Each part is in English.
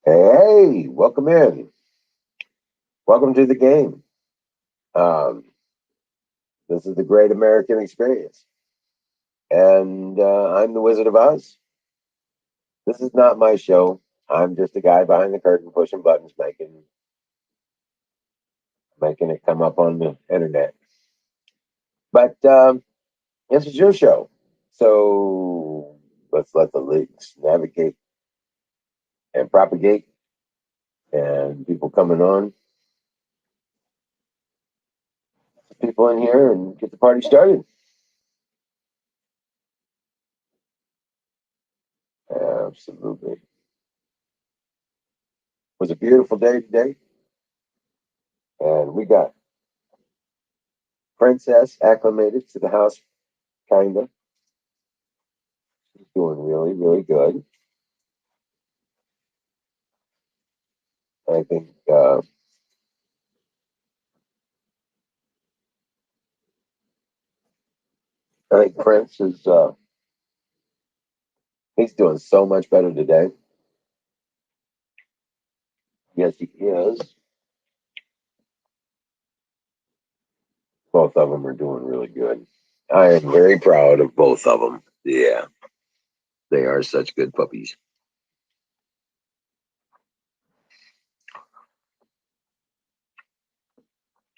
Hey, welcome in. Welcome to the game. Um, this is the Great American Experience, and I'm the Wizard of Oz. This is not my show. I'm just a guy behind the curtain pushing buttons, making it come up on the internet. But this is your show, so let's let the leaks navigate and propagate, and people coming on, people in here, and get the party started. Absolutely, it was a beautiful day today, and we got Princess acclimated to the house, kinda. She's doing really, really good. I think I think Prince is he's doing so much better today. Yes, he is. Both of them are doing really good. I am very proud of both of them. Yeah, they are such good puppies.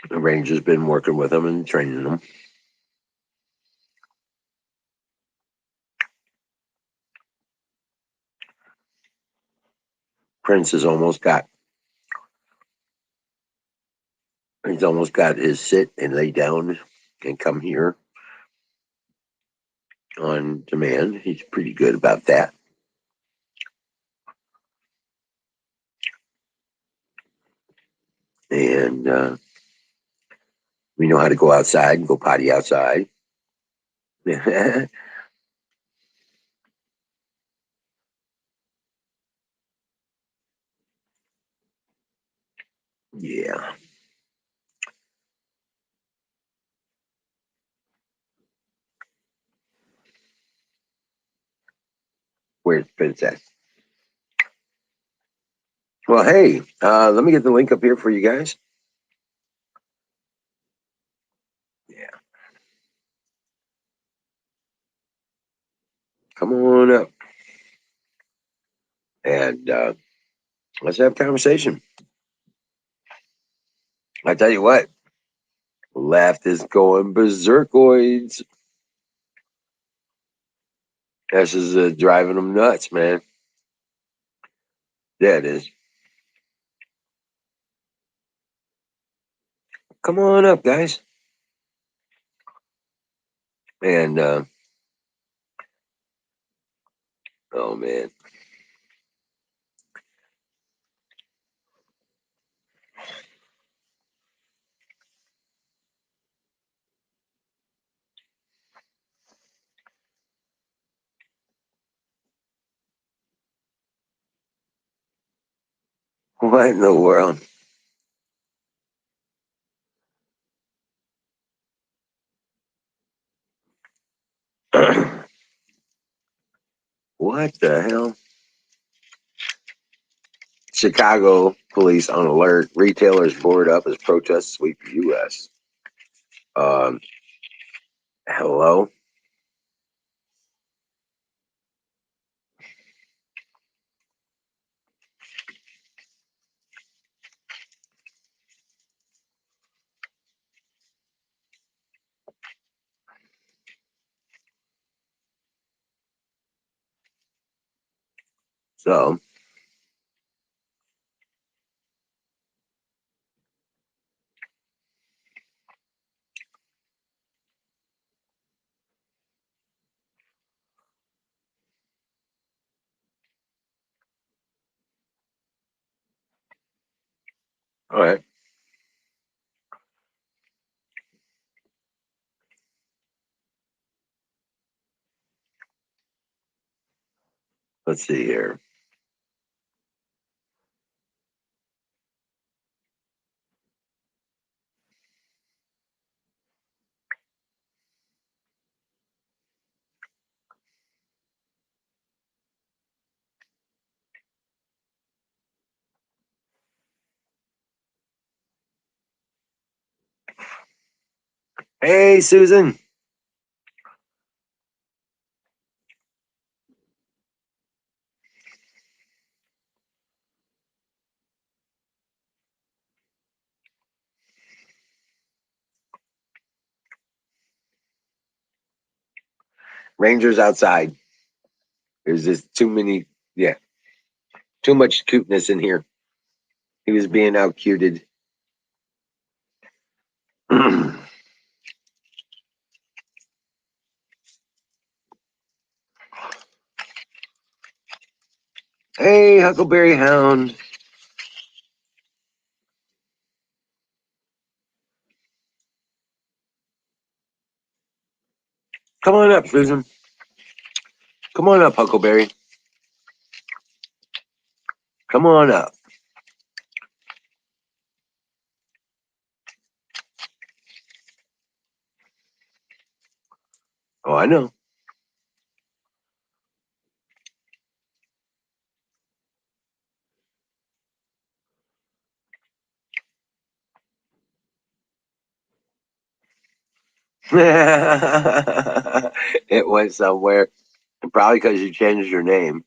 The ranger's been working with them and training them. Prince has almost got he's almost got his sit and lay down and come here on demand. He's pretty good about that. And we know how to go outside and go potty outside. Yeah. Where's Princess? Well, hey, let me get the link up here for you guys. Yeah. Come on up and let's have a conversation. I tell you what, left is going berserkoids. This is driving them nuts, man. Yeah, it is. Come on up, guys. And oh man, what in the world? What the hell? Chicago police on alert. Retailers board up as protests sweep U.S. Um, hello. So, all right. Let's see here. Hey, Susan. Ranger's outside. There's just too many, yeah, too much cuteness in here. He was being out cuted. Hey, Huckleberry Hound. Come on up, Susan. Come on up, Huckleberry. Come on up. Oh, I know. It went somewhere. Probably because you changed your name.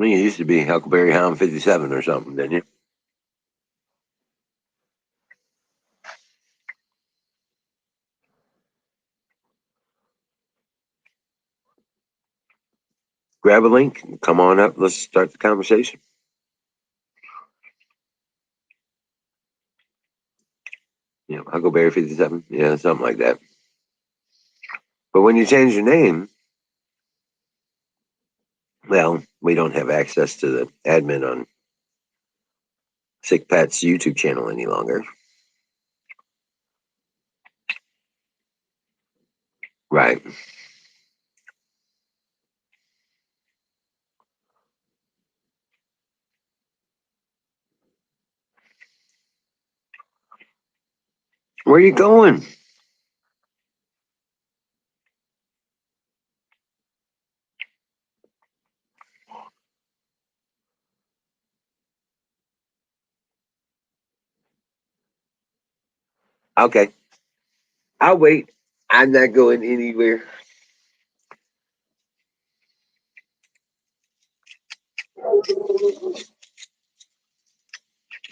I think it used to be Huckleberry Hound 57 or something, didn't you? Grab a link. Come on up. Let's start the conversation. Huckleberry 57. Yeah, something like that. But when you change your name, well, we don't have access to the admin on Sick Pat's YouTube channel any longer. Right. Where are you going? Okay. I'll wait. I'm not going anywhere.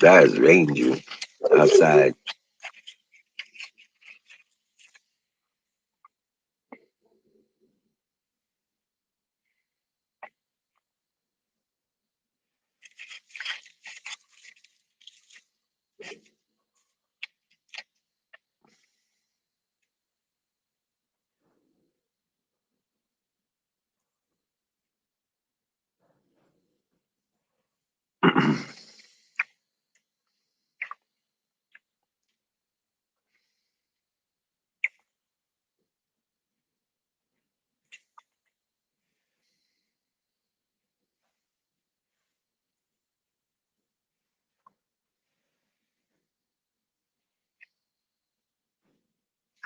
That is Ranger outside.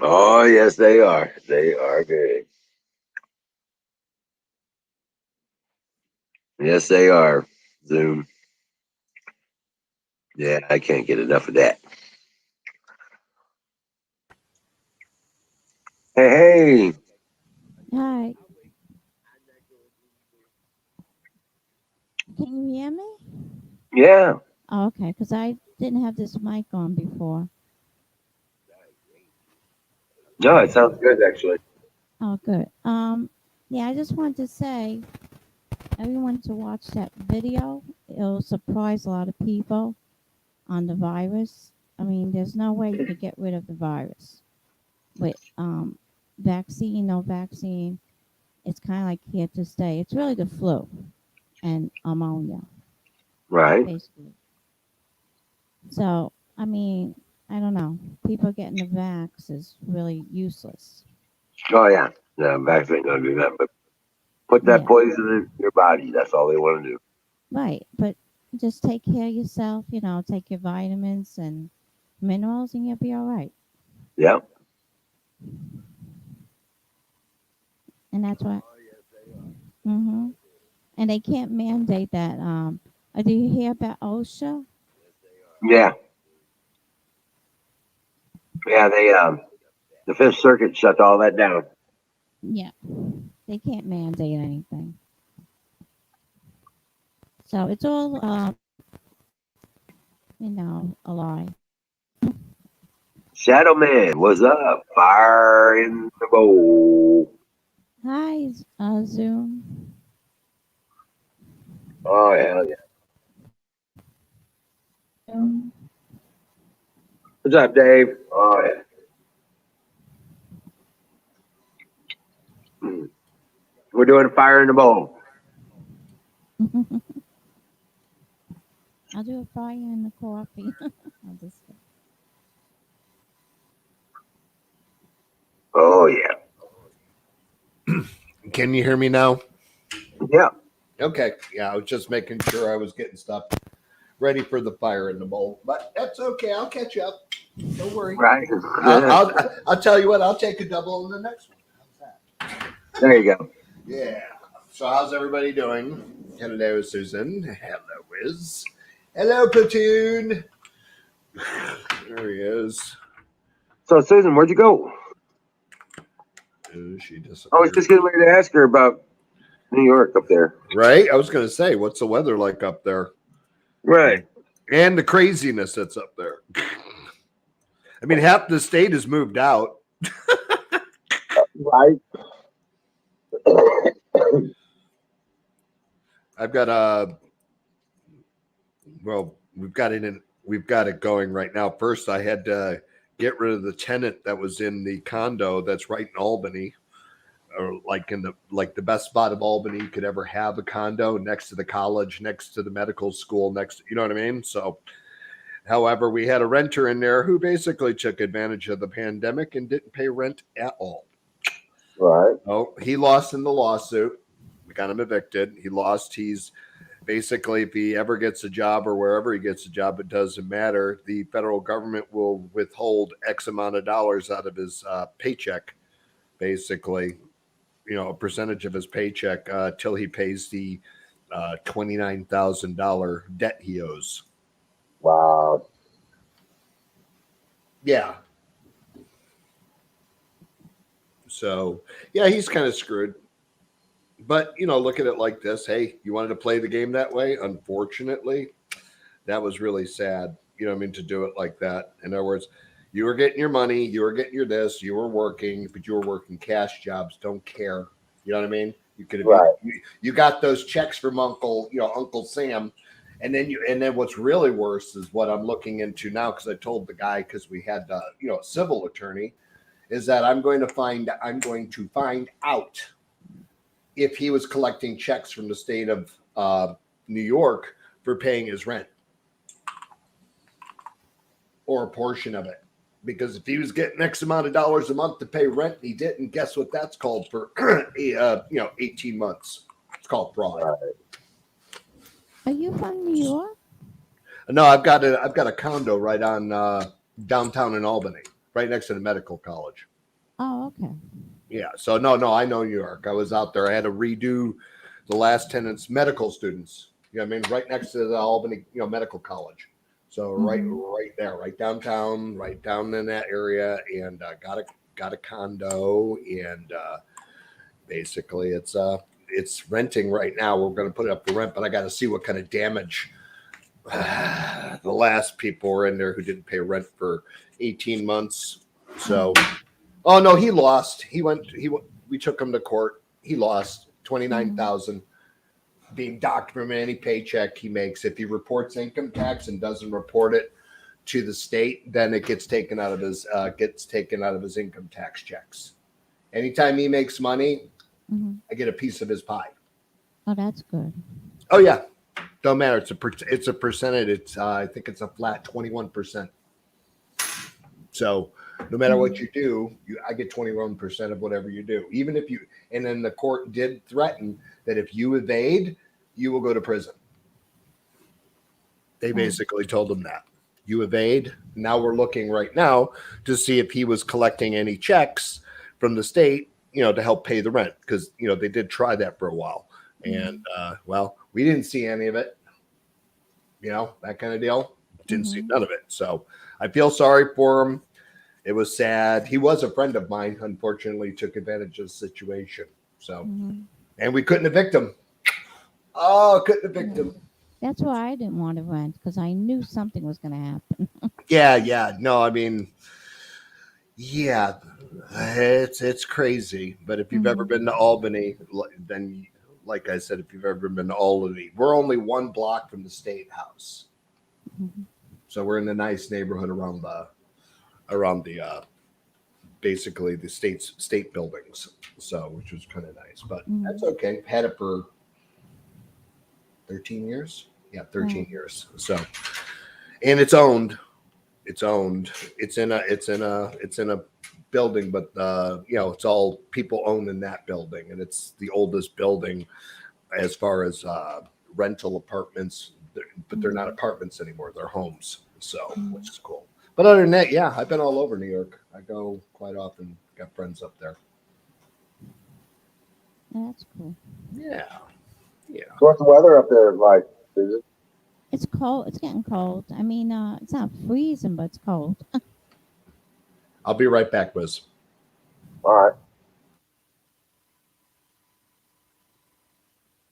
Oh, yes, they are. They are good. Yes, they are. Zoom. Yeah, I can't get enough of that. Hey, hey. Hi, can you hear me? Yeah. Oh, okay, because I didn't have this mic on before. No, it sounds good, actually. Oh, good. Yeah, I just wanted to say, everyone to watch that video. It'll surprise a lot of people on the virus. I mean, there's no way you could get rid of the virus with vaccine, no vaccine. It's kind of like here to stay. It's really the flu and ammonia, Right. basically. So, I mean, I don't know. People getting the vax is really useless. Oh, yeah. Yeah, vax ain't going to do that, but put that Yeah, poison in your body. That's all they want to do. right. But just take care of yourself, take your vitamins and minerals, and you'll be all right. Yep. And that's what. Hmm. And they can't mandate that. Do you hear about OSHA? Yeah. Yeah, the Fifth Circuit shut all that down. Yeah, they can't mandate anything. So it's all, a lie. Shadow Man, what's up? Fire in the bowl. Hi, Zoom. Oh hell yeah! What's up, Dave? Oh yeah. Mm. We're doing fire in the bowl. I'll do a fire in the coffee. I'll just. Oh yeah, Can you hear me now? yeah. Okay. Yeah, I was just making sure I was getting stuff ready for the fire in the bowl, but that's okay. I'll catch up. Don't worry. Right. I'll tell you what. I'll take a double in the next one. How's that? There you go. Yeah. So how's everybody doing? Hello, Susan. Hello, Wiz. Hello, Platoon. There he is. So Susan, where'd you go? Oh, she I was disappeared. just getting ready to ask her about New York up there. Right? I was going to say, what's the weather like up there? Right. And the craziness that's up there. I mean, half the state has moved out. Right. I've got we've got it going right now. First, I had to get rid of the tenant that was in the condo that's right in Albany, or like the best spot of Albany you could ever have a condo, next to the college, next to the medical school, next, you know what I mean? So, however, we had a renter in there who basically took advantage of the pandemic and didn't pay rent at all. Right. Oh, he lost in the lawsuit. We got him evicted. He lost. He's basically, if he ever gets a job or wherever he gets a job, it doesn't matter. The federal government will withhold X amount of dollars out of his paycheck, basically, a percentage of his paycheck till he pays the $29,000 debt he owes. Wow. Yeah. So, yeah, he's kind of screwed. But, look at it like this. Hey, you wanted to play the game that way? Unfortunately, that was really sad. You know what I mean? To do it like that. In other words, you were getting your money, you were getting your this, you were working, but you were working cash jobs. Don't care. You know what I mean? You could have Right. you got those checks from Uncle Sam, and then what's really worse is what I'm looking into now, because I told the guy, because we had a civil attorney, is that I'm going to find out if he was collecting checks from the state of New York for paying his rent or a portion of it. Because if he was getting X amount of dollars a month to pay rent, he didn't. Guess what that's called for 18 months. It's called fraud. Right. Are you from New York? No, I've got a condo right on downtown in Albany, right next to the medical college. Oh, okay. Yeah. So no, I know New York. I was out there. I had to redo the last tenant's medical students. You know what I mean? Right next to the Albany, medical college. So right there, right downtown, right down in that area, and got a condo, and basically it's renting right now. We're going to put it up for rent, but I got to see what kind of damage the last people were in there who didn't pay rent for 18 months. So, oh no, he lost. We took him to court. He lost 29,000 being docked from any paycheck he makes. If he reports income tax and doesn't report it to the state, then it gets taken out of his income tax checks. Anytime he makes money, I get a piece of his pie. Oh, that's good. Oh yeah, don't matter. It's a percentage. It's I think it's a flat 21%. So no matter what you do, I get 21% of whatever you do. Even if you, and then the court did threaten that if you evade, you will go to prison. They basically told him that. You evade. Now we're looking right now to see if he was collecting any checks from the state, to help pay the rent, because they did try that for a while, and well, we didn't see any of it. That kind of deal. Didn't see none of it. So I feel sorry for him. It was sad. He was a friend of mine. Unfortunately, took advantage of the situation. So, Hmm. and we couldn't evict him. Oh, couldn't evict Yeah. him. That's why I didn't want to rent because I knew something was going to happen. Yeah, yeah. No, I mean, yeah, it's crazy. But if you've ever Hmm. been to Albany, then like I said, if you've ever been to Albany, we're only one block from the State House, Hmm. so we're in a nice neighborhood around the basically the state buildings. So which was kind of nice, but that's Hmm. okay. Had it for 13 years. Yeah, Wow. 13 years. So and it's owned. It's owned. It's in a building, but it's all people own in that building, and it's the oldest building as far as rental apartments. But they're not Hmm. apartments anymore; they're homes. So, which Hmm. is cool. But other than that, yeah, I've been all over New York. I go quite often. Got friends up there. That's cool. Yeah, yeah. So what's the weather up there like? Is it It's cold. It's getting cold. I mean, it's not freezing, but it's cold. I'll be right back, Wiz. all right?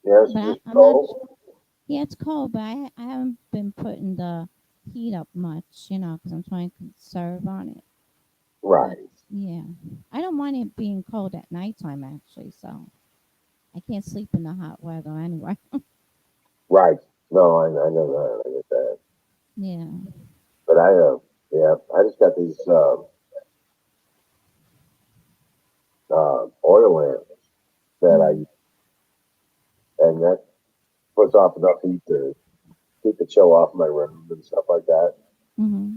Yes, But just I'm not. cold. Yeah, it's cold, but I haven't been putting the heat up much, because I'm trying to conserve on it. But Right, yeah, I don't mind it being cold at nighttime actually. So I can't sleep in the hot weather anyway. right. No, I know that. I get that. Yeah. But yeah, I just got these oil lamps that I Mm-hmm. use, and that puts off enough heat to keep the chill off my room and stuff like that. Mm-hmm.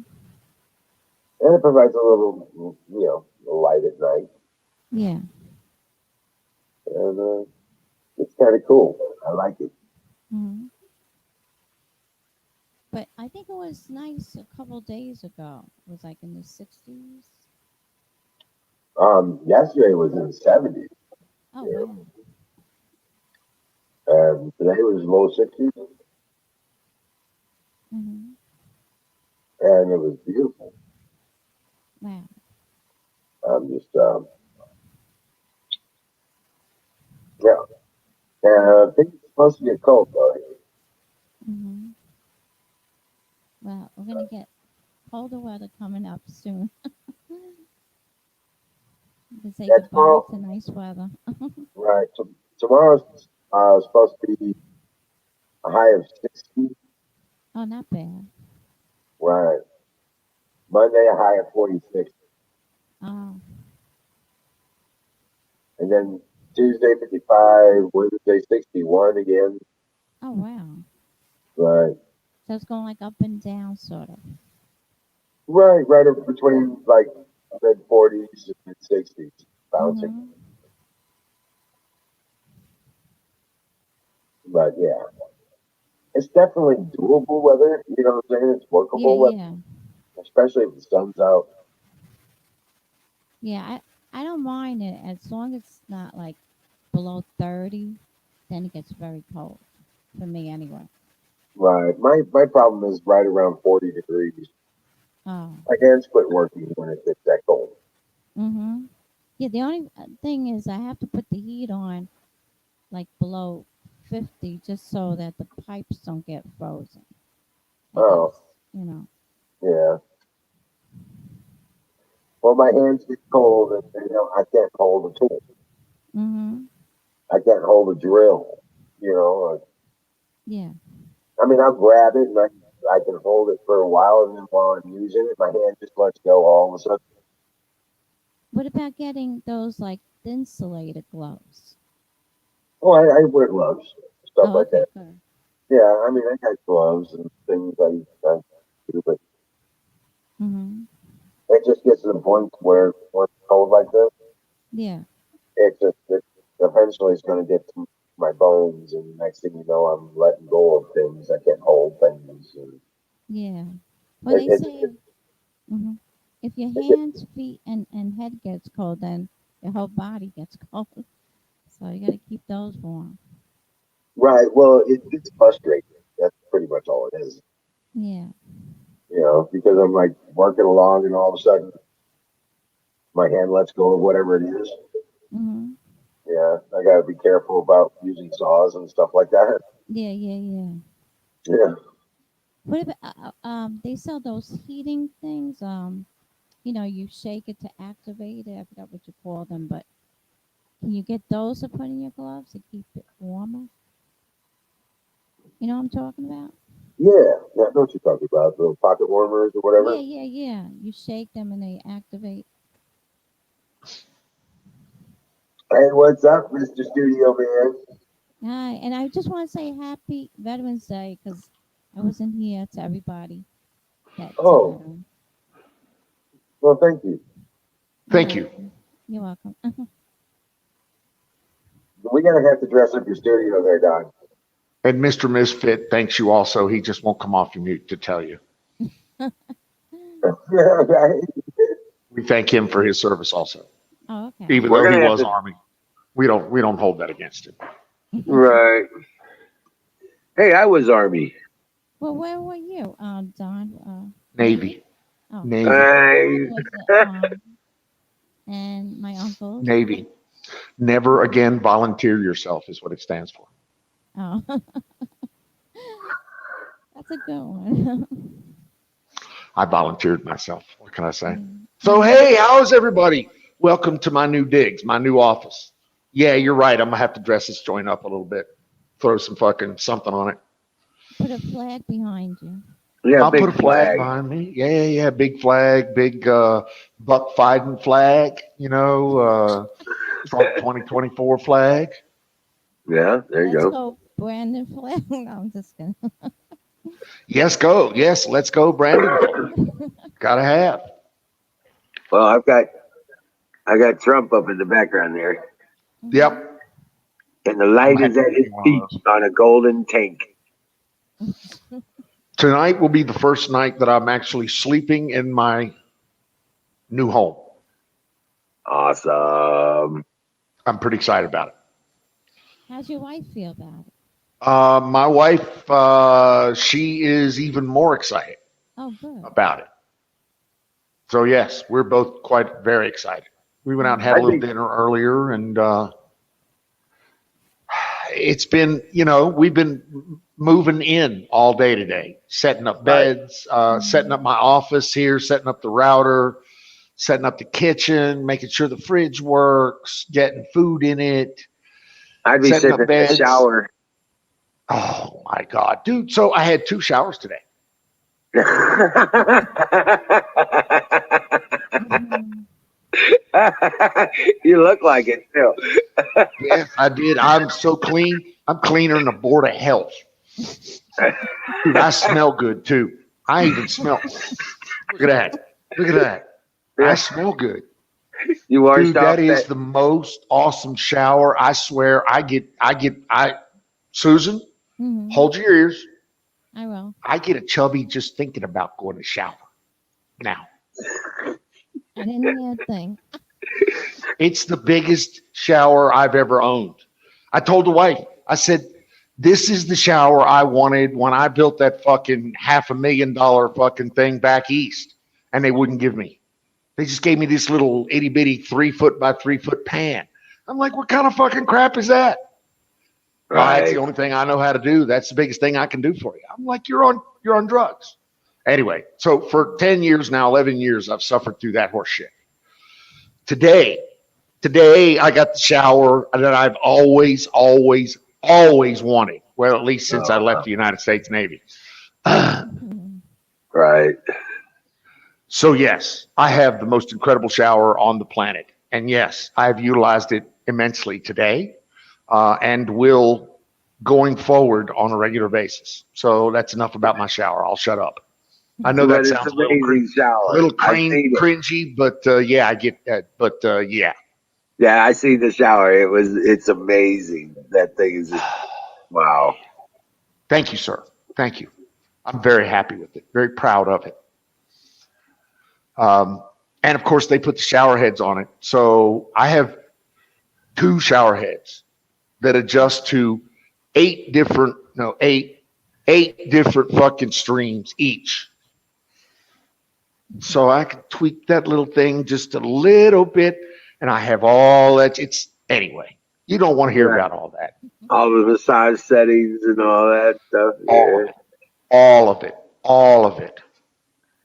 And it provides a little, light at night, Yeah. and it's kind of cool. I like it. Mm-hmm. But I think it was nice a couple days ago. It was like in the 60s. Yesterday was in the 70s, Oh you wow. and today was low 60s, Mm-hmm. and it was beautiful. Wow. I'm just, yeah. I think it's supposed to get cold though. Mm-hmm. Well, we're gonna get colder weather coming up soon. To say Yeah, goodbye tomorrow, to nice weather. right? Tomorrow's supposed to be a high of 60, Oh, not bad. right? Monday a high of 46, Oh, and then Tuesday 55, Wednesday 61 again, oh wow. right? So it's going like up and down, sort of. Right up between like mid 40s and mid 60s, bouncing. Mm-hmm. But yeah, it's definitely doable weather. You know what I'm saying? It's Yeah, workable weather, yeah, especially if the sun's out. yeah. I don't mind it as long as it's not like below 30. Then it gets very cold for me anyway. Right. My problem is right around 40 degrees. Oh. My hands quit working when it gets that cold. Mm-hmm. Yeah. The only thing is I have to put the heat on like below 50 just so that the pipes don't get frozen. I Oh, guess. You know. yeah. Well, my hands get cold, and I can't hold a tool. Mm-hmm. I can't hold a drill. You know, Yeah. I mean, I'll grab it and I can hold it for a while, and then while I'm using it, my hand just lets go all of a sudden. What about getting those like insulated gloves? Oh, I wear gloves, stuff Oh, like okay, that. good. Yeah, I mean, I got gloves and things I do, but Mm-hmm. it just gets to the point where when it's cold like this, Yeah, it eventually is going to get to my bones, and next thing you know, I'm letting go of things. I can't hold things, and yeah. Well, it they it, say it, hmm if your it, it hands, feet, and head gets cold, then your whole body gets cold. So you got to keep those warm. right. Well, it's frustrating. That's pretty much all it is, Yeah. because I'm like working along, and all of a sudden, my hand lets go of whatever it is. Mm-hmm. Yeah, I gotta be careful about using saws and stuff like that. Yeah, yeah, yeah. Yeah. What about they sell those heating things. You shake it to activate it. I forgot what you call them, but can you get those to put in your gloves to keep it warmer? You know what I'm talking about? Yeah, I know what you're talking about. The pocket warmers or Yeah, whatever. yeah, yeah. You shake them and they activate. Hey, what's up, Mr. Studio Man? Hi, and I just want to say Happy Veterans Day because I wasn't here to everybody that's a Oh, veteran. well, thank you. You're Thank you. welcome. You're welcome. We're gonna have to dress up your studio there, Don. And Mr. Misfit thanks you also. He just won't come off your mute to tell you. Right? We thank him for his service also, Oh, okay. even We're though he gonna have was to. Army. We don't hold that against him. Right. Hey, I was Army. Well, where were you, Don? Navy? Navy, Oh, Navy, my dad I. was, and my uncles. Navy. Never again volunteer yourself is what it stands for. Oh, that's a good one. I volunteered myself. What can I say? So, Mm-hmm. hey, how's everybody? Welcome to my new digs, my new office. Yeah, you're right. I'm going to have to dress this joint up a little bit, throw some fucking something on it. Put a flag behind you. Yeah, I'll put big a flag flag. behind me. Yeah, yeah, yeah. Big flag, big buck fighting flag, Trump 2024 flag. Yeah, there you Let's go. go, Brandon flag. No, I'm just kidding. Yes, go. Yes, let's go, Brandon flag. Gotta have. Well, I got Trump up in the background there, Mm-hmm. Yep. and the I'm light happy is at to his be one of feet those. on a golden tank. Tonight will be the first night that I'm actually sleeping in my new home. Awesome. I'm pretty excited about it. How's your wife feel about it? My wife, she is even more excited Oh, good. about it. So yes, we're both quite very excited. We went out and had I a little Mm-hmm. think. dinner earlier, and it's been, we've been moving in all day today, setting up Right. beds, setting Mm-hmm. up my office here, setting up the router, setting up the kitchen, making sure the fridge works, getting food in it, I'd be setting sitting up in the beds. shower. Oh my God, dude. So I had 2 showers today. Mm-hmm. You look like it too. Yes, I did. I'm so clean. I'm cleaner than the Board of Health. Dude, I smell good too. I even smell. Look at that. Look at that. I Yeah, smell good. you washed Dude, off that is that. the most awesome shower. I swear, Susan, Mm-hmm. hold your ears. I will. I get a chubby just thinking about going to shower. Now, I didn't hear a thing. it's the biggest shower I've ever owned. I told the wife, I said, this is the shower I wanted when I built that fucking $500,000 fucking thing back east, and they wouldn't give me. They just gave me this little itty bitty 3 foot by 3 foot pan. I'm like, what kind of fucking crap is that? Oh, that's the Right. only thing I know how to do. That's the biggest thing I can do for you. I'm like, you're on drugs. Anyway, so for 10 years now, 11 years, I've suffered through that horse shit. Today, today I got the shower that I've always wanted. Well, at least since I left Uh, the United States Navy. Mm-hmm. right. So yes, I have the most incredible shower on the planet. And yes, I've utilized it immensely today, and will going forward on a regular basis. So that's enough about my shower. I'll shut up. I know But that it's sounds a little amazing shower. I seen it. cringy, but yeah, I get that. But yeah, Yeah, I seen the shower. It's amazing. That thing is just wow. thank you, sir. Thank you. I'm very happy with it. Very proud of it. Um, and of course, they put the shower heads on it. So I have 2 shower heads that adjust to 8 different fucking streams each. So I can tweak that little thing just a little bit, and I have all that. It's anyway. You don't want to hear Right. about all that. All the massage settings and all that stuff. All of Yeah. it. All of it. All of it.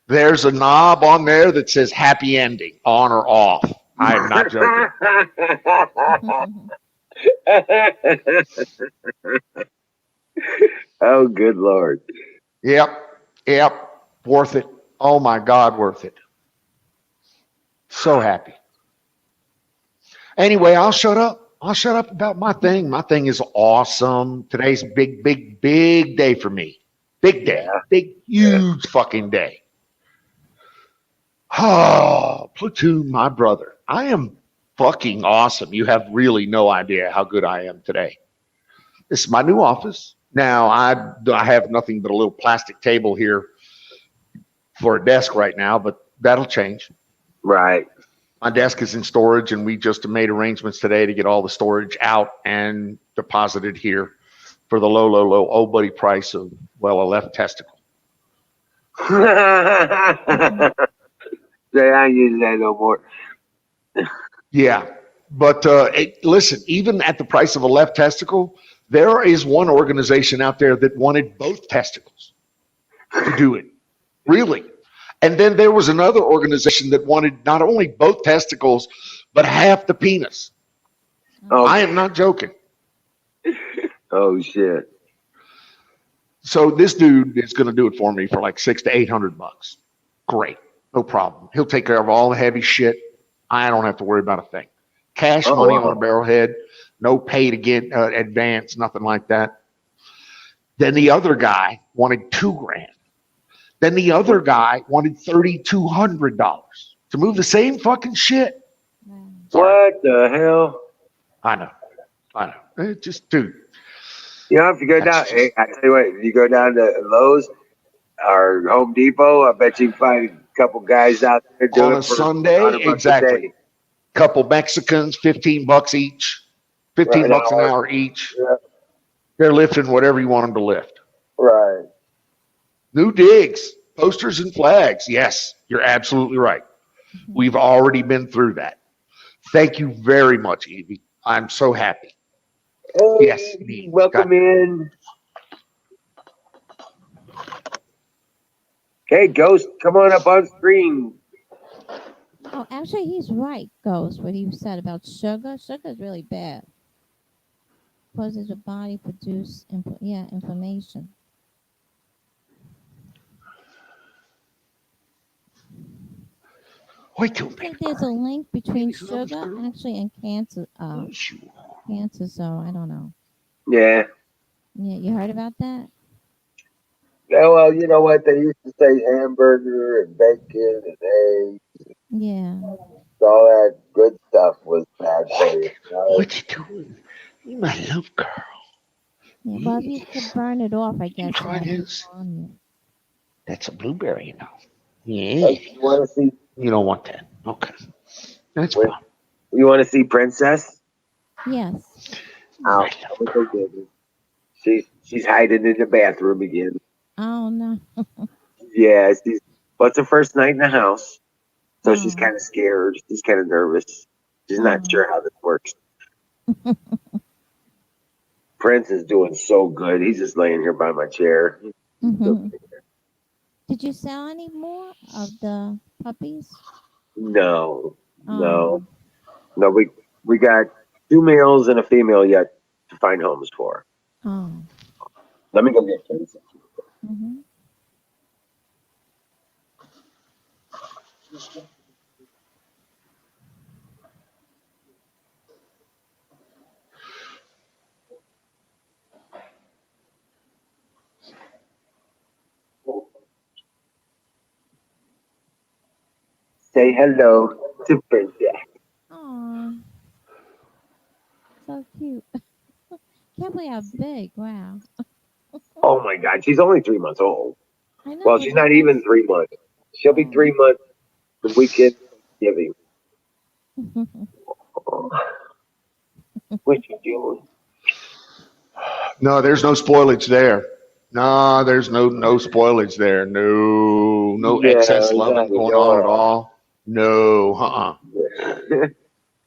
There's a knob on there that says happy ending, on or off. I am not joking. Oh, good Lord. Yep. Yep. Worth it. Oh my God, worth it. So happy. Anyway, I'll shut up. I'll shut up about my thing. My thing is awesome. Today's a big, big, big day for me. Big day. Yeah. Big, huge fucking day. Oh, Platoon, my brother. I am fucking awesome. You have really no idea how good I am today. This is my new office. Now, I have nothing but a little plastic table here for a desk right now, but that'll change. Right. My desk is in storage, and we just made arrangements today to get all the storage out and deposited here for the low, low, low old buddy price of, well, a left testicle. They aren't using that no more. Yeah. But listen, even at the price of a left testicle, there is one organization out there that wanted both testicles to do it. Really. And then there was another organization that wanted not only both testicles, but half the penis. Oh, I am not joking. oh shit. So this dude is going to do it for me for like $600 to $800. Great. No problem. He'll take care of all the heavy shit. I don't have to worry about a thing. Cash Oh, money wow. on a barrelhead, no pay to get advance, nothing like that. Then the other guy wanted $2,000. Then the other guy wanted $3,200 to move the same fucking shit. Sorry. What the hell? I know. It just, dude. You know, if you go down, That's hey, just- I tell you what, if you go down to Lowe's or Home Depot, I bet you can find a couple guys out there doing On a it for Sunday, $100 a exactly. day. Couple Mexicans, $15 each, $15 an hour each. Yeah. They're lifting whatever you want them to lift. Right. New digs, posters and flags. Yes, you're absolutely right. We've already been through that. Thank you very much, Evie. I'm so happy. Hey, Yes, welcome in. Hey, Ghost, come on up on screen. Oh, actually, he's right, Ghost, what he said about sugar. Sugar is really bad. Causes your body produce, inflammation. Wait till I think there's a link between sugar, actually, and cancer. Cancer, so I don't know. Yeah. Yeah, you heard about that? Yeah, well, you know what? They used to say hamburger and bacon and eggs. Yeah. All that good stuff was bad for you. What you doing? You my love girl. Yeah, well, if you could burn it off, I guess. try it won't be this? on you. That's a blueberry, you know. Yeah. Hey, you want to see? You don't want that. Okay. That's Wait. fine. You want to see Princess? Yes. I'll go get her. She's hiding in the bathroom again. Oh, no. Yeah, what's her first night in the house? So Oh. she's kind of scared. She's kind of nervous. She's not sure how this works. Prince is doing so good. He's just laying here by my chair. Mm-hmm. Did you sell any more of the puppies? No. Oh. No, we got 2 males and a female yet to find homes for. Oh. Let me go get Princess. Mm-hmm. Say hello to Princess. Aw. So cute. Can't believe how big. Wow. Oh my God, she's only 3 months old. I know. Well, but she's it not looks- even 3 months. She'll be 3 months the weekend Thanksgiving. What you doing? No, there's no spoilage there. No, there's no spoilage there. No excess No, loving not going at on at all. all. No,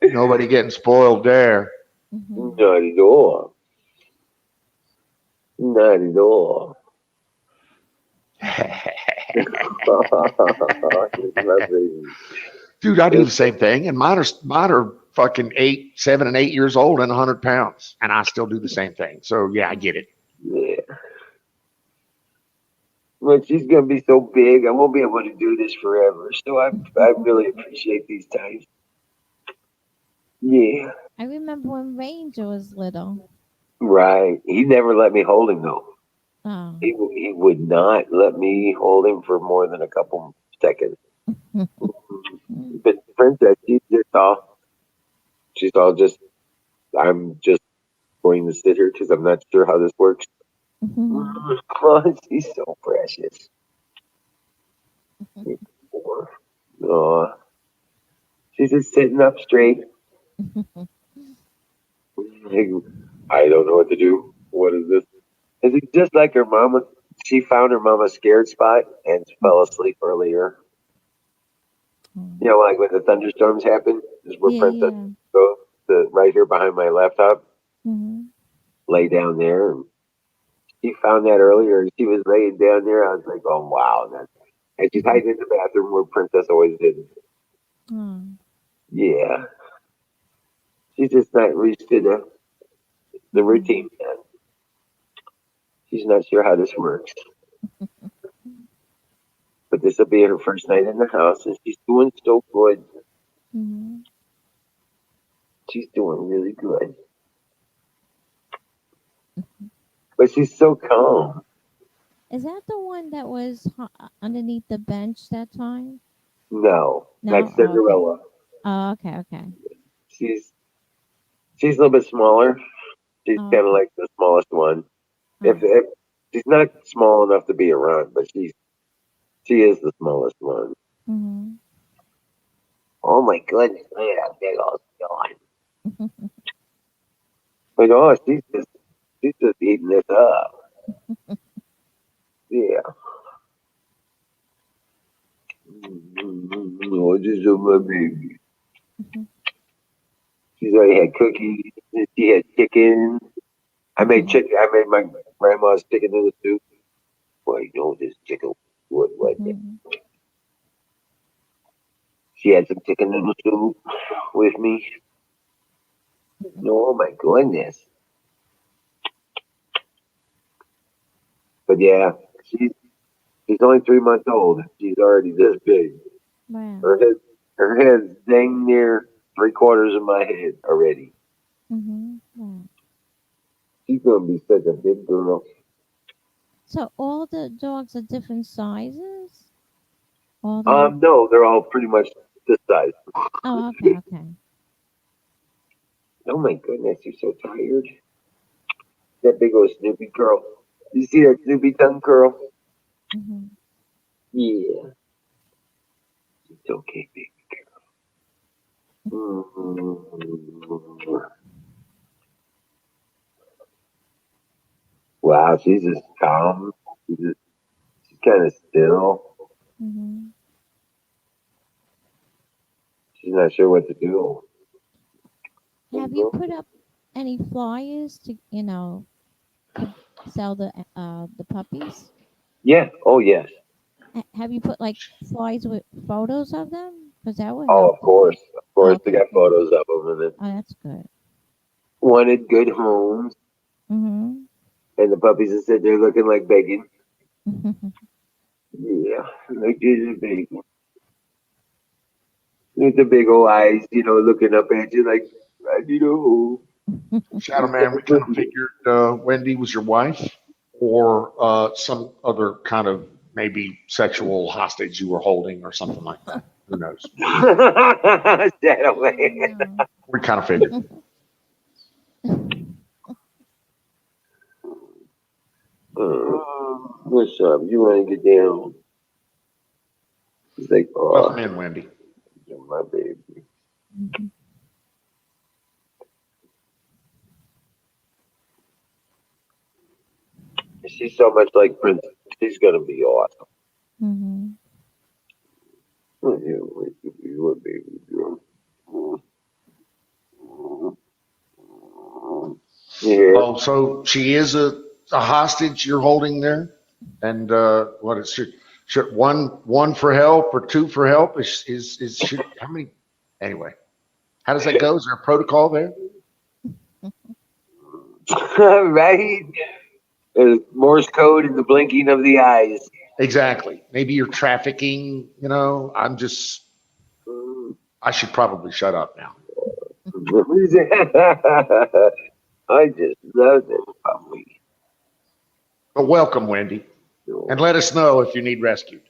nobody getting spoiled there. Mhm. Not at all. Not at all. It's my baby. Dude, I do the It's, same thing, and mine are fucking 7 and 8 years old and 100 pounds, and I still do the same thing. So yeah, I get it. yeah. Well, she's gonna be so big, I won't be able to do this forever. So I really appreciate these times. Yeah. I remember when Ranger was little. Right. He never let me hold him though. Oh. He would not let me hold him for more than a couple seconds. But Princess, she's all just. I'm just going to sit here because I'm not sure how this works. Oh, she's so precious. Oh, she's just sitting up straight. I don't know what to do. What is this? Is it just like her mama? She found her mama's scared spot and fell asleep earlier. You know, like when the thunderstorms happen, is where Yeah, Princess yeah. goes. Right here behind my laptop, Mhm. lay down there. And she found that earlier, and she was laying down there. I was like, oh wow, and she's hiding in the bathroom where Princess always did. Oh. Yeah, she's just not used to the routine Mhm. yet. She's not sure how this works. But this will be her first night in the house, and she's doing so good. Mhm. She's doing really good. But she's so calm. Is that the one that was underneath the bench that time? No, No. that's Oh, okay. Cinderella. Oh, okay. Okay. She's she's a little bit smaller. She's Oh, kind of okay. like the smallest one. Oh. If she's not small enough to be around, but she is the smallest one. Mhm. Oh my goodness, look at that big old yawn. But oh, she's just eating this up. Yeah. Oh, this is my baby. She's already had cookies. She had chicken. I made Mhm. chicken. I made my grandma's chicken noodle soup. Boy, you know this chicken would what? Mhm. She had some chicken noodle soup with me. Oh my goodness. But yeah, she's she's only 3 months old. She's already this big. Wow. Her head her head's dang near 3/4 of my head already. Mhm. Wow. She's gonna be such a big girl. So all the dogs are different sizes? All the. No, they're all pretty much this size. Oh, okay. Okay. Oh my goodness, you're so tired. That big old Snoopy curl. You see that Snoopy tongue curl? Mhm. Yeah, it's okay, baby. Mm-hmm. Wow, she's just calm. She's kind of still. Mhm. She's not sure what to do. Have you put up any flyers to to sell the puppies? Yeah. Oh yes. Have you put like flyers with photos of them? Because that would Oh, help of them. course. Of Oh, course. They okay, got good. photos of them, and then Oh, that's good. wanted good homes, Mhm. and the puppies are sitting there looking like bacon. Yeah, like this is bacon. With the big old eyes, looking up at you like, I need a home. Shadow Man, we kind of figured Wendy was your wife or some other kind of maybe sexual hostage you were holding or something like that. Who knows? Shadow Oh man. no. We kind of figured. What's up? You want to get down? He's like, Welcome oh, in, Wendy. my baby. She's so much like Princess. She's gonna be awesome. Mm-hmm. You would be. Yeah. Oh, so she is a hostage you're holding there, and what is should one for help or two for help is should how many? Anyway, how does that go? Is there a protocol there? Right? Morse code and the blinking of the eyes. Exactly. Maybe you're trafficking. I'm just. I should probably shut up now. I just love this puppy. But welcome, Wendy, and let us know if you need rescued.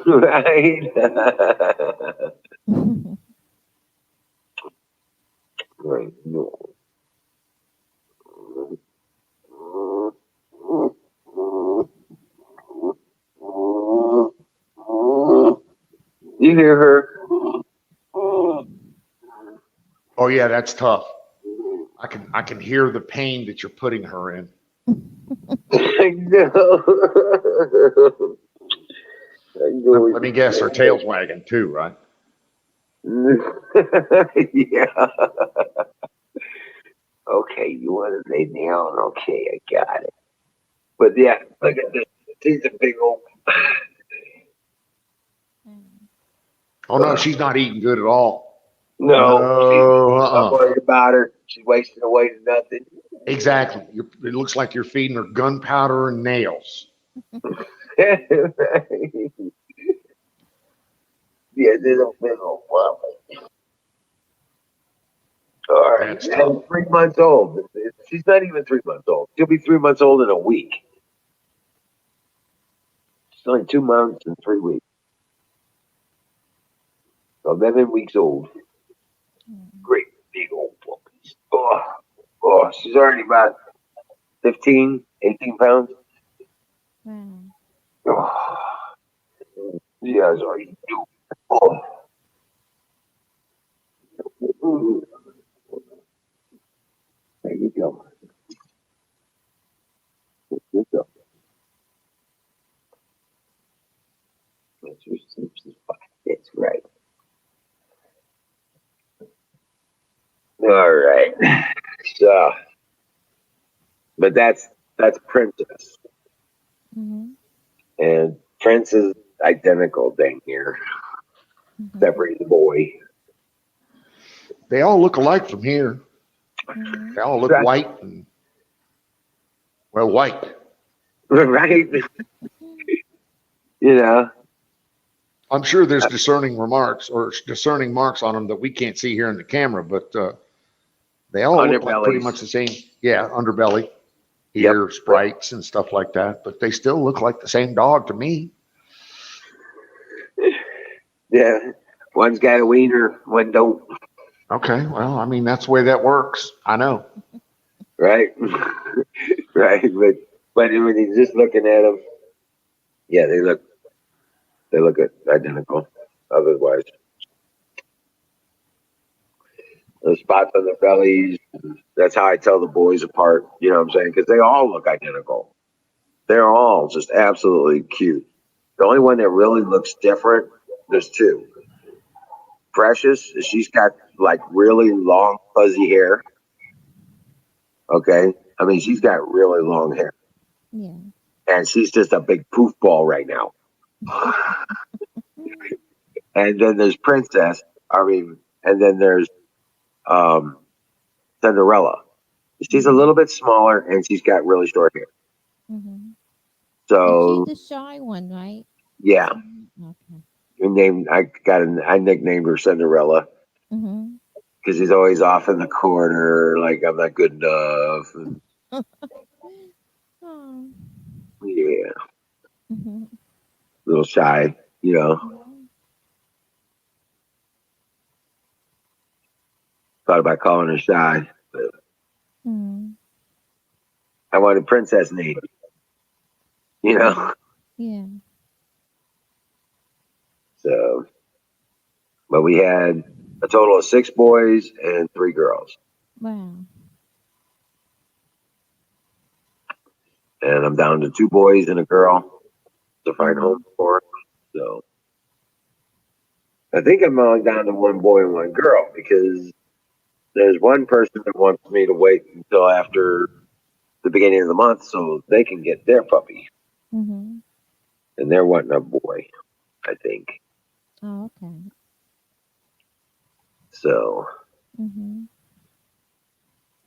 Right? Right. No. You hear her? Oh yeah, that's tough. I can hear the pain that you're putting her in. I know. I know. Let me guess, her tail's wagging too, right? Yeah. Okay, you want to lay down? Okay, I got it. But yeah, look at this. She's a big old. Oh no, she's not eating good at all. No, No, I'm worried about her. She's wasting away to nothing. exactly. It looks like you're feeding her gunpowder and nails. Yeah, little woman. All right, That's tough. and 3 months old. She's not even 3 months old. She'll be 3 months old in a week. She's only 2 months and 3 weeks. 11 weeks old. Great big old puppies. She's already about 15, 18 pounds. Wow. Oh, yeah, sorry. Oh. There you go. There you go. That's your sleep spot. That's right. All right. So, but that's Princess, Mm-hmm. and Prince is identical dang near, Mm-hmm. except for he's a boy. They all look alike from here. Mm-hmm. They all look white and white. Right? You know. I'm sure there's discerning remarks or discerning marks on them that we can't see here in the camera, but they all look like pretty Underbellies. much the same. Yeah, underbelly, Yep. ear sprites and stuff like that, but they still look like the same dog to me. Yeah. One's got a wiener, one don't. Okay, well, I mean that's the way that works. I know. Right? Right. But when you're just looking at them, yeah, they look identical. Otherwise, the spots on their bellies. That's how I tell the boys apart. You know what I'm saying? Because they all look identical. They're all just absolutely cute. The only one that really looks different, there's two. Precious, she's got like really long fuzzy hair. Okay, I mean she's got really long hair, Yeah. and she's just a big poof ball right now. And then there's Princess. I mean, and then there's um, Cinderella. She's a little bit smaller, and she's got really short hair. Mm-hmm. And So she's the shy one, right? yeah, Okay. I nicknamed her Cinderella Mm-hmm. because she's always off in the corner, like I'm not good enough. And Oh. yeah, Mm-hmm. a little shy, you know. Thought about calling her shy, but Mm-hmm. I wanted Princess name, you know. Yeah. So, but we had a total of 6 boys and 3 girls. Wow. and I'm down to 2 boys and a girl to find homes Mhm. for. So I think I'm only down to 1 boy and 1 girl because there's one person that wants me to wait until after the beginning of the month so they can get their puppy, Mhm. and they're wanting a boy, I think. Oh, okay. So Mhm.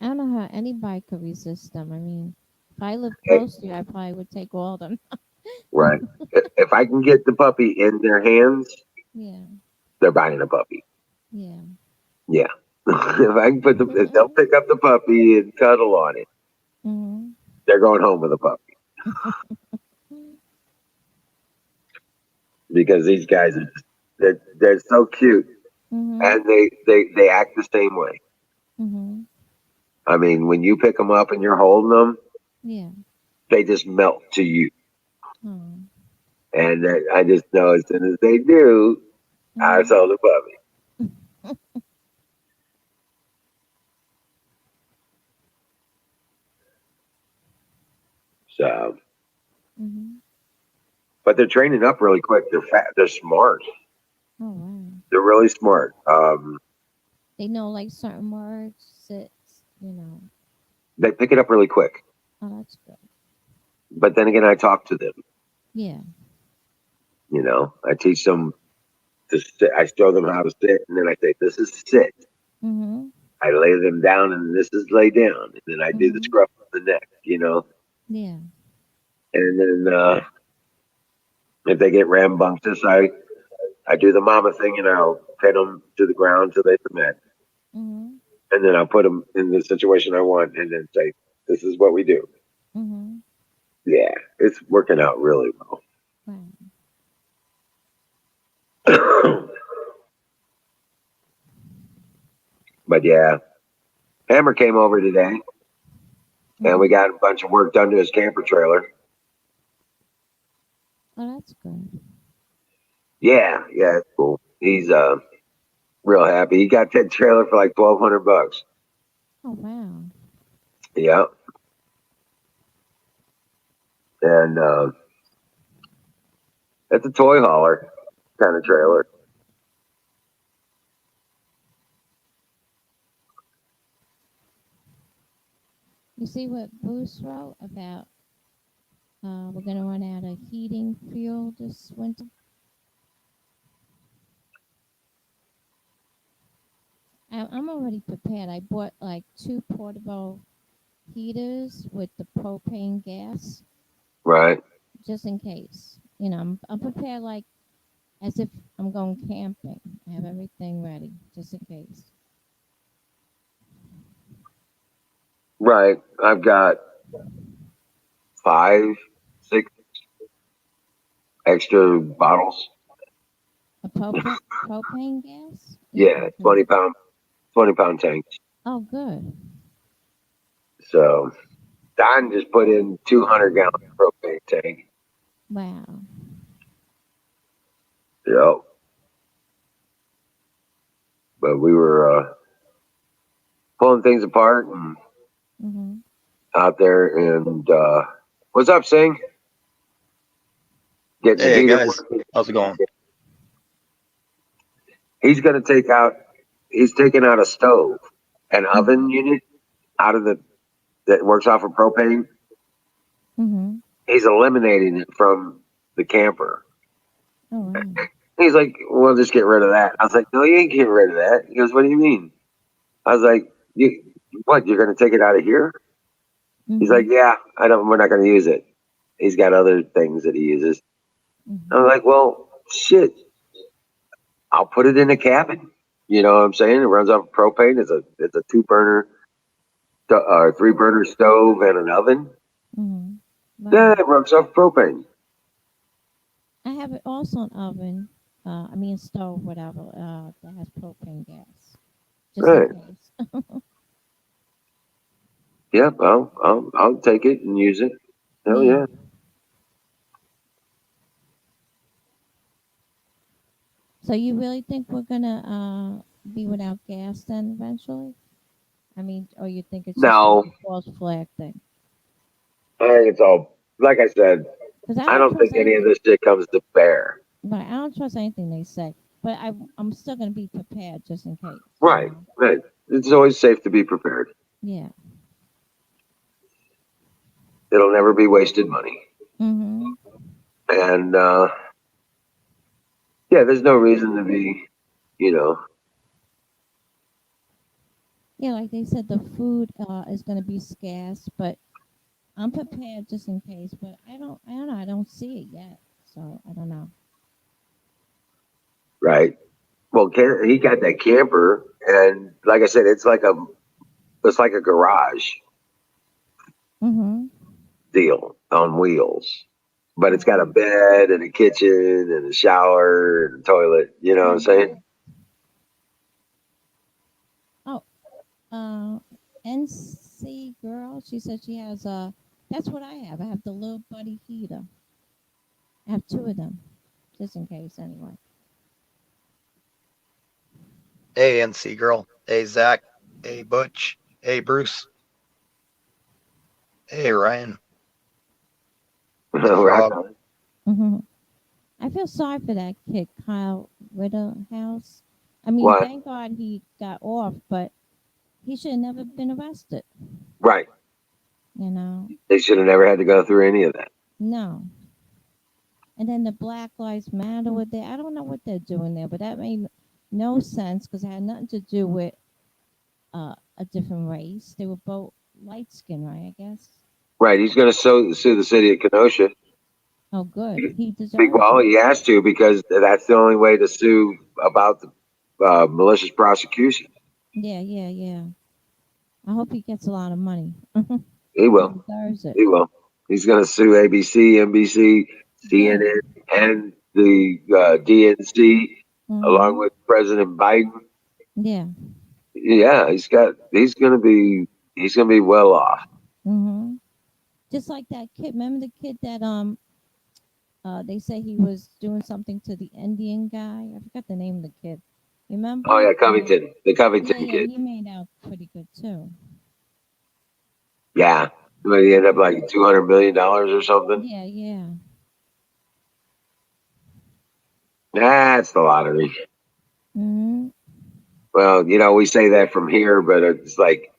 I don't know how anybody could resist them. I mean, if I lived hey, close to you, I probably would take all of them. right, if I can get the puppy in their hands, Yeah. they're buying a puppy. Yeah. Yeah. If I can if they'll pick up the puppy and cuddle on it, Mhm. they're going home with a puppy because these guys are they're so cute Mhm. and they act the same way. Mhm. I mean, when you pick them up and you're holding them, Yeah. they just melt to you, Oh. and I just know as soon as they do, I Mhm. sold the puppy. So, Mhm. but they're training up really quick. They're fat. They're smart. Oh wow. They're really smart. They know like certain words, sits, They pick it up really quick. Oh, that's good. But then again, I talk to them. Yeah. I teach them to sit. I show them how to sit, and then I say, "This is sit." Mhm. I lay them down, and this is lay down, and then I do the Mhm. scruff of the neck. Yeah. And then if they get rambunctious, I do the mama thing, and I'll pin them to the ground till they submit, Mhm. and then I'll put them in the situation I want, and then say, "This is what we do." Mhm. Yeah, it's working out really Wow. well. But yeah, Hammer came over today, and we Mhm. got a bunch of work done to his camper trailer. Oh, that's good. Yeah, it's cool. He's real happy. He got that trailer for like $1,200. Oh wow. Yeah, and it's a toy hauler kind of Mhm. trailer. You see what Bruce wrote about? We're gonna run out of heating fuel this winter. I'm already prepared. I bought like 2 portable heaters with the propane gas, Right, just in case. I'm prepared like as if I'm going camping. I have everything ready, just in case. right. I've got 5, 6 extra bottles. A propane gas? Yeah. Yeah, 20 pound tanks. Oh, good. So Don just put in 200-gallon propane tank. Wow. Yep. But we were pulling things apart and Mhm. out there. And what's up, Sing? Getting the Hey heater guys, working. how's it going? He's going to take out. He's taking out a stove, an oven Mhm. unit out of the that works off of propane. Mhm. He's eliminating it from the camper. Oh wow. He's like, "We'll just get rid of that." I was like, "No, you ain't getting rid of that." He goes, "What do you mean?" I was like, "You what? You're going to take it out of here?" He's like, Mhm. "Yeah, I don't. We're not going to use it." He's got other things that he uses. I'm Mhm. like, "Well, shit. I'll put it in a cabin." You know what I'm saying? It runs off of propane. It's a 2 burner, 3 burner stove and an oven. Mhm. Yeah, Wow. it runs off propane. I have it also an oven. I mean stove, whatever. That has propane gas, just in Right. case. Yep. I'll take it and use it. Hell Yeah. yeah. So you really think we're gonna be without gas then eventually? I mean, or you think it's just like No, a false flag thing? I think it's all like I said. Because I I don't don't think trust any of anything. this shit comes to bear. But I don't trust anything they say. But I'm still gonna be prepared just in case. You Right, know. right. It's always safe to be prepared. Yeah. It'll never be wasted money. Mhm. And yeah, there's no reason to be, you know, Yeah, like they said, the food is gonna be scarce, but I'm prepared just in case. But I don't know. I don't see it yet, so I don't know. right. Well, he got that camper, and like I said, it's like a garage Mhm. deal on wheels, but it's got a Okay. bed and a kitchen and a shower and a toilet. You know what I'm Oh, saying? good. Oh, uh, NC girl. She said she has a. That's what I have. I have the little buddy heater. I have two of them, just in case. Anyway. Hey, NC girl. Hey, Zach. Hey, Butch. Hey, Bruce. Hey, Ryan. Rock Frog. on. Hmm. I feel sorry for that kid, Kyle Rittenhouse. I mean, What? thank God he got off, but he should have never been arrested. Right. You know? They should have never had to go through any of that. No. And then the Black Lives Matter with there. I don't know what they're doing there, but that made no sense because it had nothing to do with a different race. They were both light skinned, right? I guess. Right. He's going to sue the city of Kenosha. Oh, good. He deserves Well, it. he has to because that's the only way to sue about the malicious prosecution. Yeah, yeah, yeah. I hope he gets a lot of money. He He will. deserves it. He will. He's going to sue ABC, NBC, Good. CNN, and the DNC, along Mhm. with President Biden. Yeah. Yeah, he's going to be well off. Mhm. Just like that kid. Remember the kid that they say he was doing something to the Indian guy. I forgot the name of the kid. Oh Remember? yeah, Covington, the Yeah, Covington yeah. kid. He made out pretty good too. Yeah, but he ended up like $200 million or something. Yeah, yeah. That's the lottery. Mhm. Well, we say that from here, but it's like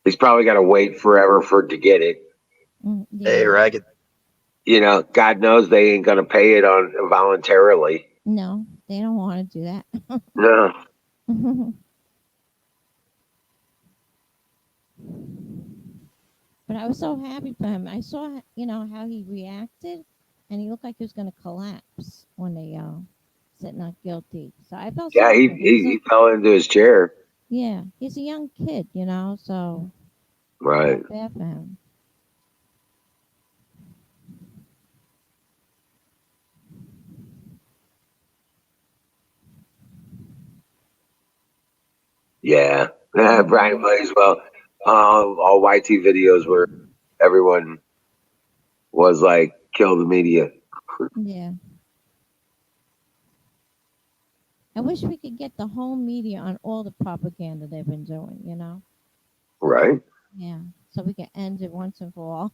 he's probably got to wait forever for it to get it. Mm, Hey, yeah. Ragged. God knows they ain't gonna pay it on voluntarily. No, they don't want to do that. No, But I was so happy for him. I saw, how he reacted, and he looked like he was going to collapse when they said not guilty. So I felt yeah, sorry he, for him. he he fell into his chair. Yeah, he's a young kid, so I Right. felt bad for him. Yeah. Brian Hmm. plays well. All YT videos where everyone was like, "Kill the media." Yeah, I wish we could get the whole media on all the propaganda they've been doing. Right. Yeah, so we can end it once and for all.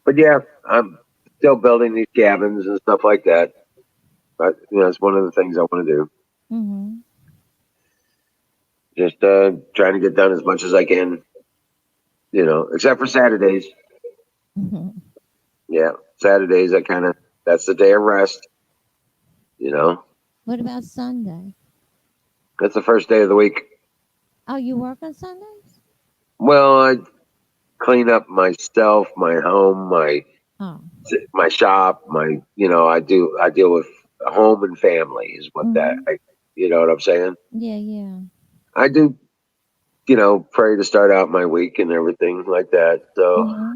But yeah, I'm still building these cabins and stuff like that. But it's one of the things I want to do. Hmm. Just trying to get done as much as I can. Except for Saturdays. Hmm. Yeah, Saturdays I kind of that's the day of rest. You know, What about Sunday? that's the first day of the week. Oh, you work on Sundays? Well, I clean up myself, my home, Oh. my shop, I deal with home and family is what that Hmm. you know what I'm saying? Yeah, yeah. I do, pray to start out my week and everything like that. So, Hmm.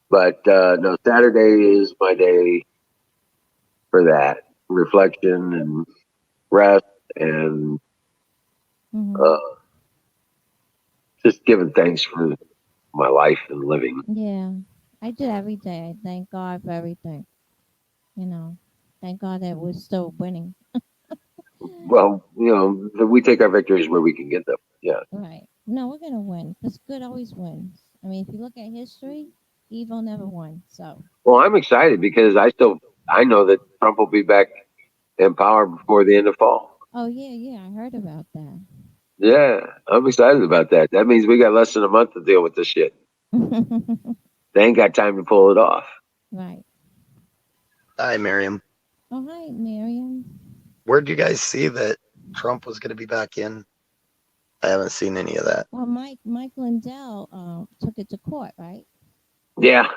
but no, Saturday is my day for that reflection and rest and uh, Hmm. just giving thanks for my life and living. Yeah, I do every day. I thank God for everything. You know, thank God that we're still winning. Well, we take our victories where we can get them. Yeah, Right. No, we're gonna win because good always wins. I mean, if you look at history, evil never won. So, Well, I'm excited because I know that Trump will be back in power before the end of fall. oh yeah, yeah, I heard about that. Yeah, I'm excited about that. That means we got less than a month to deal with this shit. They ain't got time to pull it off. Right. Hi, Miriam. Oh, hi, Miriam. Where'd you guys see that Trump was going to be back in? I haven't seen any of that. Well, Mike Lindell took it to court, right? Yeah,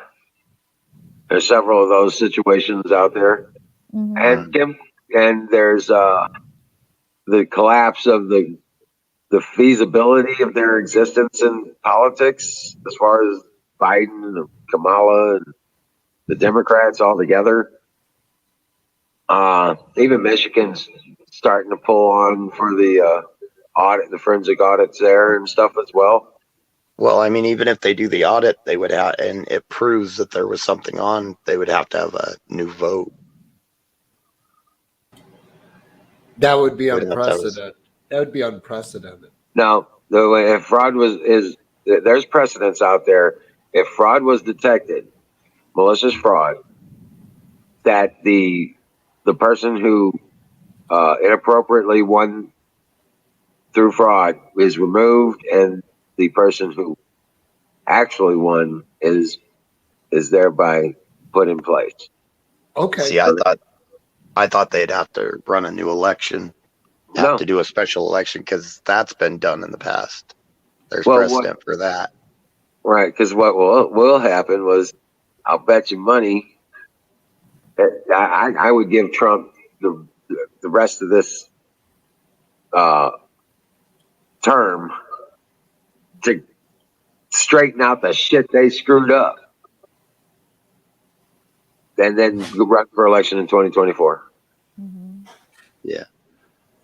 there's several of those situations out there, Mm-hmm. and Kim, and there's the collapse of the feasibility of their existence in politics as far as Biden and Kamala and the Democrats all together. Even Michigan's starting to pull on for the audit, the forensic audits there and stuff as well. Well, I mean, even if they do the audit, they would have, and it proves that there was something on, they would have to have a new vote. That would be Would have to have a- unprecedented. That would be unprecedented. Now, the way if fraud there's precedents out there. If fraud was detected, malicious fraud, that the person who inappropriately won through fraud is removed, and the person who actually won is thereby put in place. Okay. See, I thought they'd have to run a new election, have No, to do a special election because that's been done in the past. There's well, precedent for that. right? Because what will happen was, I'll bet you money that I would give Trump the rest of this uh, term to straighten out the shit they screwed up, and then run for election in 2024. Mm-hmm. Yeah.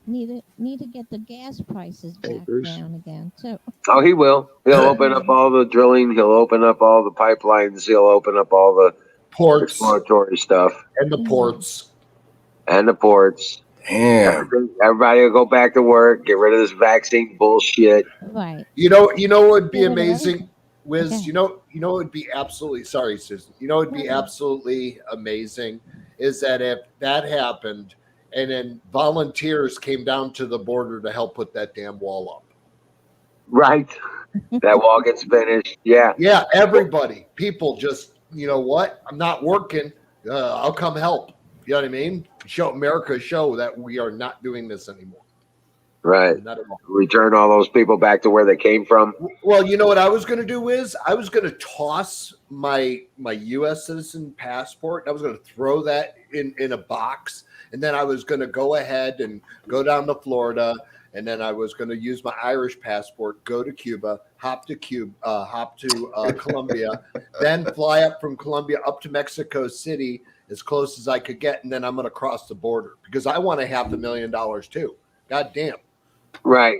Need to get the gas prices Hey, back Bruce. down again too. Oh, he will. He'll open up all the drilling. He'll open up all the pipelines. He'll open up all the Ports exploratory stuff and the Mhm. ports. and the ports. Damn. Everybody will go back to work. Get rid of this vaccine bullshit. Right. You know what would be Get rid of amazing, everything. Wiz? Okay. You know what would be absolutely sorry, Susan. You know what would be Mhm. absolutely amazing is that if that happened and then volunteers came down to the border to help put that damn wall up. Right. That wall gets finished. Yeah. Yeah, everybody, people just, you know what? I'm not working. I'll come help. You know what I mean? Show America show that we are not doing this anymore. Right. Not at all. Return all those people back to where they came from. Well, you know what I was going to do is I was going to toss my U.S. citizen passport. I was going to throw that in a box, and then I was going to go ahead and go down to Florida, and then I was going to use my Irish passport, go to Cuba, hop to Colombia, then fly up from Colombia up to Mexico City as close as I could get, and then I'm going to cross the border because I want $500,000 too. God damn. Right.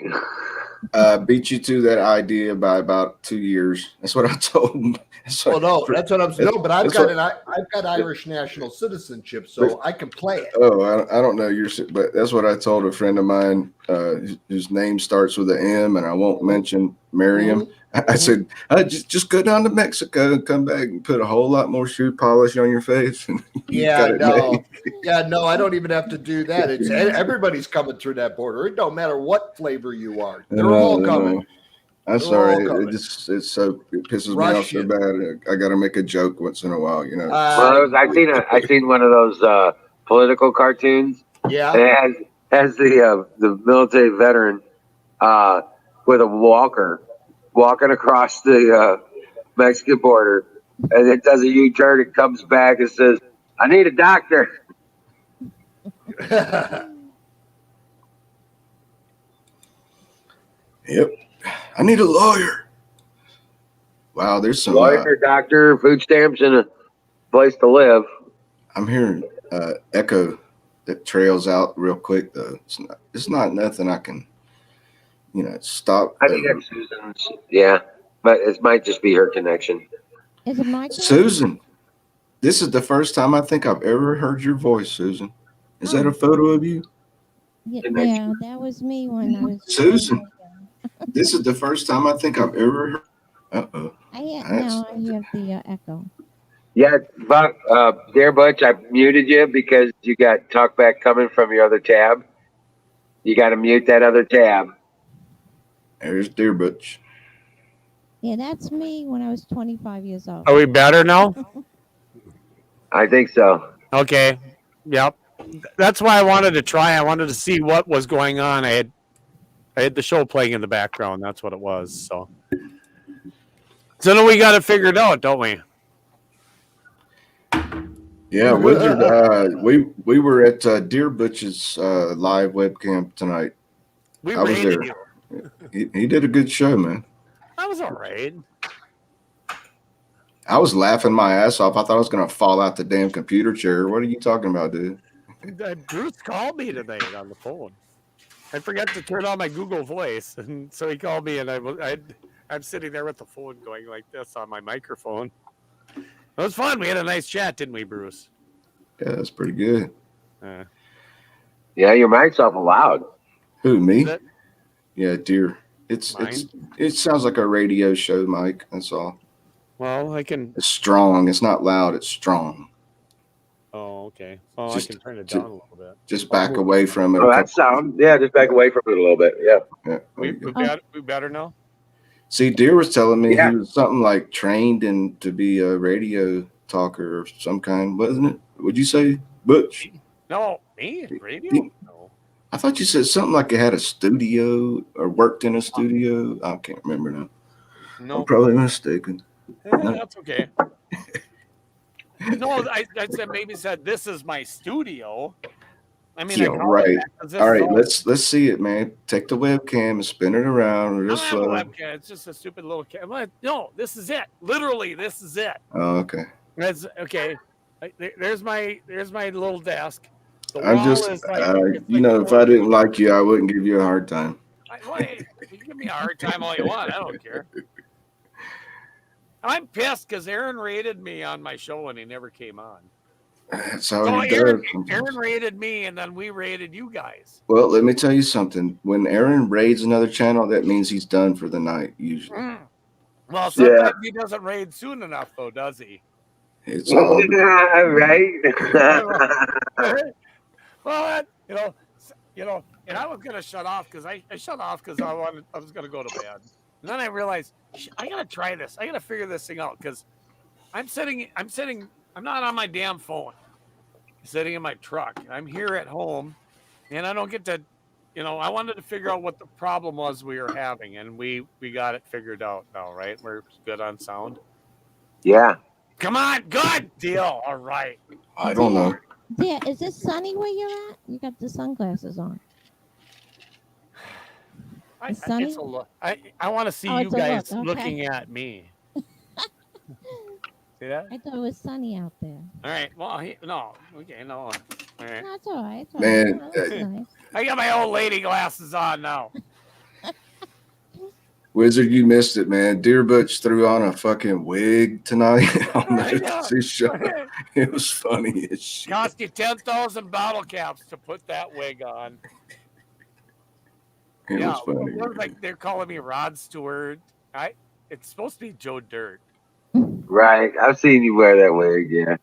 Beat you to that idea by about 2 years. That's what I told him. Well, no, that's what I'm saying. No, but I've that's got Irish national citizenship, so I can play it. Oh, I don't know your, but that's what I told a friend of mine whose name starts with an M, and I won't mention Miriam. I said, just go down to Mexico and come back and put a whole lot more shoe polish on your face. And Yeah, no, I don't even have to do that. It's everybody's coming through that border. It don't matter what flavor you are; they're all coming. I'm sorry. It pisses me off so Russian. bad. I got to make a joke once in a while, you know. Well, I seen one of those political cartoons. Yeah. And it has the military veteran with a walker walking across the Mexican border, and it does a U-turn and comes back and says, "I need a doctor." Yep. I need a lawyer. Wow, there's some Lawyer, doctor, food stamps, and a place to live. I'm hearing echo that trails out real quick though. It's not nothing I can stop. I think that's Susan's. Yeah, but it might just be her connection. Is it my turn? Susan, this is the first time I think I've ever heard your voice, Susan. Is that a photo of you? Yeah, that was me when I was Susan, this is the first time I think I've ever heard. Uh-oh. Now I hear the echo. Yeah, Buck, Dear Butch, I muted you because you got talkback coming from your other tab. You got to mute that other tab. There's Deer Butch. Yeah, that's me when I was 25 years old. Are we better now? I think so. Okay. Yep. That's why I wanted to try. I wanted to see what was going on. I had the show playing in the background. That's what it was. So then we got it figured out, don't we? Yeah, Wizard. We were at Deer Butch's live webcam tonight. We I was rated there. you. He did a good show, man. That was all right. I was laughing my ass off. I thought I was gonna fall out the damn computer chair. What are you talking about, dude? Bruce called me tonight on the phone. I forgot to turn on my Google Voice, and so he called me, and I'm sitting there with the phone going like this on my microphone. It was fun. We had a nice chat, didn't we, Bruce? Yeah, that's pretty good. Yeah, your mic's awful loud. Who, me? Is it? Yeah, Deer. It sounds like a radio show, Mike. That's all. Well, I can. It's strong. It's not loud. It's strong. Oh, okay. Well, Just I can turn it down a little bit. Just back away from it. Oh, that sound. Yeah, just back away from it a little bit. Yeah. Yeah. We better now. See, Deer was telling me Yeah. he was something like trained in to be a radio talker or some kind, wasn't it? Would you say, Butch? No, me radio. You- No. I thought you said something like it had a studio or worked in a studio. I can't remember now. No, I'm probably mistaken. that's okay. No, I said this is my studio. I mean, Yeah, I call right. it that 'cause this All is right, let's see it, man. Take the webcam and spin it around. I Real don't have a slow. webcam. It's just a stupid little camera. No, this is it. Literally, this is it. Oh, okay. That's okay. There's my little desk. The I'm wall just, is like, it's you like know, if I didn't like you, I wouldn't give you a hard time. Hey, you give me a hard time all you want. I don't care. I'm pissed because Aaron rated me on my show and he never came on. That's how So it Aaron does. rated me and then we rated you guys. Well, let me tell you something. When Aaron raids another channel, that means he's done for the night, usually. Well, sometimes he doesn't raid soon enough, though, does he? It's all Right. Well, and I was gonna shut off because I shut off because I was gonna go to bed. And then I realized I gotta try this. I gotta figure this thing out because I'm not on my damn phone. I'm sitting in my truck. I'm here at home, and I don't get to. I wanted to figure out what the problem was we were having, and we got it figured out now, right? We're good on sound. Yeah. Come on, good deal. All right. I don't know. Yeah, is it sunny where you're at? You got the sunglasses on. It's sunny? It's a look. I want to see Oh, you it's a guys look, okay. looking at me. See that? I thought it was sunny out there. All right. Well, no. Okay, no. All right. No, it's all right. It's all Man, right. That's nice. I got my old lady glasses on now. Wizard, you missed it, man. Deer Butch threw on a fucking wig tonight on I know. the show. It was funny as shit. Cost you 10,000 bottle caps to put that wig on. It was funny. It was like they're calling me Rod Stewart. It's supposed to be Joe Dirt. Right. I've seen you wear that wig. Yeah.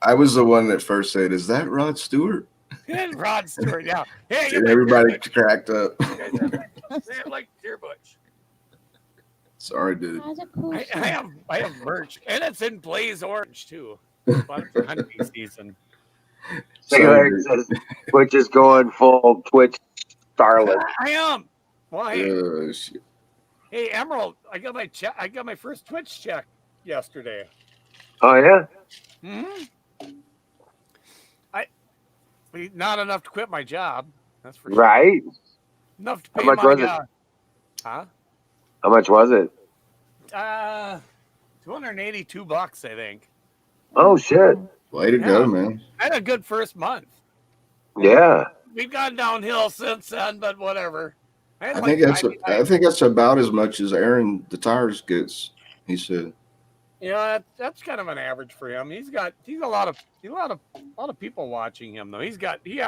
I was the one that first said, "Is that Rod Stewart?" Rod Stewart. Yeah. Hey, And everybody cracked up. like Deer Butch. Sorry, dude. That's a cool I have merch, and it's in Blaze Orange too. Bought it for hunting season. So Eric says, Twitch is going full Twitch starlet. I am. Well, hey, Shit. hey, Emerald, I got my check. I got my first Twitch check yesterday. Oh yeah. Mm-hmm. Not enough to quit my job. That's for sure. Right. Enough to How pay much was it? Huh? How much was it? $282, I think. Oh shit. Way to go, man. I had a good first month. Yeah. We've gone downhill since then, but whatever. I think that's about as much as Aaron the Tires gets. He said. That's kind of an average for him. He's got a lot of people watching him though. He's got to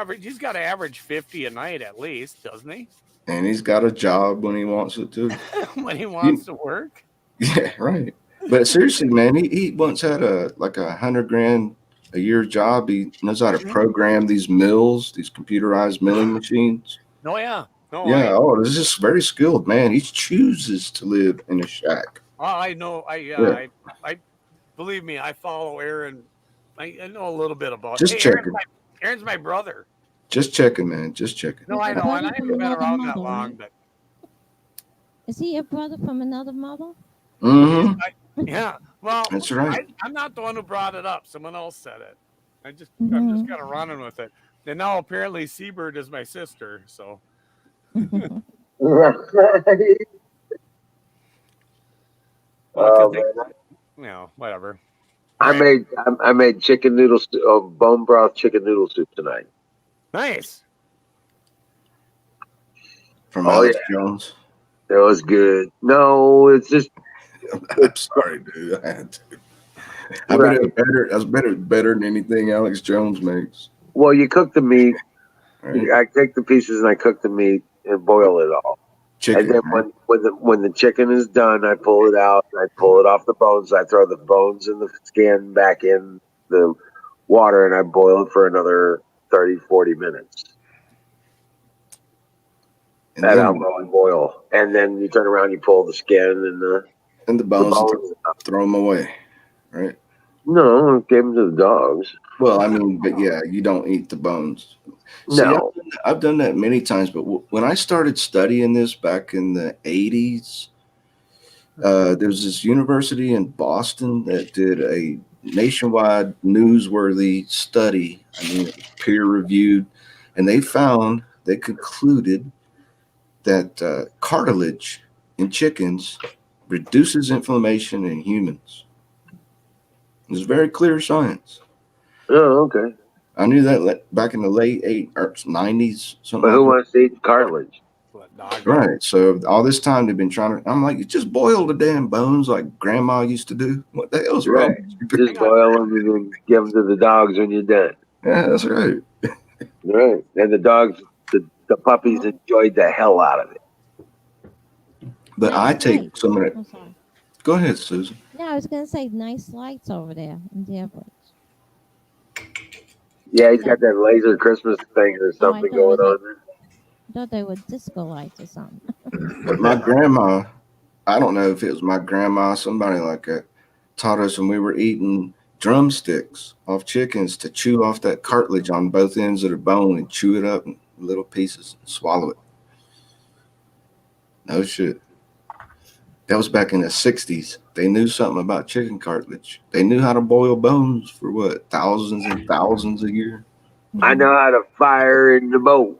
average 50 a night at least, doesn't he? And he's got a job when he wants it to. When he wants to work. Yeah, right. But seriously, man, he once had a $100,000 a year job. He knows how to program these mills, these computerized milling machines. No, yeah. No, Yeah. Oh, this is very skilled, man. He chooses to live in a shack. I know. Yeah. I believe me. I follow Aaron. I know a little bit about. Just Hey, checking. Aaron's my brother. Just checking, man. Just checking. No, He's I a know, and brother I from haven't been another around that mother, long, right? but Is he a brother from another mother? Mm-hmm. yeah. Well, That's right. I'm not the one who brought it up. Someone else said it. I'm just Mhm. kind of running with it. And now apparently Seabird is my sister. So Right. well, because Man. whatever. I Right. made chicken noodle bone broth chicken noodle soup tonight. Nice. From Oh Alex yeah, Jones. it was good. No, it's just I'm sorry, dude. I had to. I bet right. it's better. That's better than anything Alex Jones makes. Well, you cook the meat. Right? I take the pieces and I cook the meat and boil it all. And Chicken, then right? when the chicken is done, I pull it out. I pull it off the bones. I throw the bones and the skin back in the water, and I boil it for another 30, 40 minutes And at then alcohol boil. And then you turn around, you pull the skin and the the bones and bones. throw them away, right? No, I gave them to the dogs. Well, I mean, but yeah, you don't eat the bones. See, No. I've done that many times, but when I started studying this back in the 80s, there was this university in Boston that did a nationwide newsworthy study. I mean, it was peer reviewed, and they concluded that cartilage in chickens reduces inflammation in humans. It's very clear science. Oh, okay. I knew that back in the late 90s, something But like who that. wants to eat cartilage? What dog? Right. So all this time they've been trying to. I'm like, just boil the damn bones like Grandma used to do. What the hell's wrong? Right. Just boil them and then give them to the dogs when you're done. Yeah, that's right. Right. And the dogs, the puppies enjoyed the hell out of it. But I Nice take lights. some of that. I'm sorry. Go ahead, Susan. No, I was gonna say nice lights over there in Dearborn. Yeah, he's got that laser Christmas thing or Oh, I something thought it was going on like there. I thought they were disco lights or something. But my grandma, I don't know if it was my grandma, somebody like that, taught us when we were eating drumsticks off chickens to chew off that cartilage on both ends of the bone and chew it up in little pieces and swallow it. No shit. That was back in the 60s. They knew something about chicken cartilage. They knew how to boil bones for what, thousands and thousands a year. I know how to fire in the boat.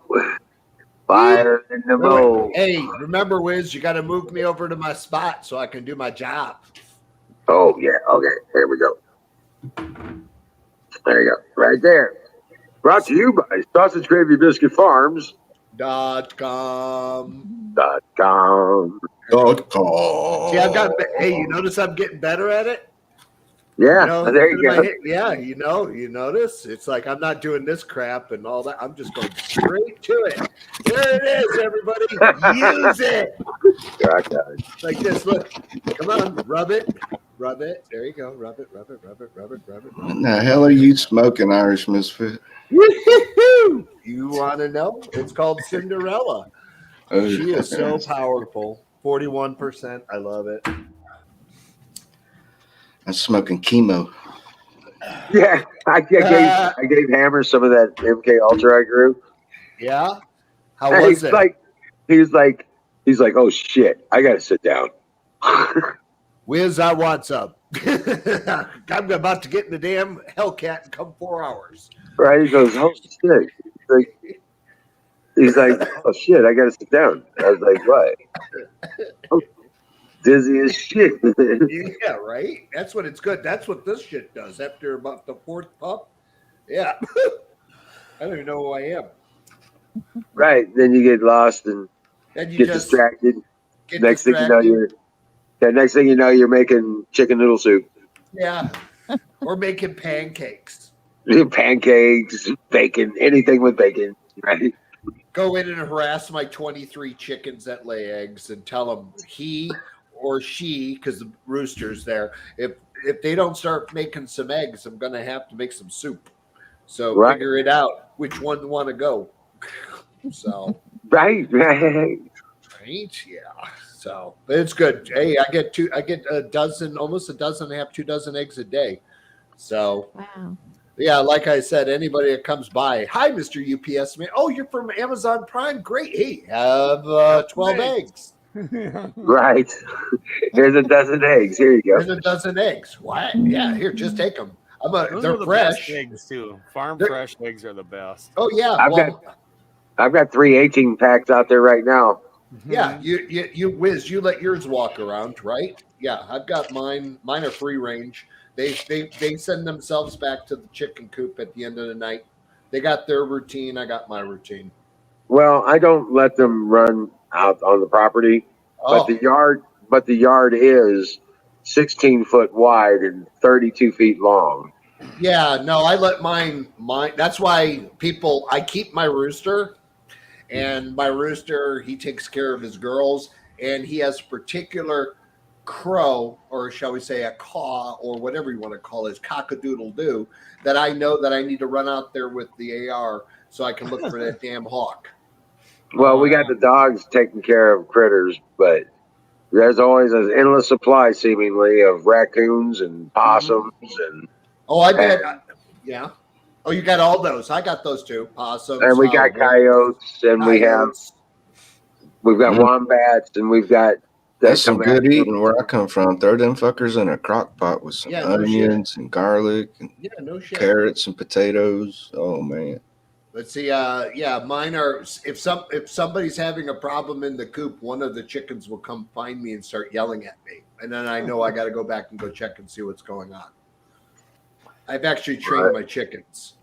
Fire in the boat. Hey, remember, Wiz, you got to move me over to my spot so I can do my job. Oh, yeah. Okay. There we go. There you go. Right there. Brought to you by Sausage Gravy Biscuit Farms. .com. .com. See, I've got. Hey, you notice I'm getting better at it. Yeah, You know, there you go. yeah, you notice it's like I'm not doing this crap and all that. I'm just going straight to it. There it is, everybody. Use it like this. Look, come on, rub it. There you go. Rub it. What the hell are you smoking, Irish Misfit? Woo-hoo-hoo! You want to know? It's called Cinderella. Oh, She is so powerful. 41%. I love it. I'm smoking chemo. Yeah, I gave Hammer some of that MK Ultra I grew. Yeah. How And was it? He's like, oh shit, I gotta sit down. Wiz, I want some. I'm about to get in the damn Hellcat in come 4 hours. Right? He goes, oh shit. He's like, oh shit, I gotta sit down. I was like, what? Oh, dizzy as shit. Yeah, right? That's what it's good. That's what this shit does after about the fourth pup. Yeah. I don't even know who I am. Right. Then you get lost and Then you get just distracted. get Next distracted. thing you know, you're making chicken noodle soup. Yeah. Or making pancakes. Pancakes, bacon, anything with bacon, right? Go in and harass my 23 chickens that lay eggs and tell them he or she, because the rooster's there, if they don't start making some eggs, I'm gonna have to make some soup. So Right. figure it out which one want to go. So Right. right, yeah. So but it's good. Hey, I get a dozen, almost a dozen and a half, 2 dozen eggs a day. So Wow. yeah, like I said, anybody that comes by, hi, Mr. UPS man. Oh, you're from Amazon Prime. Great. Hey, have 12 eggs. Right. Here's a dozen eggs. Here you go. There's a dozen eggs. What? Yeah, here, just take them. Those They're are the best fresh. eggs too. Farm They're- fresh eggs are the best. Oh yeah. I've got Well, I've got 3 18 packs out there right now. yeah. You whiz. You let yours walk around, right? Yeah, I've got mine. Mine are free range. They send themselves back to the chicken coop at the end of the night. They got their routine. I got my routine. Well, I don't let them run out on the property, but Oh, the yard is 16 foot wide and 32 feet long. yeah. No, I let mine. That's why I keep my rooster. And my rooster, he takes care of his girls, and he has a particular crow, or shall we say a caw, or whatever you want to call it, cock-a-doodle doo, that I know that I need to run out there with the AR so I can look for that damn hawk. Well, we got the dogs taking care of critters, but there's always an endless supply, seemingly, of raccoons and possums Oh, I bet. Yeah. Oh, you got all those. I got those too. Possums. and we got coyotes, and coyotes. we've got wombats, and we've got That's some good eating where I come from. Throw them fuckers in a crock pot with some Yeah, no onions and garlic and Yeah, no shit. carrots and potatoes. Oh man. Let's see. Yeah, mine are. If somebody's having a problem in the coop, one of the chickens will come find me and start yelling at me, and then I know I got to go back and go check and see what's going on. I've actually trained my chickens,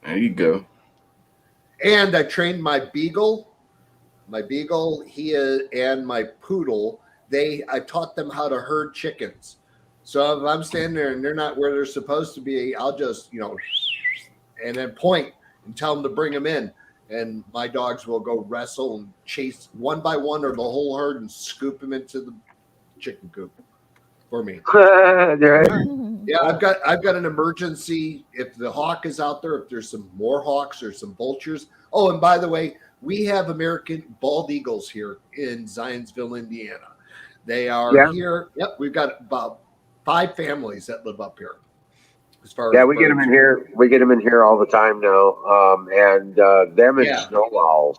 There you go. and I trained my beagle. My beagle, and my poodle. I taught them how to herd chickens. So if I'm standing there and they're not where they're supposed to be, I'll just and then point and tell them to bring them in. And my dogs will go wrestle and chase one by one or the whole herd and scoop them into the chicken coop for me. Yeah, I've got an emergency. If the hawk is out there, if there's some more hawks or some vultures. Oh, and by the way, we have American bald eagles here in Zionsville, Indiana. They are here. Yep, we've got about 5 families that live up here. As far as we get them in here. We get them in here all the time now. And them and snow owls.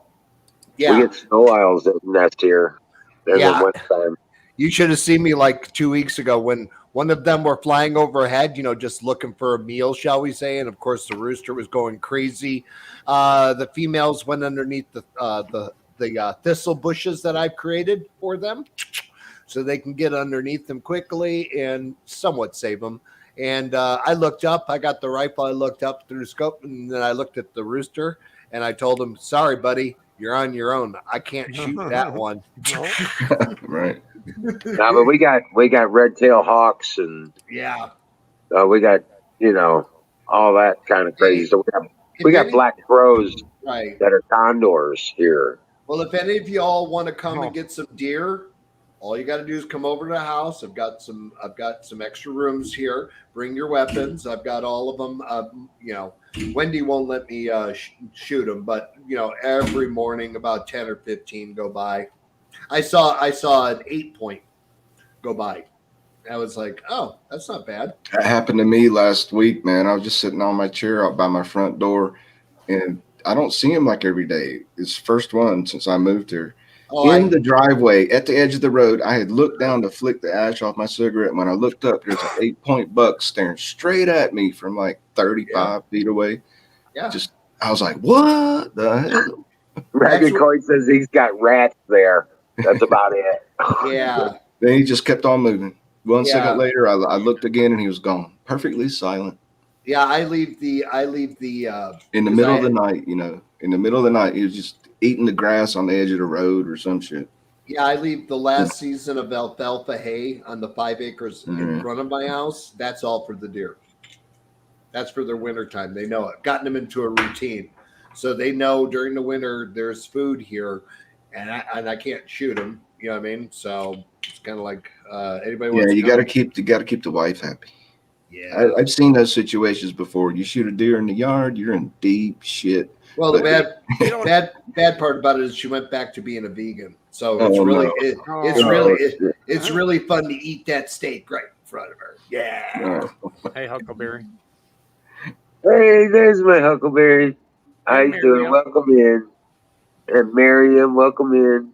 Yeah, we get snow owls that nest here in the wintertime. You should have seen me like 2 weeks ago when one of them were flying overhead, just looking for a meal, shall we say? And of course, the rooster was going crazy. The females went underneath the thistle bushes that I've created for them, so they can get underneath them quickly and somewhat save them. And I looked up. I got the rifle. I looked up through the scope, and then I looked at the rooster, and I told him, "Sorry, buddy, you're on your own. I can't shoot that one." Right. No, but we got red-tailed hawks, and we got all that kind of crazy. So we got black crows that are condors here. Well, if any of y'all want to come and get some deer, all you got to do is come over to the house. I've got some extra rooms here. Bring your weapons. I've got all of them. Wendy won't let me shoot them, but every morning about 10 or 15 go by. I saw an 8-point go by. I was like, oh, that's not bad. That happened to me last week, man. I was just sitting on my chair out by my front door, and I don't see him like every day. It's the first one since I moved here. The driveway at the edge of the road, I had looked down to flick the ash off my cigarette. And when I looked up, there's an 8-point buck staring straight at me from like 35 feet away. Yeah. I was like, what the hell? Ragged Coy says he's got rats there. That's about it. Yeah. Then he just kept on moving. 1 second later, I looked again and he was gone, perfectly silent. Yeah, I leave the in the middle of the night. In the middle of the night, he was just eating the grass on the edge of the road or some shit. Yeah, I leave the last season of alfalfa hay on the 5 acres in front of my house. That's all for the deer. That's for their winter time. They know it. Gotten them into a routine, so they know during the winter there's food here, and I can't shoot them. You know what I mean? So it's kind of like anybody Yeah, wants. you got to keep the wife happy. Yeah. I've seen those situations before. You shoot a deer in the yard, you're in deep shit. Well, the But- bad part about it is she went back to being a vegan. So Oh, it's really no. it's really fun to eat that steak right in front of her. Yeah. Hey, Huckleberry. Hey, there's my Huckleberry. How Hey, you doing? Miriam. Welcome in. And Miriam, welcome in.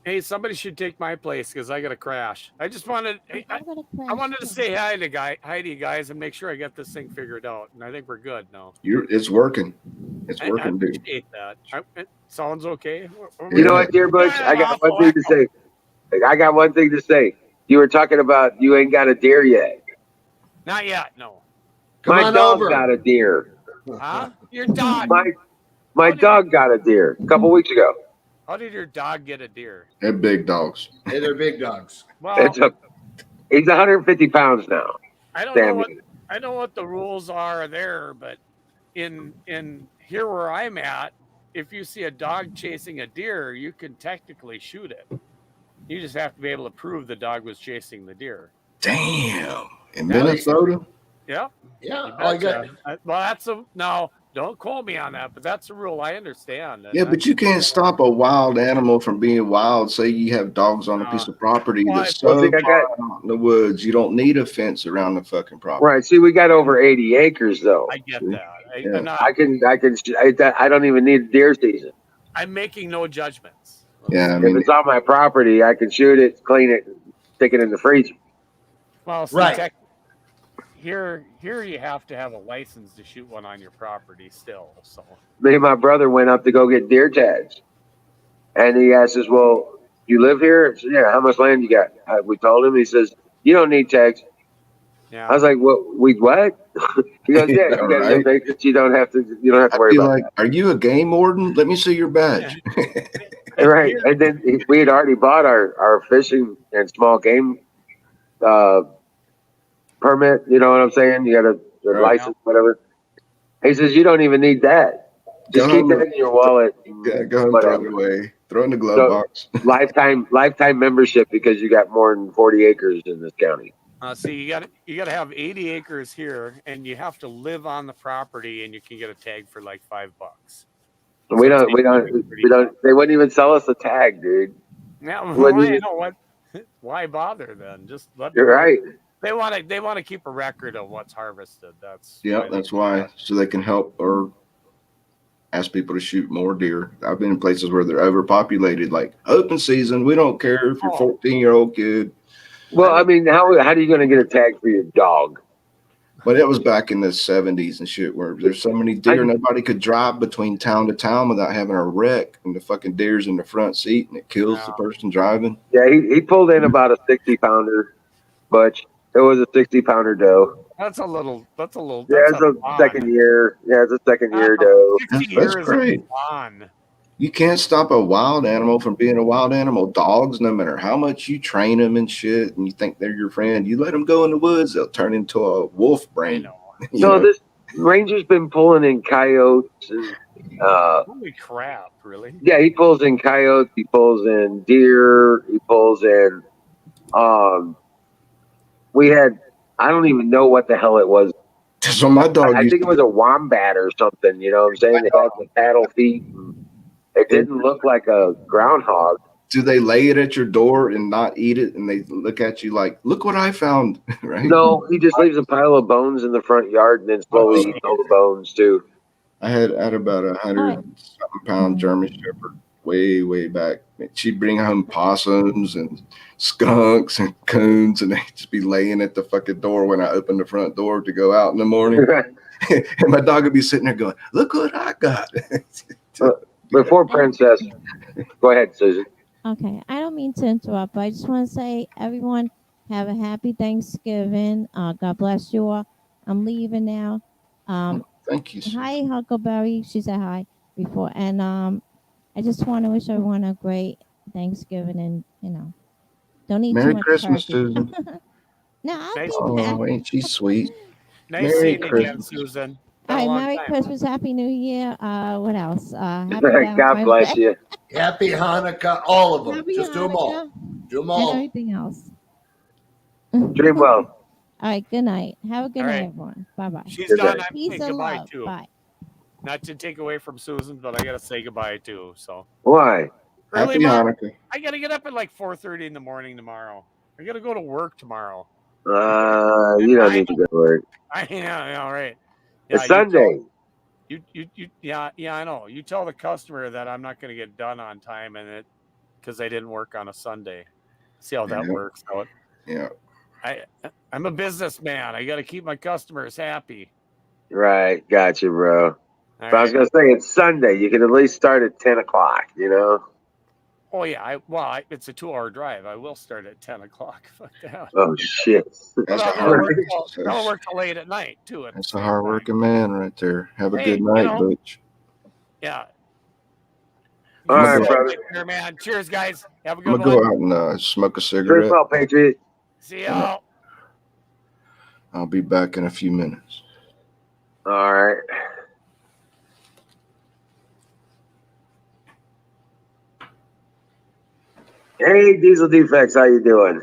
Hey, somebody should take my place because I got to crash. I just wanted, I'm gonna crash I wanted to too. say hi to you guys, and make sure I get this thing figured out. And I think we're good now. It's working. It's I working, dude. appreciate that. It sounds okay. You know what, dear Bush? I got one thing to say. I got one thing to say. You were talking about you ain't got a deer yet. Not yet, no. Come My on dog over. got a deer. Huh? Your dog. My dog got a deer a couple weeks ago. How did your dog get a deer? They're big dogs. Hey, they're big dogs. Well, He's 150 pounds now. I don't Damn know it. I know what the rules are there, but in here where I'm at, if you see a dog chasing a deer, you can technically shoot it. You just have to be able to prove the dog was chasing the deer. Damn. In Minnesota? Yep. Yeah. You Oh, I betcha. got. Well, that's a no. Don't quote me on that, but that's a rule. I understand. Yeah, but you can't stop a wild animal from being wild. Say you have dogs on a piece of property Well, that's I so think I far got- out in the woods, you don't need a fence around the fucking property. Right. See, we got over 80 acres though. I get that. Yeah. I'm not. I don't even need deer season. I'm making no judgments. Yeah, I If mean, it's on my property, I can shoot it, clean it, stick it in the freezer. Well, see, Right. Here you have to have a license to shoot one on your property still. So Me and my brother went up to go get deer tags, and he asked us, "Well, you live here?" I said, "Yeah." "How much land you got?" We told him. He says, "You don't need tags." yeah. I was like, "What? We what?" He goes, "Yeah, you got Right. enough acres. You don't have to. You don't have to I'd worry be about like, "Are you a game warden? Let me see your badge." that." Right. And then we had already bought our fishing and small game permit. You know what I'm saying? You got a Right. license, whatever. He says, "You don't even need that. Just Go keep home that and- in your wallet." Yeah, go and throw Whatever. it away. Throw it in the glove So- box. lifetime membership because you got more than 40 acres in this county. See, you got to have 80 acres here, and you have to live on the property, and you can get a tag for like $5. We don't. They wouldn't even sell us a tag, dude. Yeah, Wouldn't well, you even- know what? Why bother then? Just let. You're right. They want to keep a record of what's harvested. That's Yeah, that's why. So they can help or ask people to shoot more deer. I've been in places where they're overpopulated, like open season. We don't care if you're a 14-year-old kid. Well, I mean, how are you going to get a tag for your dog? But it was back in the 70s and shit where there's so many deer, nobody could drive between town to town without having a wreck, and the fucking deer's in the front seat and it kills the person driving. Yeah, he pulled in about a 60-pounder, but it was a 60-pounder doe. That's a little. Yeah, That's it's a second year. Yeah, it's a second year doe. 60 That's years great. is fun. You can't stop a wild animal from being a wild animal. Dogs, no matter how much you train them and shit, and you think they're your friend, you let them go in the woods, they'll turn into a wolf brain. No, this ranger's been pulling in coyotes. And, Holy crap! Really? yeah, he pulls in coyotes. He pulls in deer. He pulls in. We had. I don't even know what the hell it was. So my dog. I think it was a wombat or something. You know what I'm saying? They had the paddle feet. And it didn't look like a groundhog. Do they lay it at your door and not eat it, and they look at you like, "Look what I found"? Right? No, he just leaves a pile of bones in the front yard and then slowly eats all the bones too. I had about 100-something-pound German Shepherd way back. She'd bring home possums and skunks and coons, and they'd just be laying at the fucking door when I opened the front door to go out in the morning. And my dog would be sitting there going, "Look what I got." Before Princess, go ahead, Susan. Okay, I don't mean to interrupt, but I just want to say, everyone, have a happy Thanksgiving. God bless you all. I'm leaving now. Thank you. Hi, Huckleberry. She said hi before, and I just want to wish everyone a great Thanksgiving, and don't eat Merry too much Christmas, turkey. Susan. No, I'll Nice. be back. Oh, ain't she sweet? Nice Merry seeing you again, Christmas. Susan. All Been a right, long Merry time. Christmas, Happy New Year. What else? Happy God Valentine's bless Day. you. Happy Hanukkah, all of them. Happy Just do them all. Hanukkah. Do them and all. everything else. Dream All well. right. Good night. Have a good All night, right. everyone. Bye bye. She's Good done. night. I'm Peace saying and goodbye love. too. Bye. Not to take away from Susan, but I gotta say goodbye too. So Why? early Happy mom. Hanukkah. I gotta get up at like 4:30 in the morning tomorrow. I gotta go to work tomorrow. You don't need to go to work. Yeah, all right. Yeah, It's Sunday. yeah, I know. You tell the customer that I'm not gonna get done on time and it because I didn't work on a Sunday. See how that Yeah. works out. Yeah. I'm a businessman. I gotta keep my customers happy. Right. Gotcha, bro. All But I was right. gonna say it's Sunday. You can at least start at 10 o'clock. Oh yeah, it's a 2-hour drive. I will start at 10 o'clock. Fuck that. Oh shit. That's a That'll hard. work. That'll work till late at night too. At the That's a same time. hard-working man right there. Have a Hey, good night, Butch. yeah. All I'm You gonna right, go. said brother. right there, man. Cheers, guys. Have a I'm good gonna go one. out and smoke a Dream cigarette. well, Patriot. See y'all. I'll be back in a few minutes. All right. Hey, Diesel Defects, how you doing?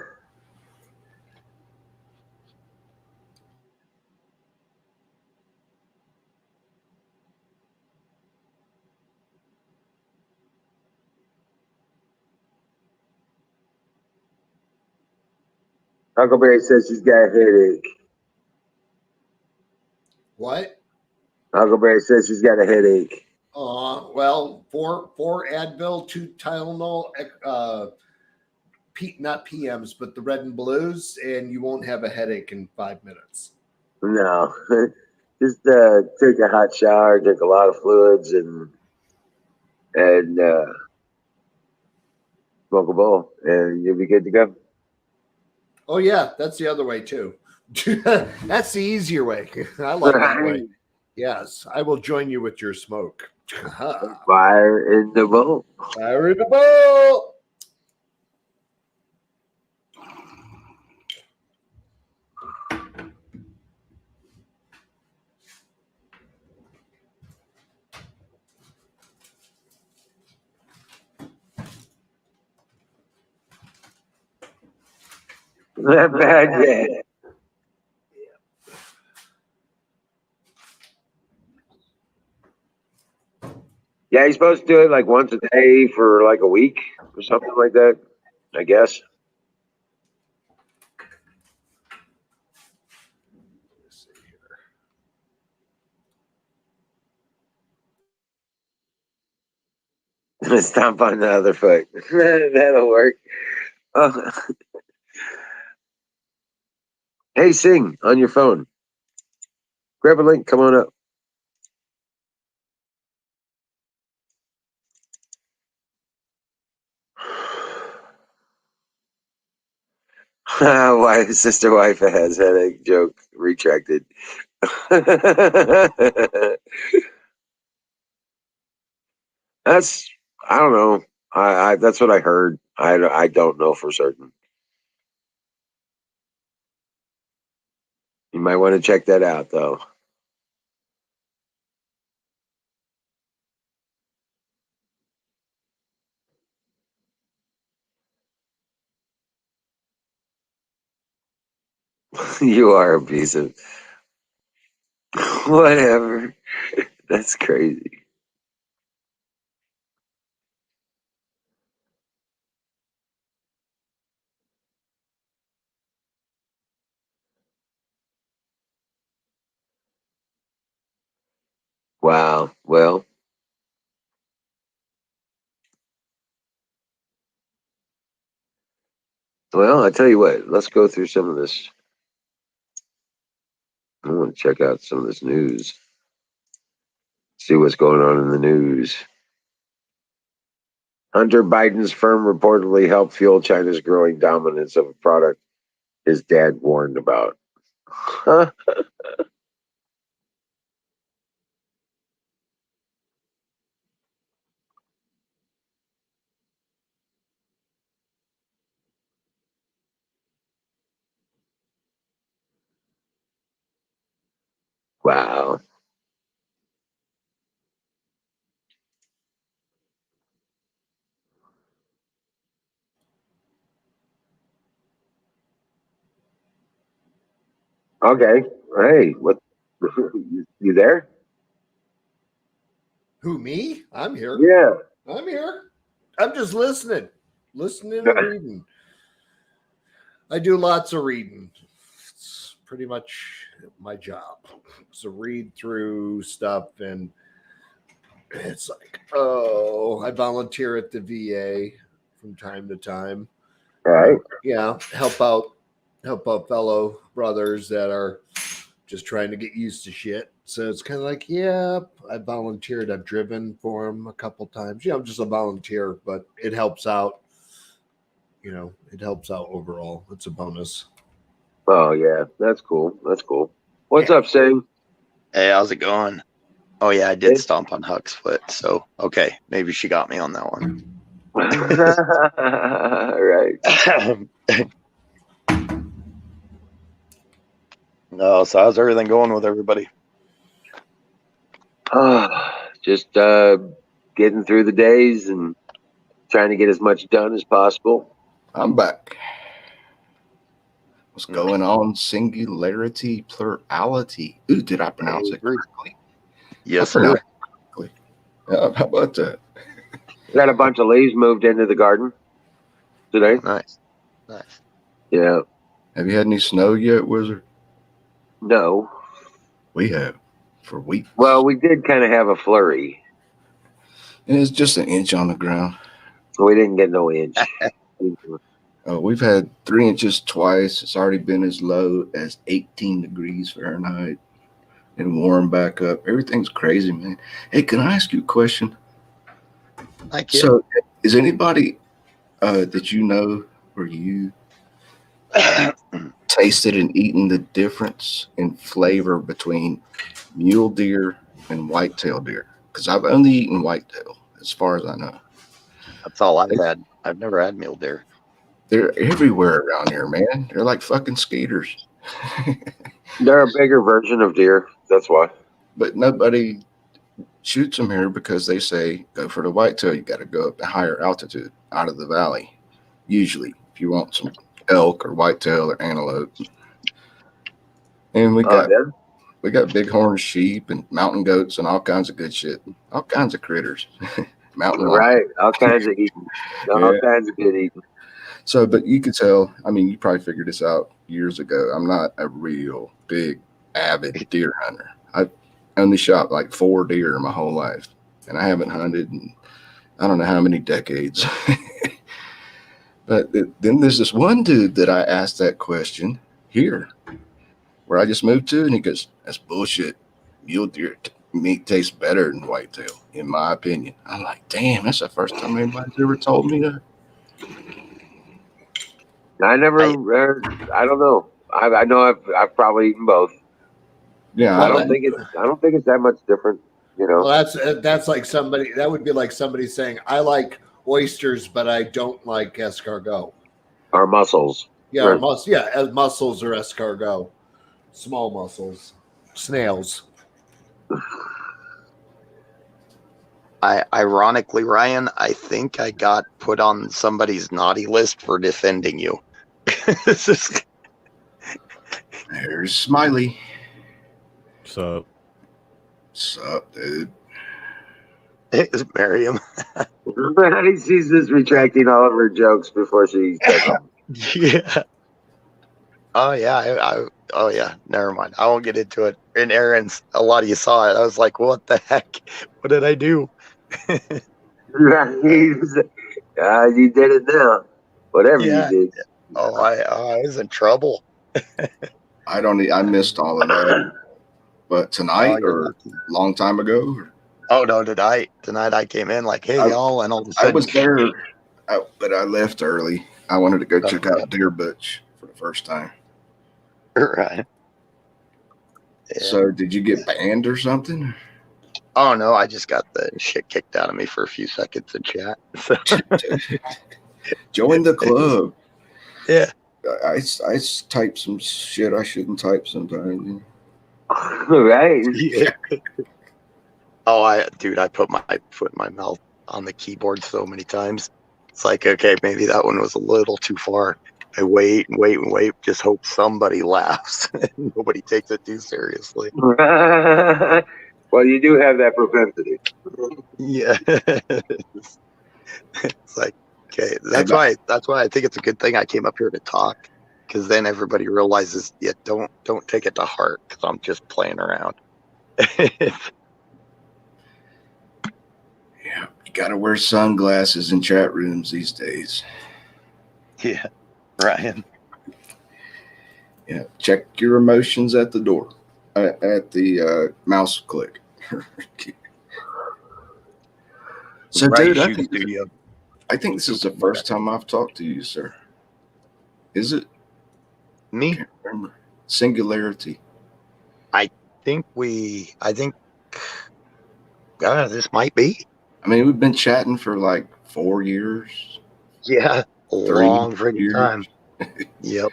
Huckleberry says she's got a headache. What? Huckleberry says she's got a headache. Well, four Advil, 2 Tylenol, not PMs, but the red and blues, and you won't have a headache in 5 minutes. No. Just take a hot shower, drink a lot of fluids, and smoke a bowl, and you'll be good to go. Oh yeah, that's the other way too. That's the easier way. I like that way. Yes, I will join you with your smoke. Fire in the bowl. Fire in the bowl. Not bad yet. Yeah, you're supposed to do it like once a day for like a week or something like that, I guess. Stomp on the other foot. That'll work. Oh. Hey, sing on your phone. Grab a link. Come on up. Wife, sister, wife has headache. Joke retracted. That's I don't know. I that's what I heard. I don't know for certain. You might want to check that out though. You are abusive. Whatever. That's crazy. Wow. Well, I tell you what. Let's go through some of this. I want to check out some of this news. See what's going on in the news. Hunter Biden's firm reportedly helped fuel China's growing dominance of a product his dad warned about. Wow. Okay. Hey, what? You there? Who, me? I'm here. Yeah. I'm here. I'm just listening and reading. I do lots of reading. It's pretty much my job. So read through stuff, and it's like, I volunteer at the VA from time to time. Right. Yeah, help out fellow brothers that are just trying to get used to shit. So it's kind of like, yeah, I volunteered. I've driven for them a couple times. I'm just a volunteer, but it helps out. It helps out overall. It's a bonus. Oh yeah, that's cool. That's cool. What's up, Sing? Hey, how's it going? Oh yeah, I did Hey. stomp on Huck's foot. So okay, maybe she got me on that one. Right. No, so how's everything going with everybody? Just getting through the days and trying to get as much done as possible. I'm back. What's going on? Singularity, plurality. Ooh, did I pronounce it correctly? Yes, I sir. pronounced it correctly. How about that? Got a bunch of leaves moved into the garden today. Nice. Yeah. Have you had any snow yet, Wizard? No. We have for weeks. Well, we did kind of have a flurry. And it's just an inch on the ground. We didn't get no inch. We've had 3 inches twice. It's already been as low as 18 degrees Fahrenheit and warm back up. Everything's crazy, man. Hey, can I ask you a question? Thank you. So, is anybody that you know or you tasted and eaten the difference in flavor between mule deer and whitetail deer? Because I've only eaten whitetail, as far as I know. That's all I've had. I've never had mule deer. They're everywhere around here, man. They're like fucking skaters. They're a bigger version of deer. That's why. But nobody shoots them here because they say go for the whitetail. You got to go up to higher altitude out of the valley. Usually, if you want some elk or whitetail or antelope. And we got bighorn sheep and mountain goats and all kinds of good shit. All kinds of critters. Mountain lion. Right. All kinds of eating. All kinds of good eating. So, but you could tell, I mean, you probably figured this out years ago. I'm not a real big, avid deer hunter. I've only shot like 4 deer my whole life, and I haven't hunted in I don't know how many decades. But then there's this one dude that I asked that question here, where I just moved to, and he goes, "That's bullshit. Mule deer meat tastes better than whitetail, in my opinion." I'm like, damn, that's the first time anybody's ever told me that. I never. I don't know. I know I've probably eaten both. Yeah, I don't think it's that much different. Well, that's like somebody. That would be like somebody saying, "I like oysters, but I don't like escargot." Or mussels. Yeah, right. Mussels or escargot, small mussels, snails. Ironically, Ryan, I think I got put on somebody's naughty list for defending you. There's Smiley. Sup, dude? It's Miriam. She's just retracting all of her jokes before she says them. Yeah. Oh yeah. Oh yeah. Never mind. I won't get into it. And Aaron's, a lot of you saw it. I was like, what the heck? What did I do? You did it now. Whatever you did. Oh, I was in trouble. I missed all of that. But tonight or a long time ago? Oh no, tonight I came in like, hey y'all, and all of a sudden I was there, but I left early. I wanted to go check out Deer Butch for the first time. Right. Yeah. So did you get banned or something? Oh no, I just got the shit kicked out of me for a few seconds in chat. So. Join the club. Yeah. I type some shit I shouldn't type sometimes. Right. Yeah. Oh, I put my foot in my mouth on the keyboard so many times. It's like, okay, maybe that one was a little too far. I wait and wait and wait. Just hope somebody laughs and nobody takes it too seriously. Well, you do have that propensity. Yeah. It's like, okay, that's why I think it's a good thing I came up here to talk, because then everybody realizes, yeah, don't take it to heart, because I'm just playing around. Yeah, you got to wear sunglasses in chat rooms these days. Yeah, Ryan. Yeah, check your emotions at the door, at the mouse click. So, Right, dude, shoot studio. I think this is the first time I've talked to you, sir. Is it? Me? Can't remember. Singularity. I think this might be. I mean, we've been chatting for like 4 years. Yeah, a 3 long friggin' years. time. Yep.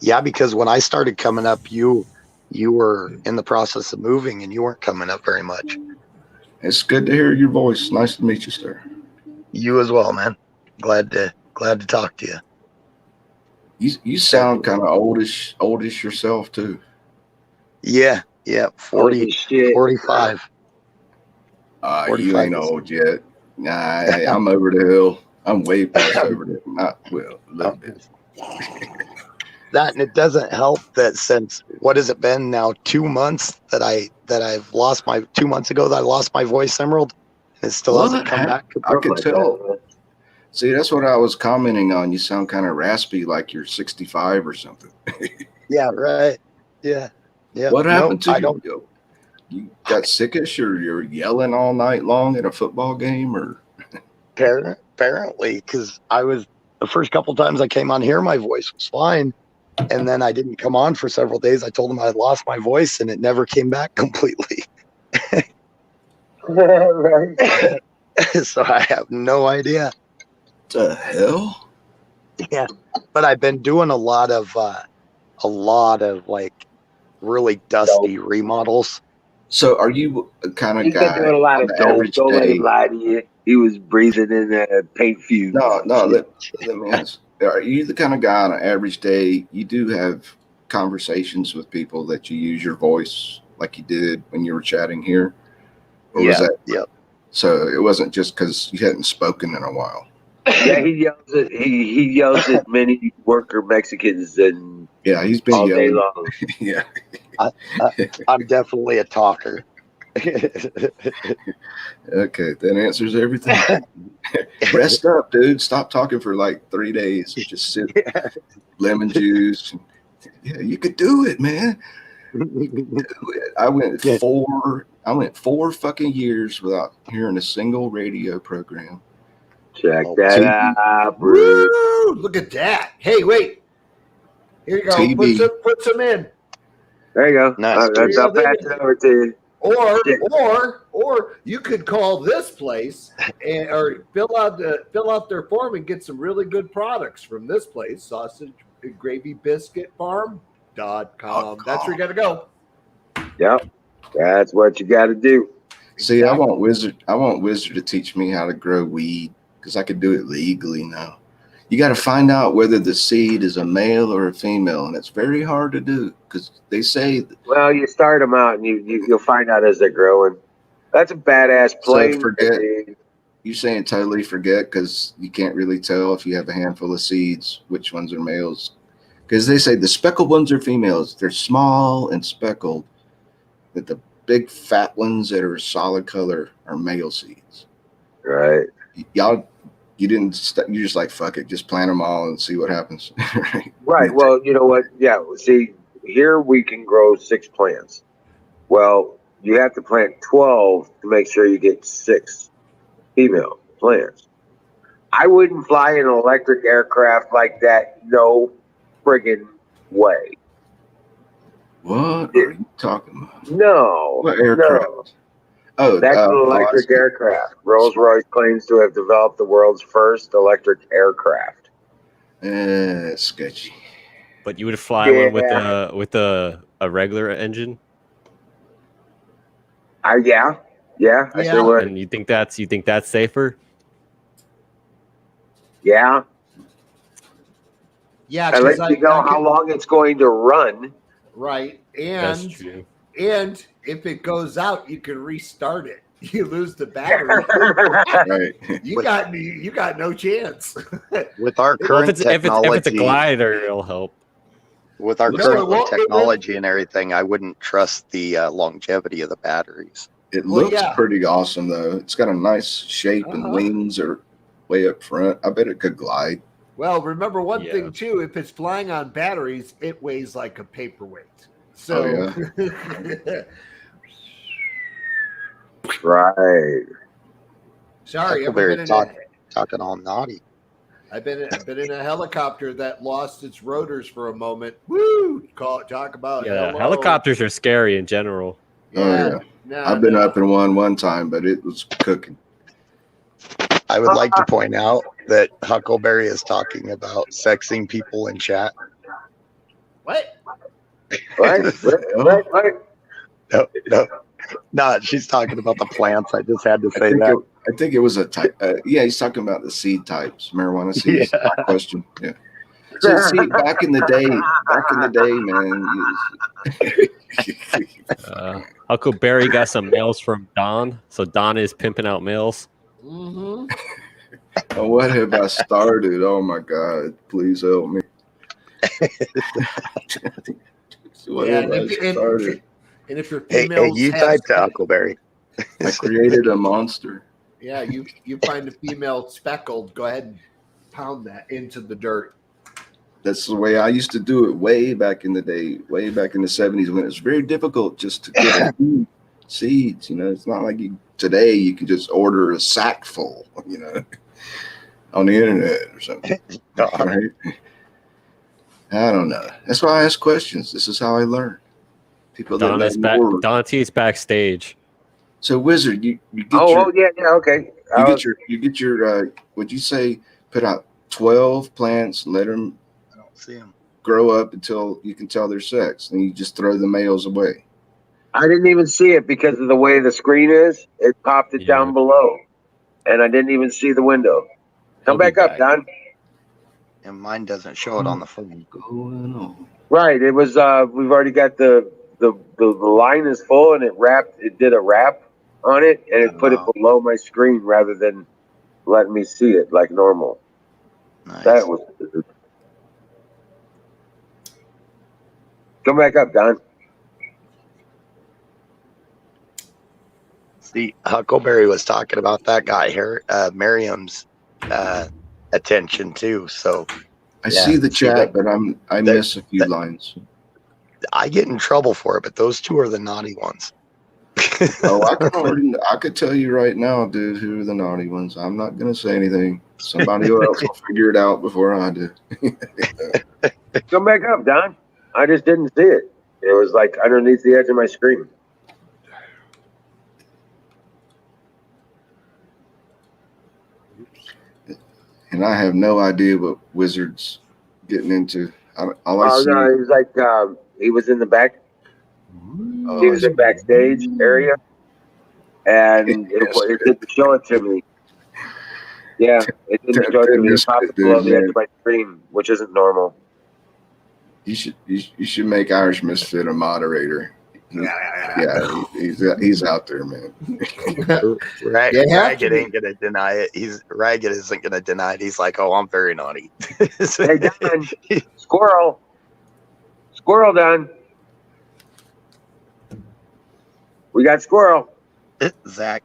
Yeah, because when I started coming up, you were in the process of moving and you weren't coming up very much. It's good to hear your voice. Nice to meet you, sir. You as well, man. Glad to talk to you. You sound kind of oldish yourself too. Yeah, 40, Holy shit. 45. You 45 ain't old yet. Nah, I'm over the hill. I'm way past over the not well, a little bit. That, and it doesn't help that since, what has it been now, 2 months that I've lost my 2 months ago that I lost my voice, Emerald, and it still hasn't come back. I could tell. See, that's what I was commenting on. You sound kind of raspy, like you're 65 or something. Yeah, right. Yeah. What happened to I you? don't. You got sickish, or you're yelling all night long at a football game, or? Apparently, because the first couple times I came on here, my voice was fine. And then I didn't come on for several days. I told them I lost my voice and it never came back completely. Right. So I have no idea. The hell? Yeah. But I've been doing a lot of like really dusty remodels. So are you a kind of He's guy been doing a lot of dope. average Don't let day? him lie to you. He was breathing in paint fumes. No. Let me ask. Are you the kind of guy on an average day, you do have conversations with people that you use your voice like you did when you were chatting here? Or was that? Yep. So it wasn't just because you hadn't spoken in a while. Yeah, he yells at many worker Mexicans and Yeah, he's been all day yelling. long. Yeah. I'm definitely a talker. Okay, that answers everything. Rest up, dude. Stop talking for like 3 days. Just sit, lemon juice. Yeah, you could do it, man. Do it. I went 4 fucking years without hearing a single radio program. Check Oh, that TV. out, Bruce. Woo! Look at that. Hey, wait. Here you go. TV. Put some in. There you go. Nice. I'll pass it over to you. Or you could call this place or fill out their form and get some really good products from this place, Sausage Gravy Biscuit Farm.com. That's where you got to go. Yep, that's what you got to do. See, I want Wizard to teach me how to grow weed because I could do it legally now. You got to find out whether the seed is a male or a female, and it's very hard to do because they say. Well, you start them out, and you'll find out as they're growing. That's a badass play. So forget. You're saying totally forget because you can't really tell if you have a handful of seeds which ones are males. Because they say the speckled ones are females. They're small and speckled. That the big fat ones that are solid color are male seeds. Right. You didn't. You're just like fuck it. Just plant them all and see what happens. Right. Well, you know what? Yeah. See, here we can grow 6 plants. Well, you have to plant 12 to make sure you get 6 female plants. I wouldn't fly an electric aircraft like that. No friggin' way. What are you talking about? No. What aircraft? No. Oh, That's an electric aircraft. Rolls-Royce claims to have developed the world's first electric aircraft. Sketchy. But you would fly one with a regular engine? Yeah, I sure would. And you think that's safer? Yeah. Yeah, I because let you know how long it's going to run. right, That's and true. if it goes out, you can restart it. You lose the battery. Right. You got no chance. With our Well, current if it's a technology, glider, it'll help. with our No, current it won't. technology and everything, I wouldn't trust the longevity of the batteries. It Well, looks yeah. pretty awesome though. It's got a nice shape and Uh-huh. wings are way up front. I bet it could glide. Well, remember one Yeah. thing too: if it's flying on batteries, it weighs like a paperweight. So, Oh, Right. sorry, ever Huckleberry been in talking all naughty. I've been in a helicopter that lost its rotors for a moment. Woo! Talk about Yeah, hello. helicopters are scary in general. Oh, yeah. No, I've been no. up in one time, but it was cooking. I would like to point out that Huckleberry is talking about sexing people in chat. What? What? No, she's talking about the plants. I just had to I say think that. I think it was a type. Yeah, he's talking about the seed types, marijuana seeds. Yeah. My question. Yeah. So see, back in the day, man. Huckleberry got some mails from Don, so Don is pimping out mails. Mm-hmm. Oh, what have I started? Oh my God! Please help me. What Yeah, have I started? and if your Hey, females you have type to Huckleberry. I created a monster. yeah, you find a female speckled, go ahead and pound that into the dirt. That's the way I used to do it way back in the day, way back in the 70s when it was very difficult just to get seeds. You know, it's not like today you can just order a sack full, you know, on the internet or something. Right? I don't know. That's why I ask questions. This is how I learn. People that Don know is back. more. Don T's backstage. So Wizard, you get Yeah, okay. you get your would you say put out 12 plants, let them I don't see him. grow up until you can tell their sex, and you just throw the males away. I didn't even see it because of the way the screen is. It popped it down below, and I didn't even see the window. Come back up, Don. And mine doesn't show it on the phone. Going on. Right. It was. We've already got the line is full, and it did a wrap on it, and it put it below my screen rather than letting me see it like normal. Nice. That was. Come back up, Don. See, Huckleberry was talking about that guy here, Miriam's attention too. So I see the chat, but I miss a few lines. I get in trouble for it, but those two are the naughty ones. I could tell you right now, dude, who are the naughty ones. I'm not gonna say anything. Somebody else will figure it out before I do. Come back up, Don. I just didn't see it. It was like underneath the edge of my screen. And I have no idea what Wizard's getting into. All I see. No, he was like he was in the back. He was in backstage area, and it didn't show it to me. Yeah, it didn't show it to me. It popped below the edge of my screen, which isn't normal. You should make Irish Misfit a moderator. Yeah, he's out there, man. Ragged ain't gonna deny it. Ragged isn't gonna deny it. He's like, oh, I'm very naughty. Hey, Don, squirrel, Don. We got squirrel. Zach.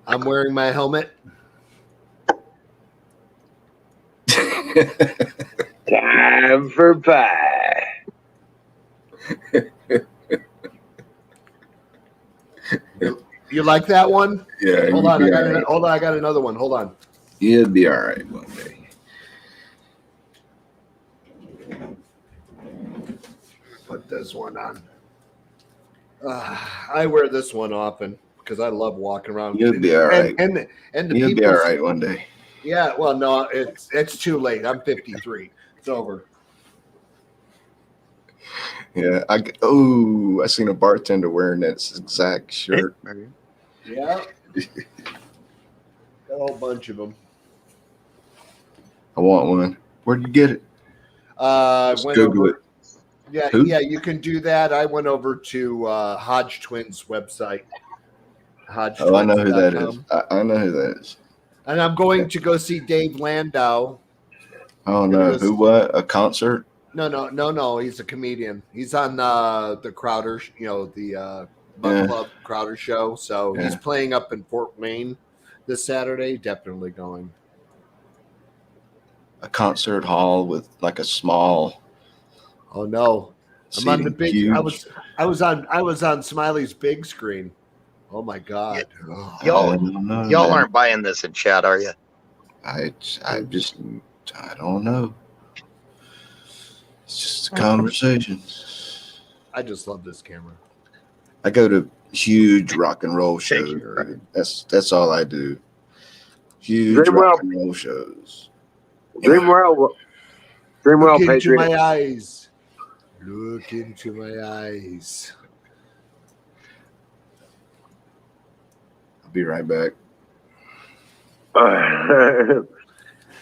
I'm wearing my helmet. Time for pie. You like that one? Yeah. Hold on, I got another one. Hold on. You'll be all right one day. Put this one on. I wear this one often because I love walking around. You'll be all right. And you'll be all right one day. Yeah. Well, no, it's too late. I'm 53. It's over. Yeah. I seen a bartender wearing that exact shirt. Yeah. Got a whole bunch of them. I want one. Where'd you get it? Went Google over. it. Yeah, Who? yeah, you can do that. I went over to Hodge Twins website. Oh, I know who that is. HodgeTwins.com. I know who that is. And I'm going to go see Dave Landau. Oh Gonna no, go who? see- What? A concert? No. He's a comedian. He's on the Crowder, the Mug Yeah. Club Crowder show. So he's Yeah. playing up in Fort Wayne this Saturday. Definitely going. A concert hall with like a small. Oh no, I'm on the seating, big. huge. I was on Smiley's big screen. Oh my god. I Y'all, don't know, y'all man. aren't buying this in chat, are you? I don't know. It's just a conversation. I just love this camera. I go to huge rock and roll Thank shows. you, Brian. That's all I do. Huge Dream rock well. and roll shows. Dreamwell, Look into Patriot. my eyes. Look into my eyes. I'll be right back.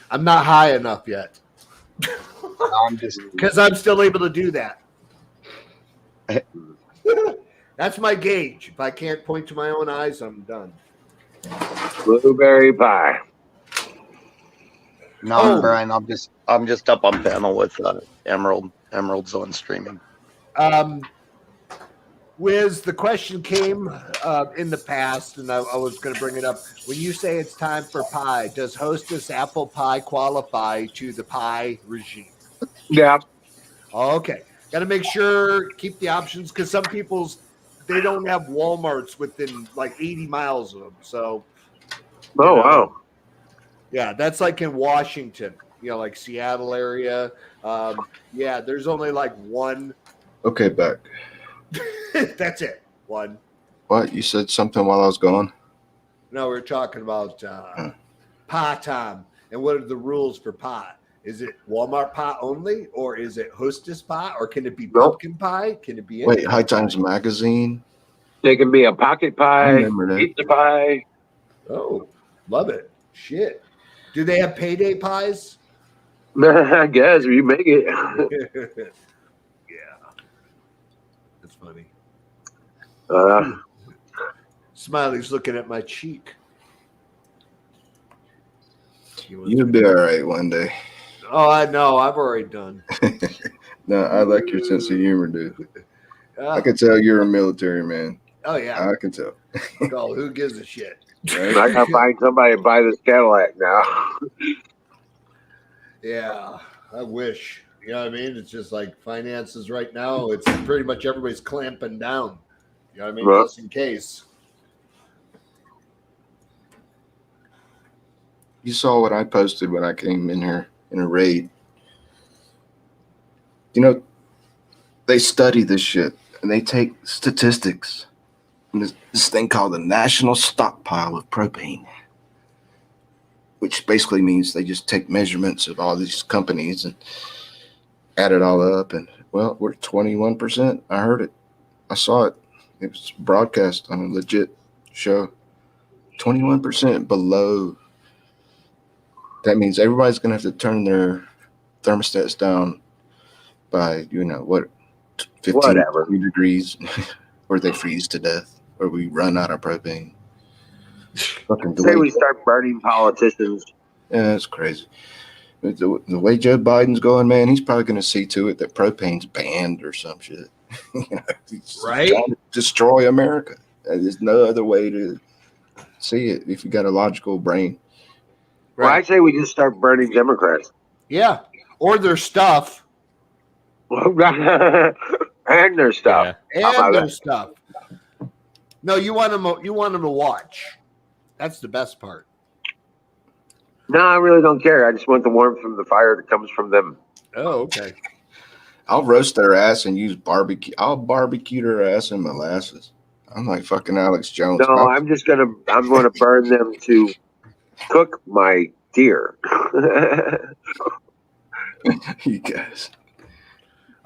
I'm not high enough yet I'm just because I'm still able to do that. That's my gauge. If I can't point to my own eyes, I'm done. Blueberry pie. no, Oh. Brian. I'm just up on panel with Emerald's on streaming. Wiz, the question came in the past, and I was going to bring it up. When you say it's time for pie, does Hostess apple pie qualify to the pie regime? Yeah. Okay. Got to make sure, keep the options, because some people's, they don't have Walmarts within like 80 miles of them. So, Oh, wow. yeah, that's like in Washington, like Seattle area. Yeah, there's only like one. Okay, back. That's it. One. What? You said something while I was gone? No, we're talking about pie time and what are the rules for pie? Is it Walmart pie only, or is it Hostess pie, or can it be pumpkin pie? Can it be Wait, any High pie? Times Magazine? They can be a pocket I pie, remember that. pizza pie. Oh, love it. Shit. Do they have payday pies? I guess if you make it. Yeah. That's funny. Uh, Smiley's looking at my cheek. You'll be all right one day. Oh, I know. I've already done. No, I like your sense of humor, dude. I can tell you're a military man. Oh, yeah. I can tell. Oh, who gives a shit? Right? I gotta find somebody to buy this Cadillac now. Yeah, I wish. You know what I mean? It's just like finances right now. It's pretty much everybody's clamping down. You know what I mean? Right. Just in case. You saw what I posted when I came in here in a raid. They study this shit and they take statistics. And this thing called the National Stockpile of Propane, which basically means they just take measurements of all these companies and add it all up. And, well, we're 21%. I heard it. I saw it. It was broadcast on a legit show. 21% below. That means everybody's going to have to turn their thermostats down by, 15, Whatever. 20 degrees, or they freeze to death, or we run out of propane. Fucking the Say we way, start burning politicians. yeah, it's crazy. The way Joe Biden's going, man, he's probably going to see to it that propane's banned or some shit. He's Right? trying to destroy America. There's no other way to see it if you got a logical brain. Well, I say we just start burning Democrats. Yeah. Or their stuff. And their stuff. Yeah. How about And their that? stuff. No, you want them to watch. That's the best part. No, I really don't care. I just want the warmth from the fire that comes from them. Oh, okay. I'll roast their ass and use barbecue. I'll barbecue their ass in molasses. I'm like fucking Alex Jones. No, I'm gonna burn them to cook my deer. You guys.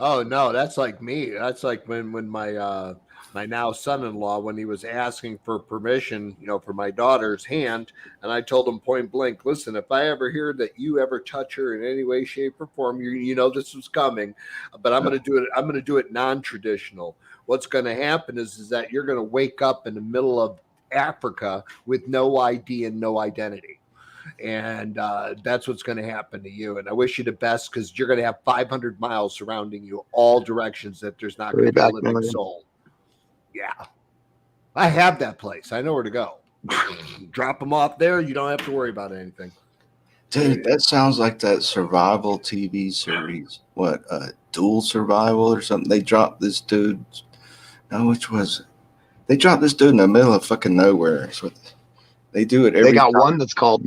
Oh no, that's like me. That's like when my my now son-in-law, when he was asking for permission, for my daughter's hand, and I told him point blank, listen, if I ever hear that you ever touch her in any way, shape, or form, you know this was coming, but I'm gonna do it. I'm gonna do it non-traditional. What's gonna happen is that you're gonna wake up in the middle of Africa with no ID and no identity. And that's what's going to happen to you. And I wish you the best because you're going to have 500 miles surrounding you, all directions that there's not going to be a living soul. Yeah. I have that place. I know where to go. Drop them off there. You don't have to worry about anything. Dude, that sounds like that survival TV series. What, Dual Survival or something? They dropped this dude. No, which was it? They dropped this dude in the middle of fucking nowhere. That's what they do it every They got time. one that's called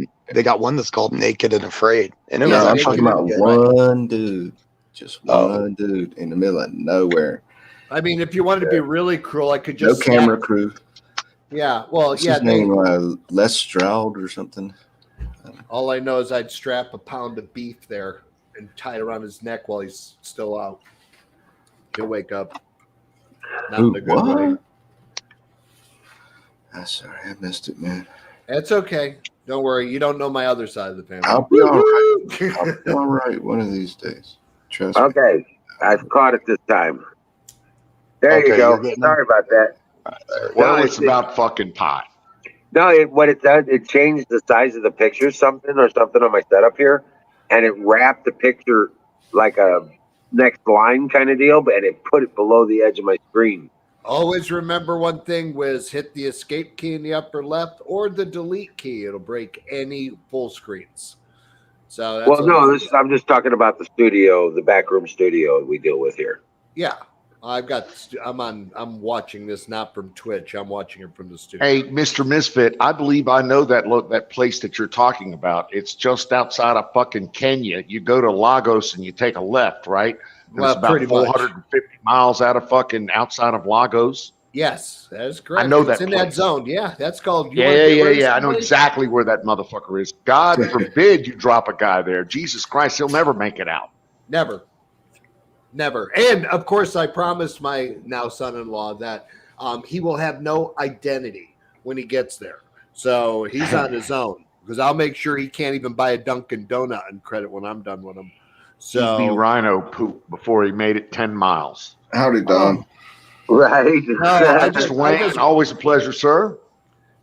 Naked and Afraid. And it No, was I'm actually talking about good. one dude. Just one dude in the middle of nowhere. I mean, if you wanted to be really cruel, I could just no camera crew. Yeah, well, What's his name? Les Stroud or something. All I know is I'd strap a pound of beef there and tie it around his neck while he's still out. He'll wake up. Not in a good way. I'm sorry, I missed it, man. It's okay. Don't worry. You don't know my other side of the family. I'll be all right. I'll be all right one of these days. Trust me. Okay, I've caught it this time. There you go. Sorry about that. Well, it's about fucking pie. No, what it does, it changed the size of the picture, something on my setup here, and it wrapped the picture like a next line kind of deal, and it put it below the edge of my screen. Always remember one thing: was hit the escape key in the upper left or the delete key. It'll break any full screens. So that's I'm just talking about the studio, the backroom studio we deal with here. Yeah, I'm watching this not from Twitch. I'm watching it from the studio. Hey, Mr. Misfit, I believe I know that place that you're talking about. It's just outside of fucking Kenya. You go to Lagos and you take a left, right? And it's about 450 miles outside of Lagos. Yes, that is correct. I know it's that in place. that zone. Yeah, that's called. Yeah. I know exactly where that motherfucker is. God forbid you drop a guy there. Jesus Christ, he'll never make it out. Never. And of course, I promised my now son-in-law that he will have no identity when he gets there. So he's on his own because I'll make sure he can't even buy a Dunkin' Donut in credit when I'm done with him. So he'd be rhino poop before he made it 10 miles. Howdy, Don. Right. I just went. Always a pleasure, sir.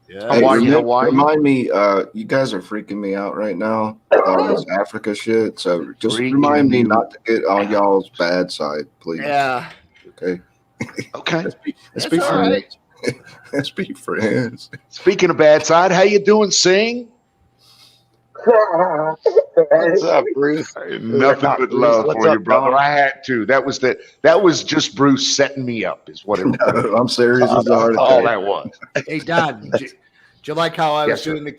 Yeah. Hey, Hawaii. Remind me, you guys are freaking me out right now. All this Africa shit. So just remind me not to get on y'all's bad side, please. Yeah. Okay. Okay. Let's be friends. Let's be friends. Speaking of bad side, how you doing, Sing? What's up, Bruce? Nothing but love for you, brother. I had to. That was just Bruce setting me up, is what it was. No, I'm serious as a heart attack. All that was. Hey, Don, did you like how I was doing the?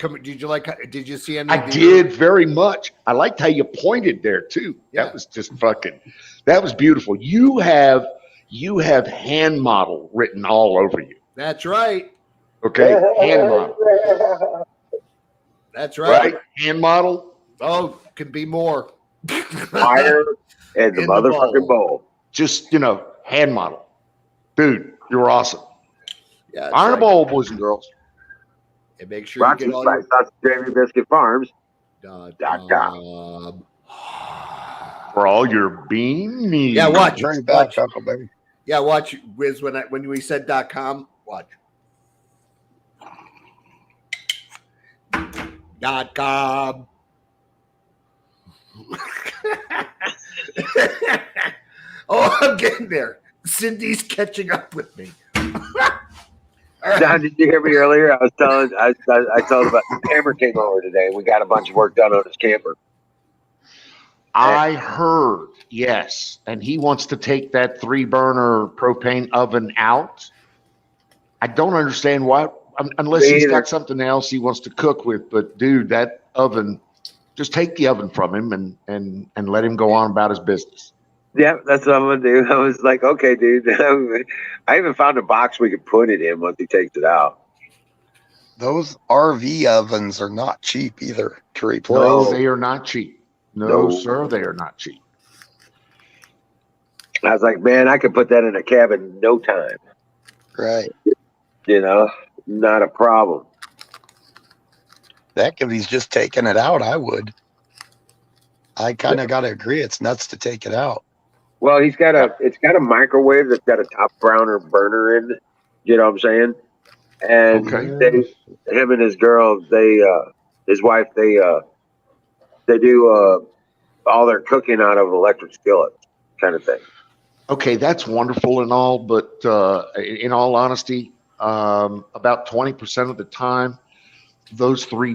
Did you see any? I did very much. I liked how you pointed there too. Yeah. That was just fucking. That was beautiful. You have hand model written all over you. That's right. Okay, hand model. That's right. Hand model. Oh, could be more. Fire and the motherfucking bowl. Just, hand model. Dude, you were awesome. Yeah, Fire in a bowl, boys and girls. And make sure you get all your Sausage Gravy Biscuit Farms. .com. For all your bean needs. Yeah, watch. Bring it back, Chuckle, baby. Yeah, watch, Wiz, when we said .com, watch. .com. Oh, I'm getting there. Cindy's catching up with me. Don, did you hear me earlier? I told about the camper came over today. We got a bunch of work done on his camper. I heard, yes. And he wants to take that 3-burner propane oven out. I don't understand why, unless he's got something else he wants to cook with. But dude, that oven, just take the oven from him and let him go on about his business. Yeah, that's what I'm gonna do. I was like, okay, dude. I even found a box we could put it in once he takes it out. Those RV ovens are not cheap either to replace. No, they are not cheap. No, sir, they are not cheap. I was like, man, I could put that in a cabin in no time. Right. Not a problem. Heck, if he's just taking it out, I would. I kind of got to agree. It's nuts to take it out. Well, it's got a microwave that's got a top browner burner in it. You know what I'm saying? And Okay. him and his girl, his wife, they do all their cooking out of electric skillets, kind of thing. Okay, that's wonderful and all, but in all honesty, about 20% of the time, those three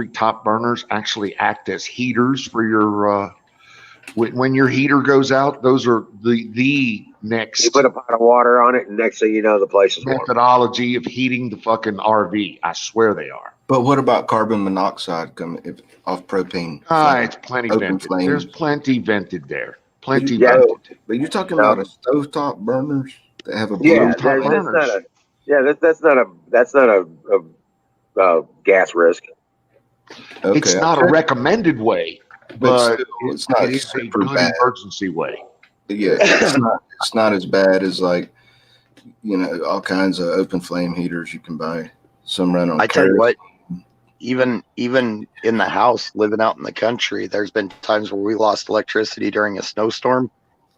top burners actually act as heaters for your, when your heater goes out, those are the next You put a pot of water on it, and next thing you know, the place is warm. methodology of heating the fucking RV. I swear they are. But what about carbon monoxide coming off propane? It's plenty Open vented. flame. There's plenty vented there. Plenty Yeah. vented. But you're talking about a stovetop burners that have a blue Yeah, top. that's not a gas risk. Okay, It's not a recommended way, but still, it's not it is a super good bad. emergency way. Yeah, it's not as bad as like, all kinds of open flame heaters you can buy. Some run on. I tell you what, even in the house, living out in the country, there's been times where we lost electricity during a snowstorm,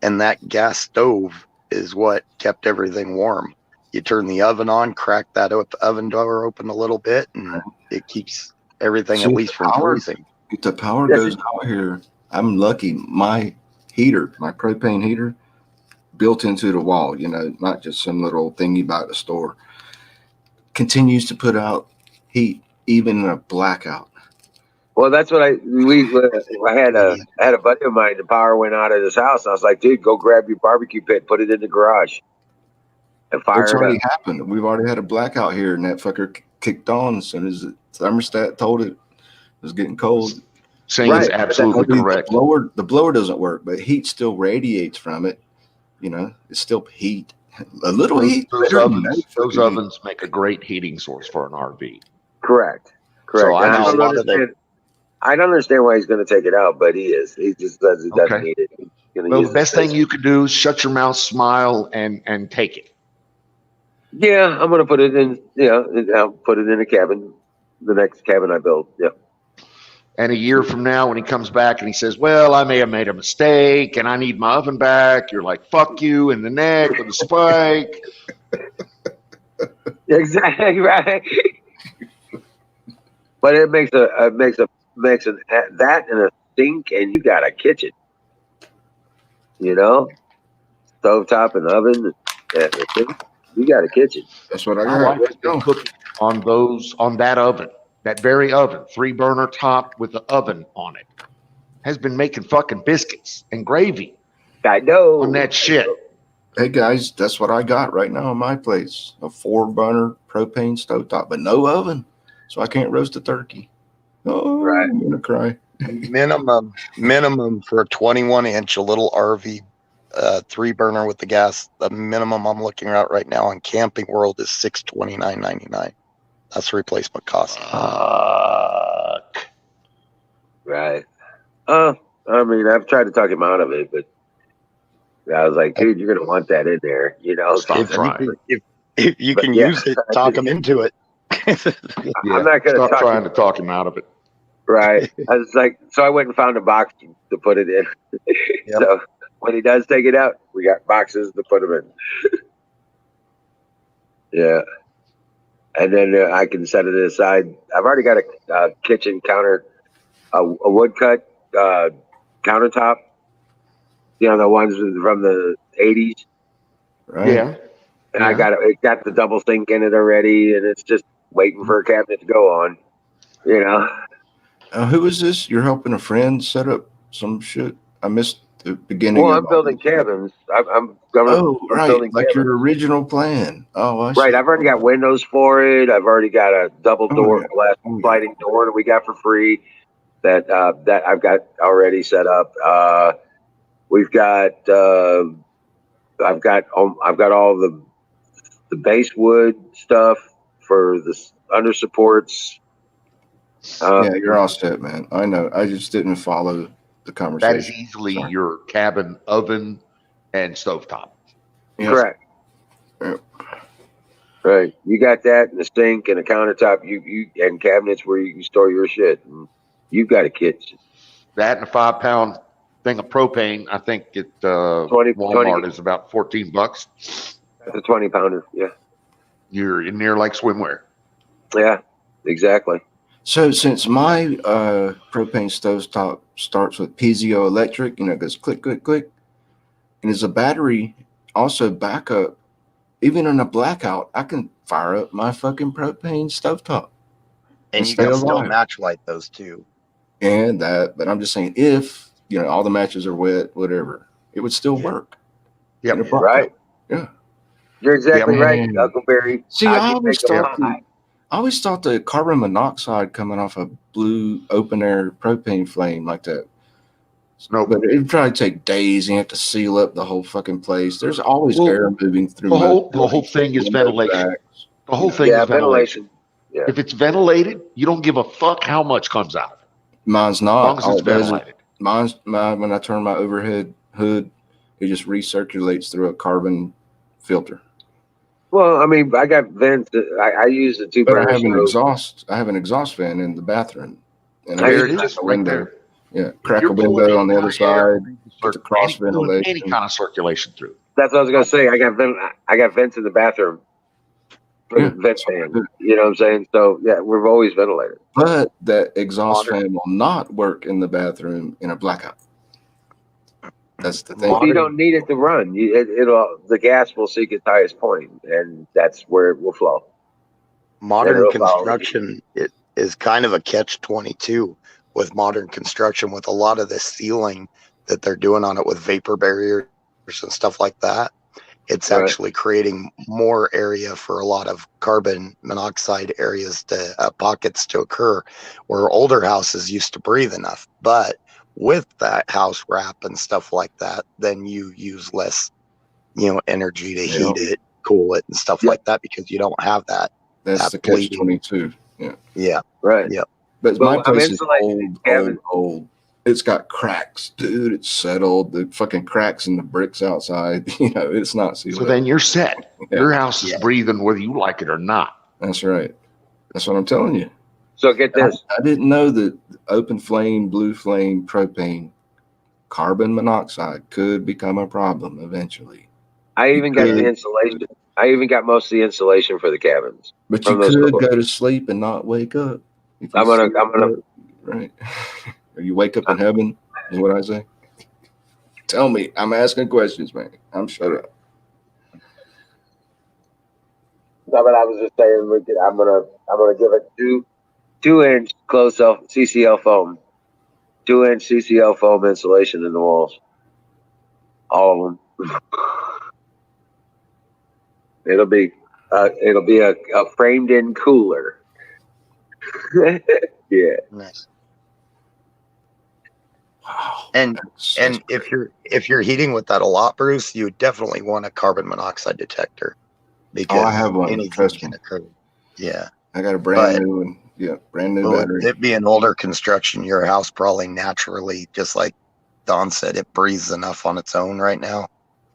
and that gas stove is what kept everything warm. You turn the oven on, crack that oven door open a little bit, and it keeps everything at least from freezing. If the power goes out here, I'm lucky. My heater, my propane heater, built into the wall, not just some little thing you buy at the store, continues to put out heat even in a blackout. Well, that's what I had a buddy of mine. The power went out of his house. I was like, dude, go grab your barbecue pit, put it in the garage, and fire It's it already up. happened. We've already had a blackout here, and that fucker kicked on as soon as the thermostat told it was getting cold. Saying is absolutely correct. The blower doesn't work, but heat still radiates from it. It's still heat. A little heat. Those ovens make a great heating source for an RV. Correct. So I don't understand why he's going to take it out, but he is. He just doesn't need it. Well, the best thing you can do is shut your mouth, smile, and take it. Yeah, I'm going to put it in. I'll put it in a cabin, the next cabin I build. Yeah. And a year from now, when he comes back and he says, well, I may have made a mistake and I need my oven back, you're like, fuck you in the neck with a spike. Exactly right. But it makes that and a sink, and you got a kitchen. Stovetop and oven, and a sink. You got a kitchen. That's what I My got. wife has been cooking on that oven. That very oven, 3-burner top with the oven on it, has been making fucking biscuits and gravy. I know. On that shit. Hey guys, that's what I got right now in my place. A 4-burner propane stovetop, but no oven. So I can't roast a turkey. Oh, right. I'm gonna cry. Minimum for a 21-inch, a little RV 3-burner with the gas. The minimum I'm looking at right now on Camping World is $629.99. That's the replacement cost. Right. I mean, I've tried to talk him out of it, but I was like, dude, you're gonna want that in there, Stop trying. If you can use it, talk him into it. I'm not gonna stop trying to talk him out of it. Right. I was like, so I went and found a box to put it in. Yep. So when he does take it out, we got boxes to put him in. Yeah. And then I can set it aside. I've already got a kitchen counter, a woodcut countertop. The ones from the 80s. Right. Yeah. And I got it got the double sink in it already, and it's just waiting for a cabinet to go on. Who is this? You're helping a friend set up some shit? I missed the beginning. Well, I'm building cabins. I'm building like cabins. your original plan. Oh, I see. Right. I've already got windows for it. I've already got a double door glass sliding door that we got for free. That I've got already set up. We've got. I've got all the base wood stuff for the under supports. Yeah, you're all set, man. I know. I just didn't follow the conversation. That is easily your cabin oven and stovetop. Yes. Correct. Yep. Right. You got that and a sink and a countertop. You and cabinets where you can store your shit. And you've got a kitchen. That and a 5-pound thing of propane, I think at 20 Walmart is about $14. That's a 20-pounder. Yeah. You're in near like swimwear. Yeah. Exactly. So since my propane stovetop starts with piezoelectric, it goes click, click, click, and as a battery also backup, even in a blackout, I can fire up my fucking propane stovetop And you stay can still alive. match light those too. And that, but I'm just saying, if all the matches are wet, whatever, it would still work. Yep. In a blackout. Right. Yeah. You're exactly Yeah, right, man. Huckleberry. See, I always I always thought the carbon monoxide coming off a blue open air propane flame like that. Nope. But it'd probably take days, and you have to seal up the whole fucking place. There's always air moving through the whole thing is window ventilation. cracks. The whole thing yeah, is ventilation. Yeah. If it's ventilated, you don't give a fuck how much comes out of it. Mine's As not. long as All it's it does is ventilated. when I turn my overhead hood, it just recirculates through a carbon filter. Well, I mean, I got vents. I use the two But burner I have an stove. exhaust. I have an exhaust fan in the bathroom. And There I it just is, crack a right window. there. Yeah, crack You're a pulling window any on the other kind of air, side. Get the cross pulling ventilation. any kind of circulation through. That's what I was gonna say. I got vents in the bathroom for Yeah, the vent fan. You know what I'm saying? So yeah, we've always ventilated. but that exhaust fan will not work in the bathroom in a blackout. That's the thing. You don't need it to run. The gas will seek its highest point, and that's where it will flow. Modern construction is kind of a catch-22 with modern construction, with a lot of the sealing that they're doing on it with vapor barriers and stuff like that. It's actually creating more area for a lot of carbon monoxide areas pockets to occur, where older houses used to breathe enough. But with that house wrap and stuff like that, then you use less, energy to heat it, cool it, and stuff like that, because you don't have that. That's the catch-22. Yeah. Yeah. Right. Yep. But my place is old. It's got cracks, dude. It's settled. The fucking cracks in the bricks outside. It's not sealed. So then you're set. Yeah. Your house is breathing whether you like it or not. That's right. That's what I'm telling you. So get this. I didn't know that open flame, blue flame, propane, carbon monoxide could become a problem eventually. I even got the insulation. I even got most of the insulation for the cabins. But you could go to sleep and not wake up. I'm gonna right. Or you wake up in heaven, is what I say. Tell me. I'm asking questions, man. I'm shut up. No, but I was just saying I'm gonna give it 2-inch closed-cell CCL foam, 2-inch CCL foam insulation in the walls, all of them. It'll be a framed-in cooler. Yeah. Nice. Wow. And if you're heating with that a lot, Bruce, you definitely want a carbon monoxide detector, because I have one. anything can occur. Yeah. I got a brand new one. Yeah, brand new battery. It being older construction, your house probably naturally, just like Don said, it breathes enough on its own right now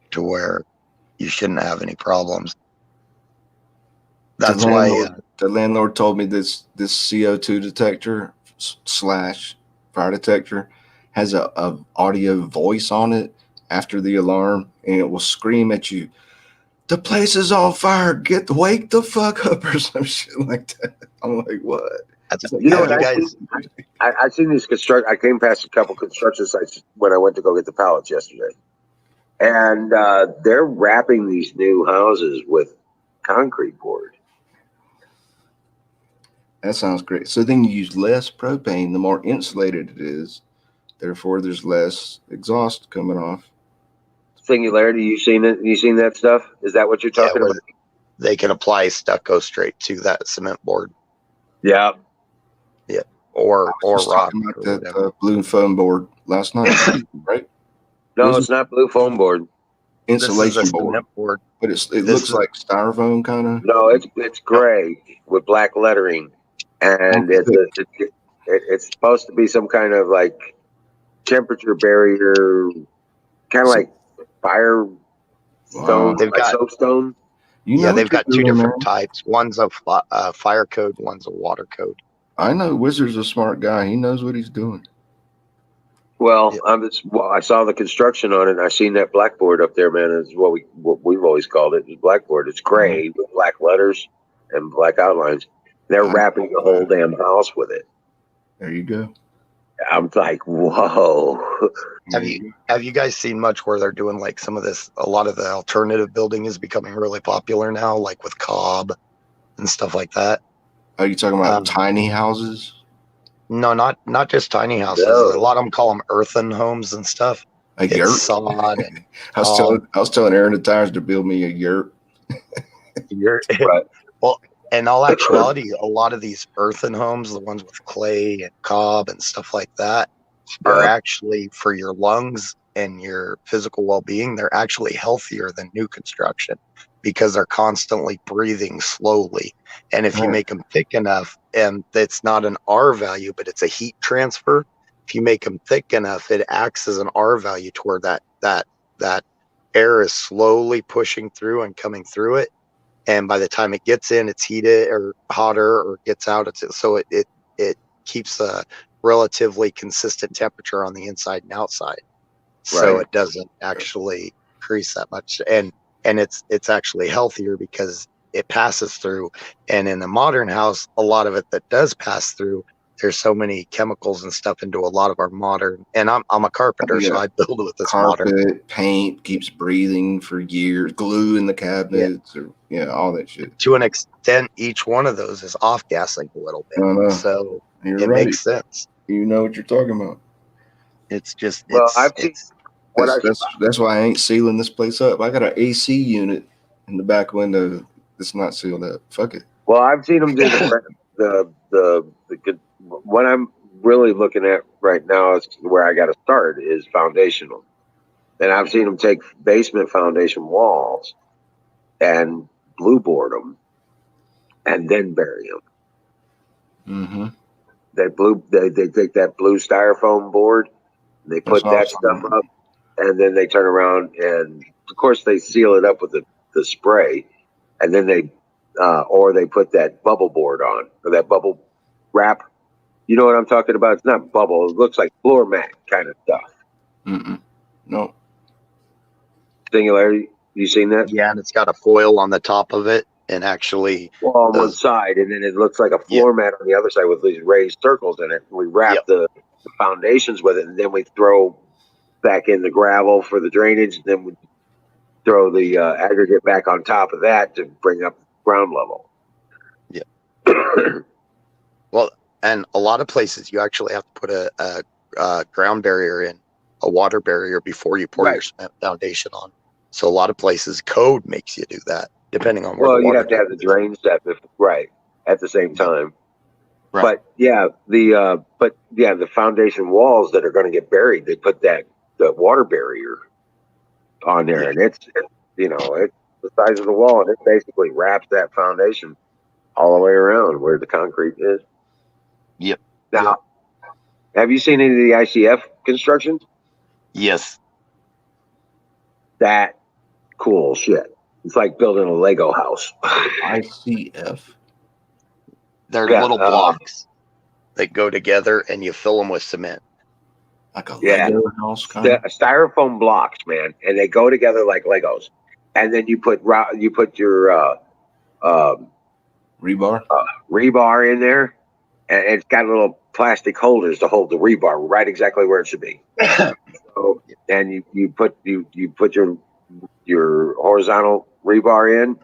to where you shouldn't have any problems. That's why the landlord told me this CO2 detector / fire detector has a audio voice on it after the alarm, and it will scream at you, "The place is on fire! Wake the fuck up!" or some shit like that. I'm like, what? I seen these I came past a couple construction sites when I went to go get the pallets yesterday, and they're wrapping these new houses with concrete board. That sounds great. So then you use less propane, the more insulated it is. Therefore, there's less exhaust coming off. Singularity, you seen it? You seen that stuff? Is that what you're talking about? They can apply stucco straight to that cement board. Yeah. Yeah. Or rock. About that blue foam board last night, right? No, it's not blue foam board. Insulation board. But it looks like styrofoam kind of. No, it's gray with black lettering, and it's supposed to be some kind of like temperature barrier, kind of like fire stone, They've got soapstone. You know yeah, what they've you're got two doing, different man. types. One's a fire code, one's a water code. I know Wizard's a smart guy. He knows what he's doing. Well, Yeah. I saw the construction on it. And I seen that blackboard up there, man. It's what we've always called it. The blackboard. It's gray with black letters and black outlines. They're wrapping the whole damn house with it. There you go. I'm like, whoa. Have you guys seen much where they're doing like some of this? A lot of the alternative building is becoming really popular now, like with Cobb and stuff like that. Are you talking about tiny houses? No, not just tiny houses. No. A lot of them call them earthen homes and stuff. A It's yurt? sod and I was telling Aaron at times to build me a yurt. Right. Well, in all actuality, a lot of these earthen homes, the ones with clay and cob and stuff like that, are actually for your lungs and your physical well-being. They're actually healthier than new construction because they're constantly breathing slowly. And if you make them thick enough, and it's not an R value, but it's a heat transfer. If you make them thick enough, it acts as an R value to where that air is slowly pushing through and coming through it. And by the time it gets in, it's heated or hotter, or gets out. So it keeps a relatively consistent temperature on the inside and outside. So it doesn't actually increase that much. And it's actually healthier because it passes through. And in a modern house, a lot of it that does pass through, there's so many chemicals and stuff into a lot of our modern, and I'm a carpenter, so I build with this modern paint, keeps breathing for years, glue in the cabinets, or all that shit. To an extent, each one of those is off gassing a little bit. So it makes sense. You know what you're talking about. It's just that's why I ain't sealing this place up. I got an AC unit in the back window that's not sealed up. Fuck it. Well, I've seen them do the what I'm really looking at right now is where I got to start is foundational, and I've seen them take basement foundation walls and blue board them, and then bury them. Mm-hmm. They take that blue styrofoam board, and they put that stuff up, and then they turn around and of course they seal it up with the spray, and then they put that bubble board on, or that bubble wrap. You know what I'm talking about? It's not bubble. It looks like floor mat kind of stuff. No. Singularity. You seen that? Yeah, and it's got a foil on the top of it, and actually on one side, and then it looks like a floor mat on the other side with these raised circles in it. We wrap the foundations with it, and then we throw back in the gravel for the drainage. And then we throw the aggregate back on top of that to bring up ground level. Yeah. Well, and a lot of places you actually have to put a ground barrier in, a water barrier, before you pour your cement foundation on. So a lot of places code makes you do that, depending on where. Well, you have to have the drain step at the same time. Right. But the foundation walls that are going to get buried, they put the water barrier on there, and it's the size of the wall, and it basically wraps that foundation all the way around where the concrete is. Yep. Now, have you seen any of the ICF constructions? Yes. That cool shit. It's like building a Lego house. ICF. They're little blocks that go together, and you fill them with cement. Like a Lego house kind of? Styrofoam blocks, man, and they go together like Legos. And then you put your rebar in there, and it's got little plastic holders to hold the rebar right exactly where it should be. So, and you put your horizontal rebar in,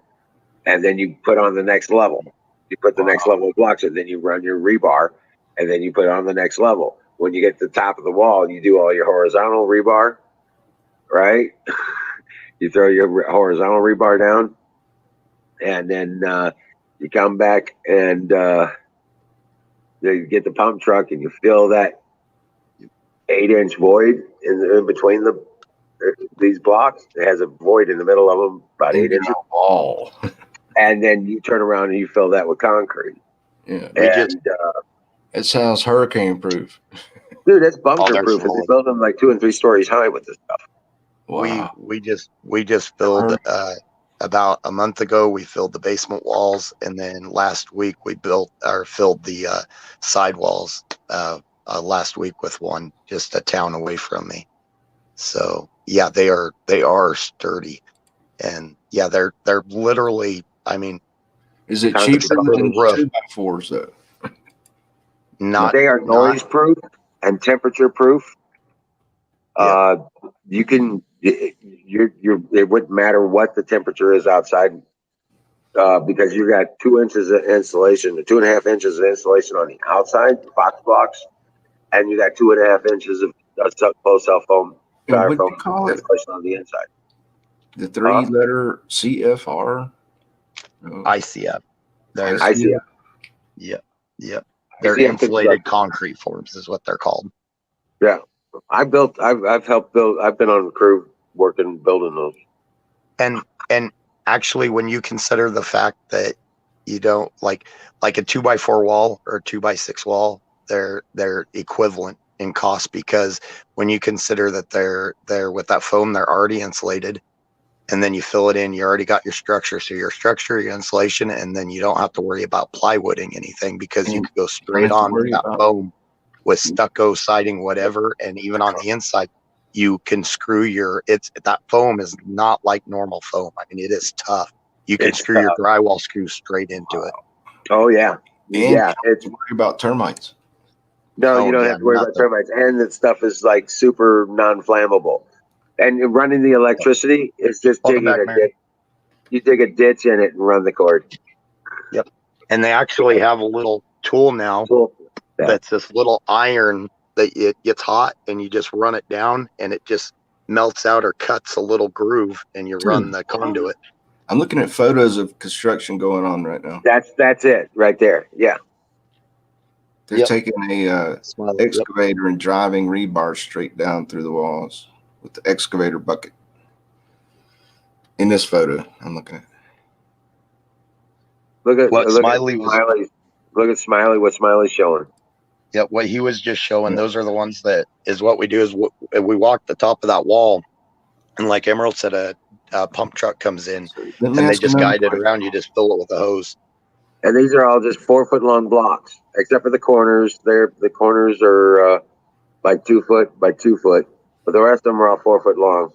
and then you put on the next level. You put the next level of blocks, and then you run your rebar, and then you put on the next level. When you get to the top of the wall, you do all your horizontal rebar, right? You throw your horizontal rebar down, and then you come back and you get the pump truck and you fill that 8-inch void in between these blocks. It has a void in the middle of them, about 8 inches. Wall. And then you turn around and you fill that with concrete. Yeah. It sounds hurricane proof. Dude, that's bunker proof. They build them like 2 and 3 stories high with this stuff. Wow. We just filled about a month ago. We filled the basement walls, and then last week we filled the side walls. Last week with one just a town away from me. So yeah, they are sturdy, and yeah, they're literally. I mean, Is it kind of cheaper except for the than roof, 2x4s though? They are noise proof and temperature proof. Yeah. You can it wouldn't matter what the temperature is outside, because you got 2 inches of insulation, 2.5 inches of insulation on the outside box blocks, and you got 2.5 inches of closed cell foam, And what do styrofoam you call it? insulation on the inside. The 3-letter CFR? No. ICF. They're I see. yeah. They're ICF insulated concrete forms is what they're called. Yeah, I've helped build. I've been on the crew working building those. And actually, when you consider the fact that you don't like a 2x4 wall or a 2x6 wall, they're equivalent in cost, because when you consider that they're with that foam, they're already insulated, and then you fill it in, you already got your structure. So your structure, your insulation, and then you don't have to worry about plywooding anything, because you And could go straight don't have to on with worry that about- foam with stucco siding, whatever. And even on the inside, you can screw that foam is not like normal foam. I mean, it is tough. You can It's screw your tough. drywall screws straight into it. Oh yeah, And yeah. It's worry about termites. no, you Oh, don't yeah, have to worry about nothing. termites, and that stuff is like super non-flammable. And running the electricity is just Welcome digging back, a Mary. ditch. You dig a ditch in it and run the cord. Yep. And they actually have a little tool now Cool. Yeah. that's this little iron that it gets hot, and you just run it down, and it just melts out or cuts a little groove, and you run the conduit. I'm looking at photos of construction going on right now. That's it right there. Yeah. They're Yep. taking a Smiley, yep. excavator and driving rebar straight down through the walls with the excavator bucket. In this photo, I'm looking at. What Look Smiley at was Smiley. Look at Smiley. What Smiley's showing. Yeah, what he was just showing, Yeah. those are the ones that is what we do is we walk the top of that wall, and like Emerald said, a pump truck comes in, Let me and they ask just another guide it question. around. You just fill it with a hose. And these are all just 4 foot long blocks, except for the corners. The corners are like 2 foot by 2 foot, but the rest of them are all 4 foot long.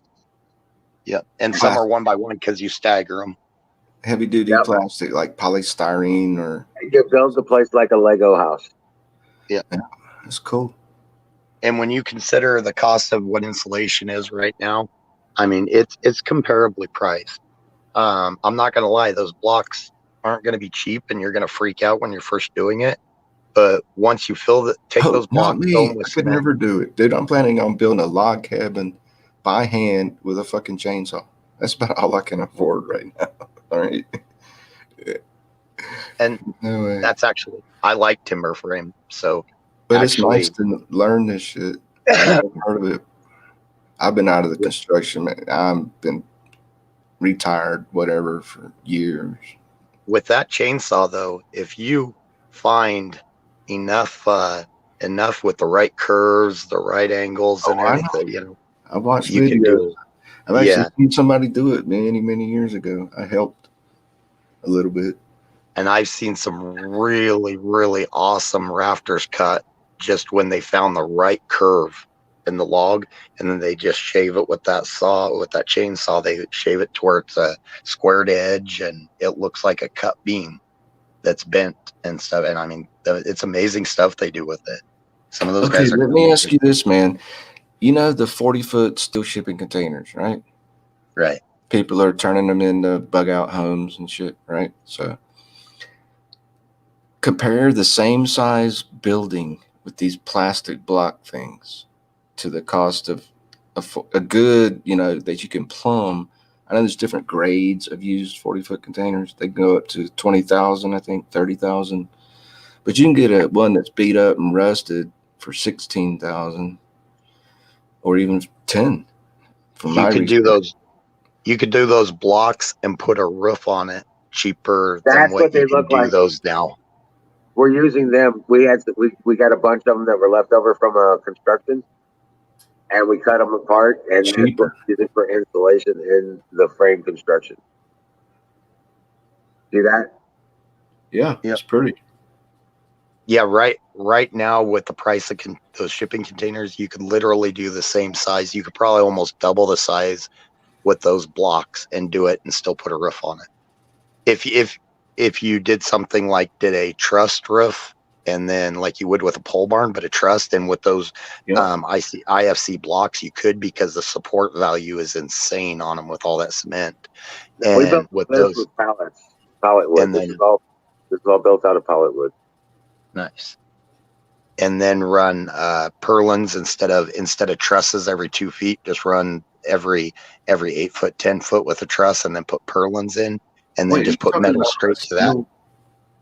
Yeah, and some are 1 by 1 because you stagger them. Heavy duty Yep. plastic like polystyrene or. You build the place like a Lego house. That's cool. And when you consider the cost of what insulation is right now, I mean, it's comparably priced. I'm not going to lie; those blocks aren't going to be cheap, and you're going to freak out when you're first doing it. But once you take those Not blocks, me. fill them I with could cement. never do it, dude. I'm planning on building a log cabin by hand with a fucking chainsaw. That's about all I can afford right now. All right. And No way. that's actually, I like timber frame. So, But actually, it's nice to learn this shit. I've never heard of it. I've been out of the construction, man. I've been retired, whatever, for years. with that chainsaw though, if you find enough with the right curves, the right angles, and Oh, I everything, I watched you can videos. do. I've actually Yeah. seen somebody do it many years ago. I helped a little bit. And I've seen some really, really awesome rafters cut just when they found the right curve in the log, and then they just shave it with that chainsaw. They shave it towards a squared edge, and it looks like a cut beam that's bent and stuff. And I mean, it's amazing stuff they do with it. Some of those Okay, guys are. let me ask you this, man. You know the 40-foot steel shipping containers, right? Right. People are turning them into bug out homes and shit, right? So compare the same size building with these plastic block things to the cost of a good, that you can plumb. I know there's different grades of used 40-foot containers. They go up to 20,000, I think, 30,000. But you can get one that's beat up and rusted for 16,000 or even 10. You could do those blocks and put a roof on it cheaper than That's what what they you can look do like. those now. We're using them. We got a bunch of them that were left over from a construction, and we cut them apart, and that's what Cheaper. we did for installation in the frame construction. See that? Yeah, Yep. it's pretty. Yeah, right now with the price of those shipping containers, you could literally do the same size. You could probably almost double the size with those blocks and do it and still put a roof on it. If you did something like did a trussed roof and then like you would with a pole barn, but a trussed, and with those Yeah. IFC blocks, you could, because the support value is insane on them with all that cement. Now, we And built with this those, with pallet wood. and This then is all built out of pallet wood. nice. And then run purlins instead of trusses every 2 feet. Just run every 8 foot, 10 foot with a truss, and then put purlins in, and then Wait, just you put talking metal about straight to that.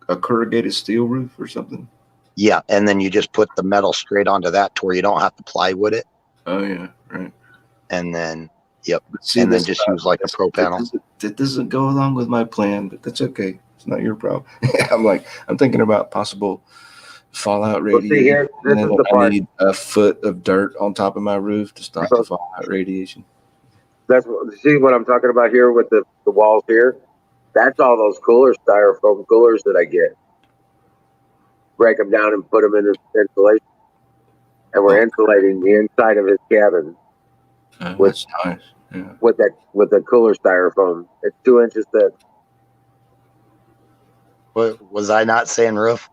a corrugated steel roof or something? Yeah, and then you just put the metal straight onto that to where you don't have to plywood it, Oh yeah, right. and then yep, But see, and then that's just use like a pro panel. That doesn't go along with my plan, but that's okay. It's not your problem. I'm thinking about possible fallout Well, see radiation. here, this And is then the I part. need a foot of dirt on top of my roof to stop the fallout radiation. That's see what I'm talking about here with the walls here. That's all those coolers, styrofoam coolers that I get. Break them down and put them in the insulation, and we're insulating the inside of his cabin with That's nice. Yeah. with the cooler styrofoam. It's 2 inches thick. Was I not saying roof?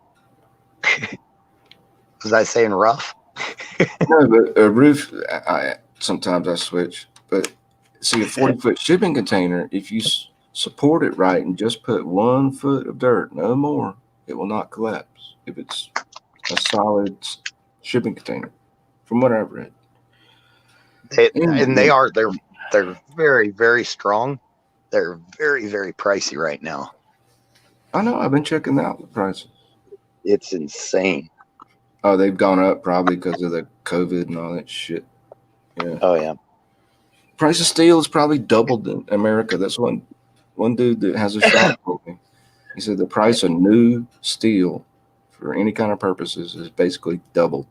Was I saying rough? No, but a roof, sometimes I switch. But see, a 40-foot shipping container, if you support it right and just put 1 foot of dirt, no more, it will not collapse if it's a solid shipping container, from what I've read. They're very, very strong. They're very, very pricey right now. I know. I've been checking out the prices. It's insane. Oh, they've gone up probably because of the COVID and all that shit. Yeah. Oh yeah. Price of steel has probably doubled in America. That's one dude that has a shop told me. He said the price of new steel for any kind of purposes is basically doubled.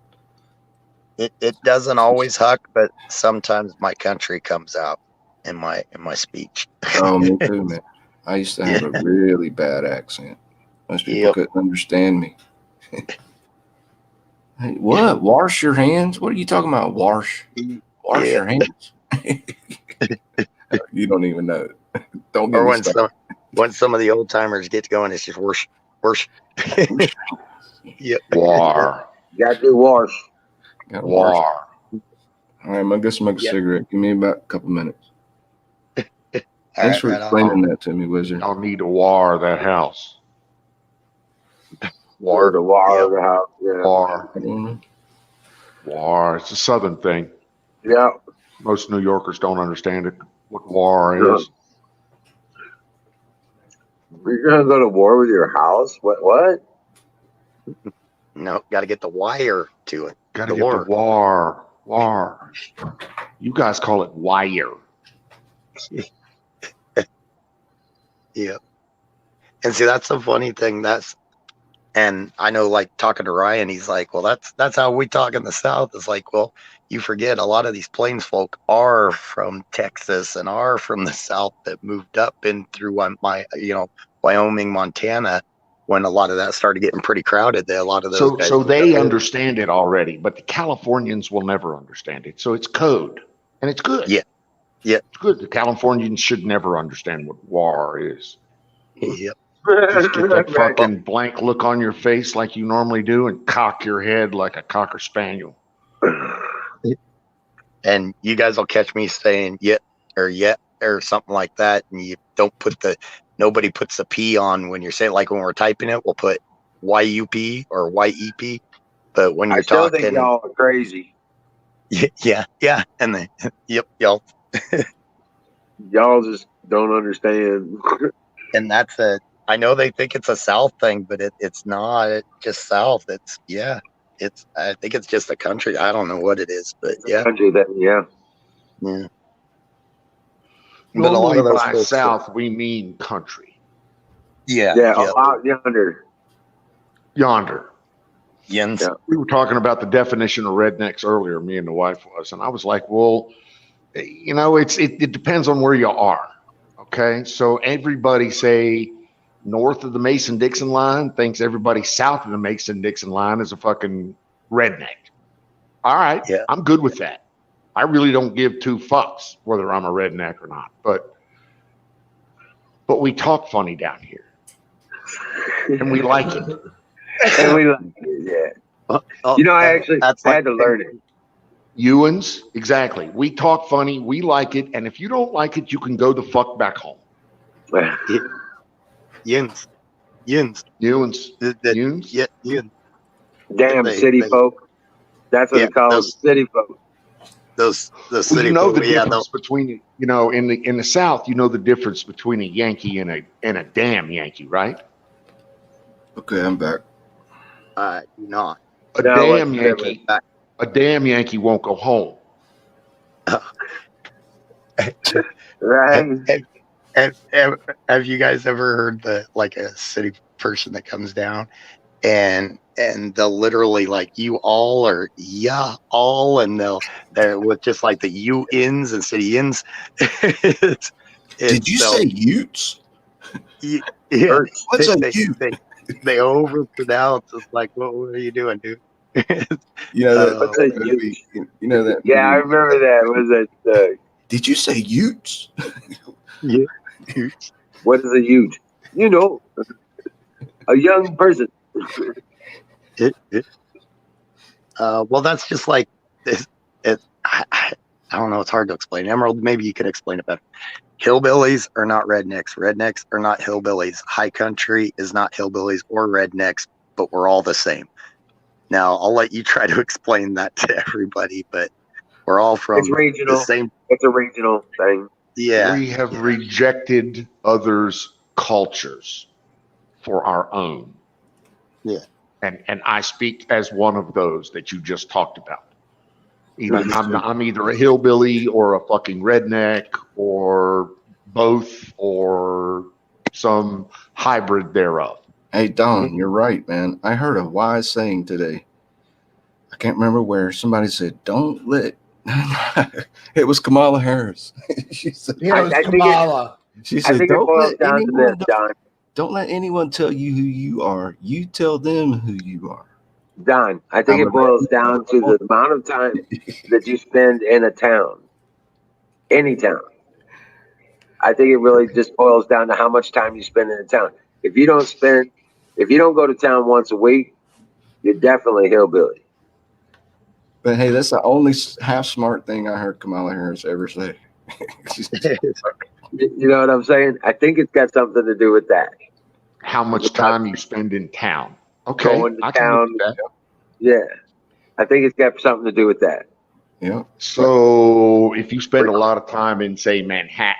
It doesn't always, Huck, but sometimes my country comes out in my speech. Oh, me too, man. I used to have a really bad accent. Most people couldn't understand me. Hey, what? Wash your hands? What are you talking about? Wash your hands. You don't even know. Don't get or me started. when some of the old timers get going, it's just worse. Yep. War. You gotta do wash. War. All right, I'm gonna go smoke a cigarette. Give me about a couple minutes. Thanks for explaining that to me, Wizard. I'll need to war that house. War the house. Yeah. War. Mm-hmm. War. It's a Southern thing. Yeah. Most New Yorkers don't understand it. What war is. You're gonna go to war with your house? What? No, got to get the wire to it. Got to get the war. War. You guys call it wire. Yep. And see, that's the funny thing. And I know, like, talking to Ryan, he's like, well, that's how we talk in the South. It's like, well, you forget a lot of these Plains folk are from Texas and are from the South that moved up in through Wyoming, Montana, when a lot of that started getting pretty crowded. A lot of those guys so they understand it already, but the Californians will never understand it. So it's code, and it's good. Yeah. It's good. The Californians should never understand what war is. Yep. Just get that fucking blank look on your face like you normally do and cock your head like a cocker spaniel. And you guys will catch me saying yet or something like that, and you don't nobody puts the P on when you're saying, like when we're typing it, we'll put YUP or YEP. But when you're talking, think y'all are crazy. Yeah. And then y'all just don't understand. And I know they think it's a South thing, but it's not. It's just South. I think it's just a country. I don't know what it is, but yeah. Country that, yeah. Yeah. But a lot of those by South, we mean country. Yeah, out yonder. Yonder. Yins. Yeah. We were talking about the definition of rednecks earlier, me and the wife was, and I was like, well, you know, it depends on where you are. Okay. So everybody say north of the Mason-Dixon line thinks everybody south of the Mason-Dixon line is a fucking redneck. All right. Yeah. I'm good with that. I really don't give two fucks whether I'm a redneck or not, but we talk funny down here and we like it. And we like it, yeah. Oh, You know, I had to learn it. Ewans, exactly. We talk funny, we like it, and if you don't like it, you can go the fuck back home. Yins. Ewans, Ewans. Yeah, Yins. Damn city folk. That's what they call them, city folk. The Well, city you know folk, the difference between, you know, in the South, you know the difference between a Yankee and a damn Yankee, right? Okay, I'm back. Not. A damn Yankee won't go home. Right. Have you guys ever heard a city person that comes down and they'll literally like you all or yeah all, and they're with just like the you ins instead of ins. Did you say Utes? Yeah, What's a Ute? they overpronounce. It's like, what are you doing, dude? You know that, What's a that movie? You know that? Yeah, I movie? remember that. Was it? Did you say Utes? Yeah. What is a Ute? You know, a young person. Well, that's just like this. I don't know. It's hard to explain. Emerald, maybe you can explain it better. Hillbillies are not rednecks. Rednecks are not hillbillies. High country is not hillbillies or rednecks, but we're all the same. Now, I'll let you try to explain that to everybody, but we're all from It's regional. the same. It's a regional thing. Yeah. We have rejected others' cultures for our own. Yeah. And I speak as one of those that you just talked about. I'm either a hillbilly or a fucking redneck or both or some hybrid thereof. Hey, Don, you're right, man. I heard a wise saying today. I can't remember where. Somebody said, don't let... It was Kamala Harris. She said, Yeah, it was I think Kamala. she I said, think it don't boils let down to this, anyone... Don. Don't let anyone tell you who you are. You tell them who you are. Don, I think it boils down to the amount of time that you spend in a town, any town. I think it really just boils down to how much time you spend in a town. If you don't go to town once a week, you're definitely a hillbilly. But hey, that's the only half smart thing I heard Kamala Harris ever say. You know what I'm saying? I think it's got something to do with that. How much time you spend in town. Okay, Going to I can look town. at that. Yeah. I think it's got something to do with that. Yeah. So if you spend a lot of time in, say, Manhattan,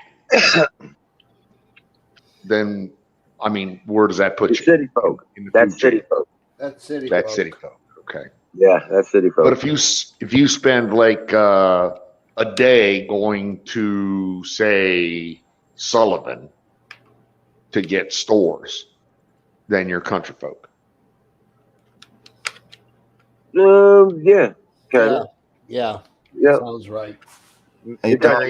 then, I mean, where does that put you? City folk. That's city folk. That's city. That's city folk. Okay. Yeah, that's city folk. But if you spend like a day going to, say, Sullivan to get stores, then you're country folk. Yeah, kind of. Yeah. Yeah. Sounds right. Hey, Don,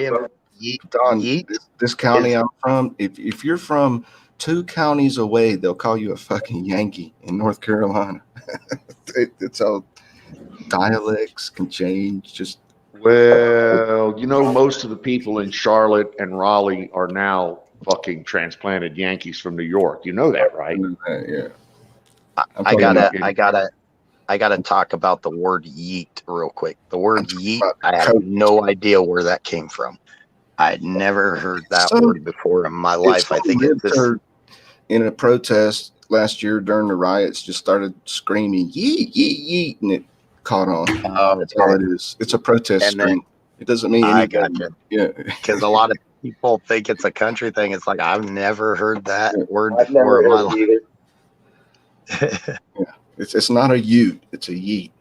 this county I'm from, if you're from 2 counties away, they'll call you a fucking Yankee in North Carolina. It's all dialects can change. Just Well, you know, most of the people in Charlotte and Raleigh are now fucking transplanted Yankees from New York. You know that, right? yeah. I gotta talk about the word yeet real quick. The word yeet, I have no idea where that came from. I had never heard that word before in my life. I think it's this. In a protest last year during the riots, just started screaming yeet, yeet, yeet, and it caught on. That's all it is. It's a protest scream. It doesn't mean anything. I gotcha. Yeah. Because a lot of people think it's a country thing. It's like, I've never heard that word I've before never in my heard life. it either. Yeah. It's not a ute, it's a yeet.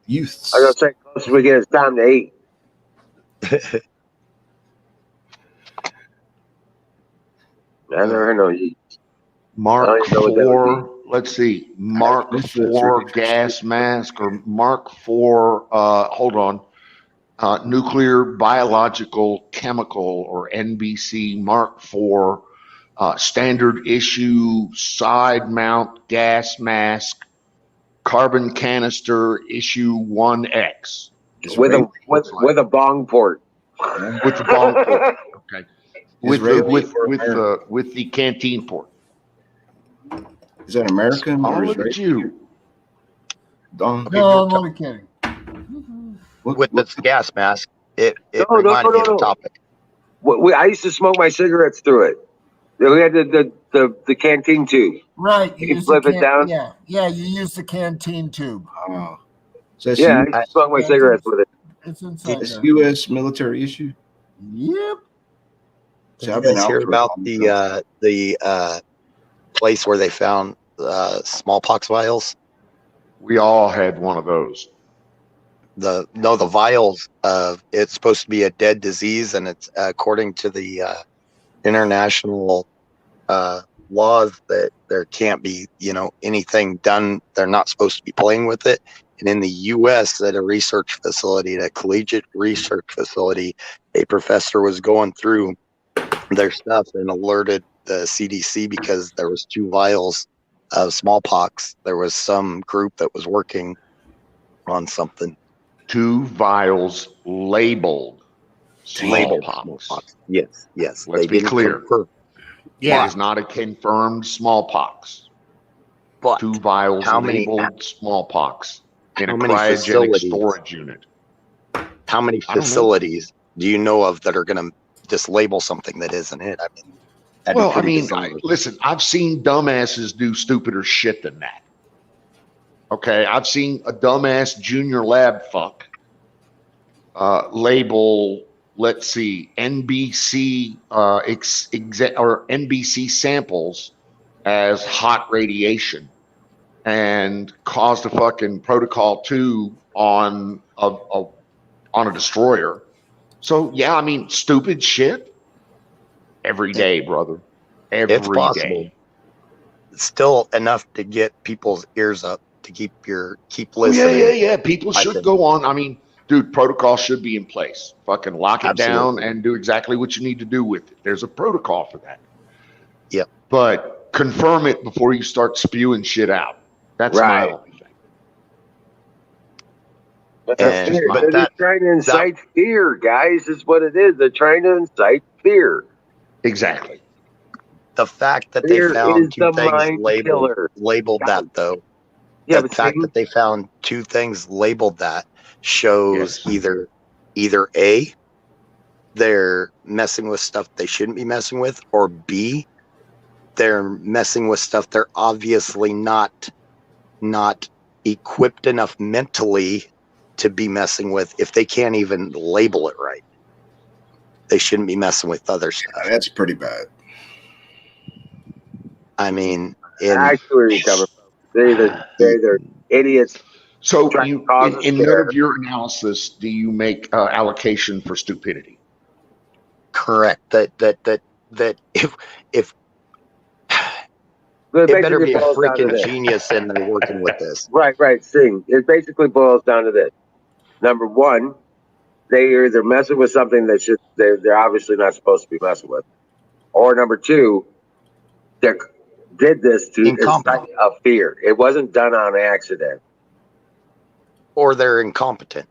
Youths. I was gonna say, close we get, it's time to eat. I never heard no yeet. Mark I don't even know what that would 4, let's see, Mark Most of it's 4 really- gas mask or Mark 4, hold on, nuclear, biological, chemical, or NBC Mark 4, standard issue, side mount gas mask, carbon canister issue 1X. is with what a it looks like. with a bong port. With the bong port. Okay. With the Israeli or American? with the canteen port. Is that American Oh, or look at Israeli? you. Don? No, I'm only kidding. with this gas mask, it No, reminded me of a no. topic. I used to smoke my cigarettes through it. We had the canteen tube. Right. You You can use the flip it down. Yeah. Yeah. You use the canteen tube. Oh. So that's, Yeah, I used to smoke my cigarettes with it. It's inside that's there. U.S. military issue? Yep. See, Did I've you been guys out hear for a about long time. the place where they found smallpox vials? We all had one of those. The vials of it's supposed to be a dead disease, and it's according to the international laws that there can't be anything done. They're not supposed to be playing with it. And in the U.S., at a research facility, at a collegiate research facility, a professor was going through their stuff and alerted the CDC because there was 2 vials of smallpox. There was some group that was working on something. 2 vials labeled smallpox. Yes. Let's They be didn't clear. confirm. It is not a confirmed smallpox. But 2 vials how many labeled smallpox in a how many cryogenic facilities? storage unit. How many I don't know. facilities do you know of that are going to just label something that isn't it? I mean, that'd be Well, I pretty mean, bizarre. listen, I've seen dumbasses do stupider shit than that. Okay, I've seen a dumbass junior lab fuck label, let's see, NBC or NBC samples as hot radiation and caused a fucking protocol 2 on a destroyer. So yeah, I mean, stupid shit every day, brother. It's Every possible. day. It's still enough to get people's ears up to keep Oh, listening. yeah. People I should think. go on. I mean, dude, protocol should be in place. Fucking lock it Absolutely. down and do exactly what you need to do with it. There's a protocol for that. Yep. But confirm it before you start spewing shit out. That's Right. my only thing. But And- they're but just trying to incite fear, guys. Is what it is. They're trying to incite fear. Exactly. The fact that Fear they found is 2 the things mind killer. labeled that though. Yeah, The but fact see, that they found 2 things labeled that shows either A, they're messing with stuff they shouldn't be messing with, or B, they're messing with stuff they're obviously not equipped enough mentally to be messing with. If they can't even label it right, they shouldn't be messing with other stuff. That's pretty bad. I mean, I see where you're coming from. They're either idiots. So Trying you, to cause a in none scare. of your analysis, do you make allocation for stupidity? correct. That if But it better basically be a boils down to freaking this. genius in there working with this. Right. Sing. It basically boils down to this. Number one, they are either messing with something that they're obviously not supposed to be messing with, or number two, they did this to Incompetent. incite a fear. It wasn't done on accident. Or they're incompetent.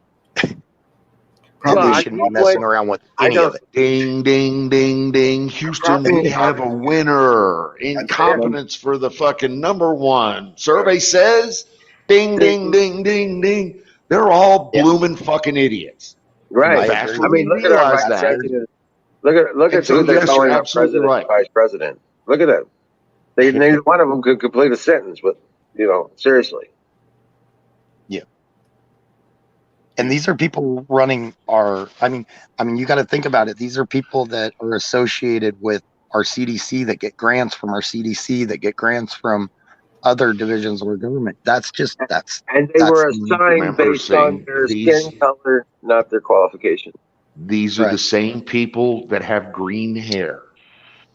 Probably They I shouldn't know be messing what- around with I any know- of it. Ding, ding, ding, ding. Houston, we have a winner. Incompetence for the fucking number 1. Survey says, ding, ding, ding, ding, ding. They're all Yeah. blooming fucking idiots. Right. I Faster agree. I mean, we look at our realize vice that. president. Look And at so, who they're yes, you're calling our absolutely president right. and vice president. Look at them. Neither one of them could complete a sentence with, seriously. And these are people running I mean, you got to think about it. These are people that are associated with our CDC, that get grants from our CDC, that get grants from other divisions of our government. And they were that's assigned remember based on saying their these- skin color, not their qualification. These are Right. the same people that have green hair.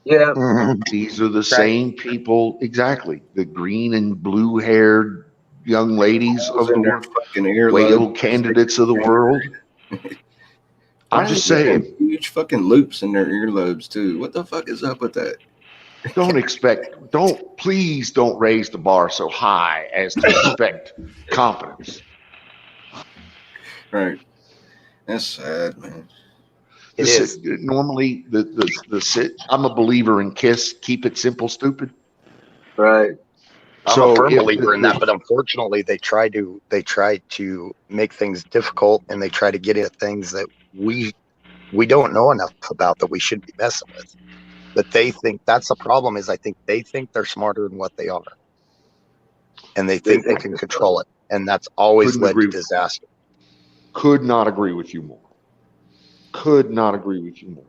Yeah. These are the same people, exactly. The green and blue haired young ladies of the in their world, fucking earlobe. whale candidates of the world. I'm just saying, Huge fucking loops in their earlobes too. What the fuck is up with that? please don't raise the bar so high as to expect competence. Right. That's sad, man. It is. Normally, I'm a believer in KISS, keep it simple, stupid. Right. I'm a firm believer in that, but unfortunately, they try to make things difficult, and they try to get at things that we don't know enough about that we shouldn't be messing with. But they think that's the problem. Is I think they think they're smarter than what they are, and they think they can control it, and that's always led to disaster. Could not agree with you more. Could not agree with you more.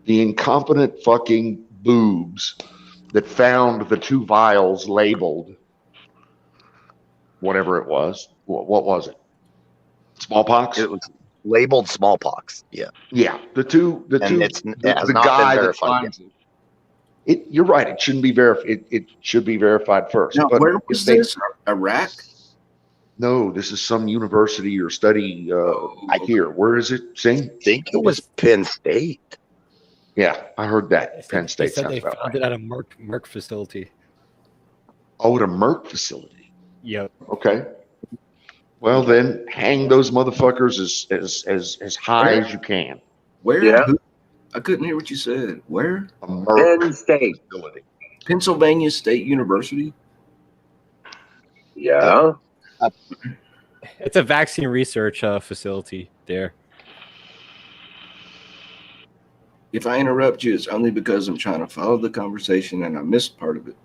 The incompetent fucking boobs that found the 2 vials labeled whatever it was. What was it? Smallpox? It was labeled smallpox. Yeah. Yeah. The has not guy been that verified finds it. You're right. It shouldn't be verified. It should be verified first. Now, but where was this? Iraq? No, this is some university or study. Here, where is it? Sing? I think it was Penn State. Yeah, I heard that. Penn State. They said they found it at a Merck facility. Oh, at a Merck facility. Yep. Okay. Well, then hang those motherfuckers as high as you can. Where? Yeah. I couldn't hear what you said. Where? A Merck Penn State. facility. Pennsylvania State University. Yeah. It's a vaccine research facility there. If I interrupt you, it's only because I'm trying to follow the conversation and I missed part of it.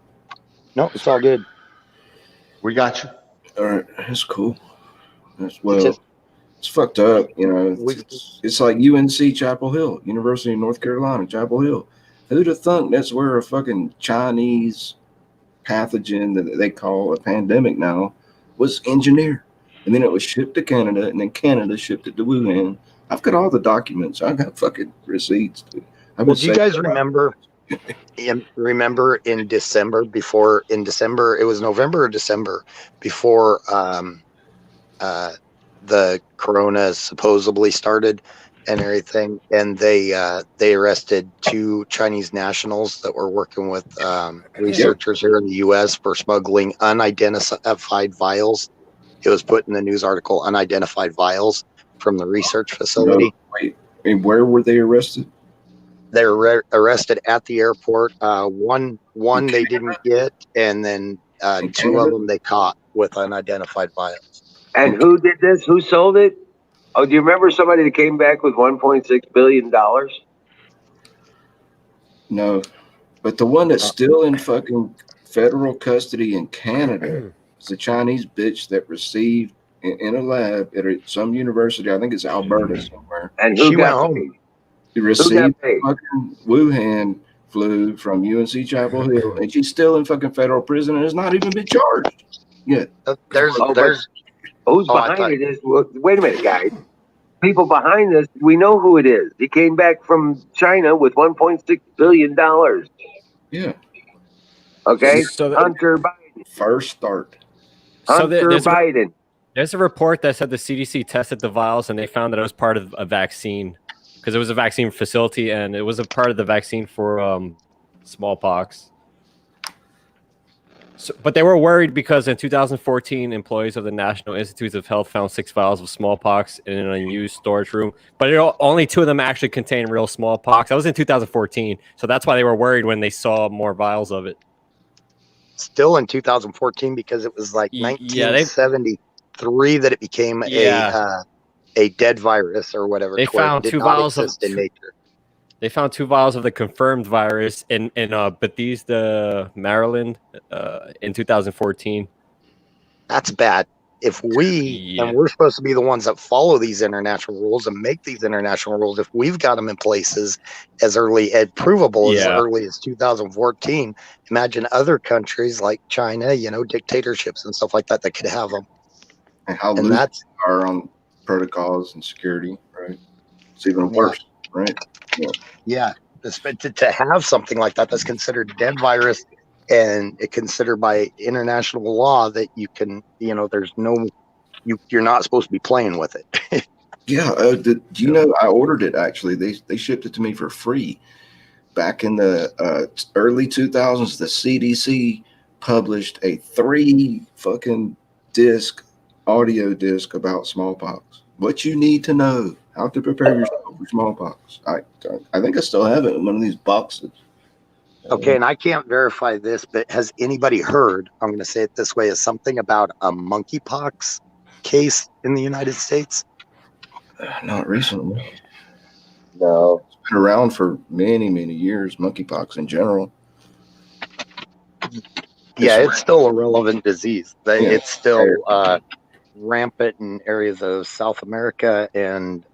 No, it's all good. We got you. All right, that's cool. It's fucked up, you know. It's like UNC Chapel Hill, University of North Carolina, Chapel Hill. Who'd have thunk that's where a fucking Chinese pathogen that they call a pandemic now was engineered, and then it was shipped to Canada, and then Canada shipped it to Wuhan. I've got all the documents. I got fucking receipts. Well, do you guys remember? Remember in December, it was November or December before the corona supposedly started and everything, and they arrested 2 Chinese nationals that were working with researchers here in the U.S. for smuggling unidentified vials. It was put in the news article, unidentified vials from the research facility. Wait, and where were they arrested? They were arrested at the airport. One they didn't get, and then 2 of them they caught with unidentified vials. And who did this? Who sold it? Oh, do you remember somebody that came back with $1.6 billion? No, but the one that's still in fucking federal custody in Canada is a Chinese bitch that received in a lab at some university. I think it's Alberta somewhere. And who got home? She received fucking Wuhan flu from UNC Chapel Hill, and she's still in fucking federal prison and has not even been charged yet. Who's behind it is, wait a minute, guys. People behind this, we know who it is. He came back from China with $1.6 billion. Yeah. Okay? So Hunter Biden. First start. Hunter Biden. There's a report that said the CDC tested the vials and they found that it was part of a vaccine because it was a vaccine facility and it was a part of the vaccine for smallpox. So, but they were worried because in 2014, employees of the National Institutes of Health found 6 vials of smallpox in an unused storage room. But only 2 of them actually contained real smallpox. That was in 2014. So that's why they were worried when they saw more vials of it. Still in 2014 because it was like 1973 that it became a dead virus or whatever. They found 2 vials in nature. They found 2 vials of the confirmed virus in Bethesda, Maryland, in 2014. That's bad. If and we're supposed to be the ones that follow these international rules and make these international rules, if we've got them in places as early and provable as early as 2014, imagine other countries like China, dictatorships and stuff like that could have them. And how loose they are on protocols and security, right? It's even worse, right? Yeah. to have something like that that's considered a dead virus, and it considered by international law that you can, there's no, you're not supposed to be playing with it. Yeah, do you know I ordered it actually? They shipped it to me for free back in the early 2000s. The CDC published a 3 fucking audio disc about smallpox. What you need to know, how to prepare yourself for smallpox. I think I still have it in one of these boxes. Okay, and I can't verify this, but has anybody heard, I'm going to say it this way, is something about a monkeypox case in the United States? Not recently. No. It's been around for many, many years, monkeypox in general. Yeah, it's still a relevant disease. Yeah. It's still rampant in areas of South America and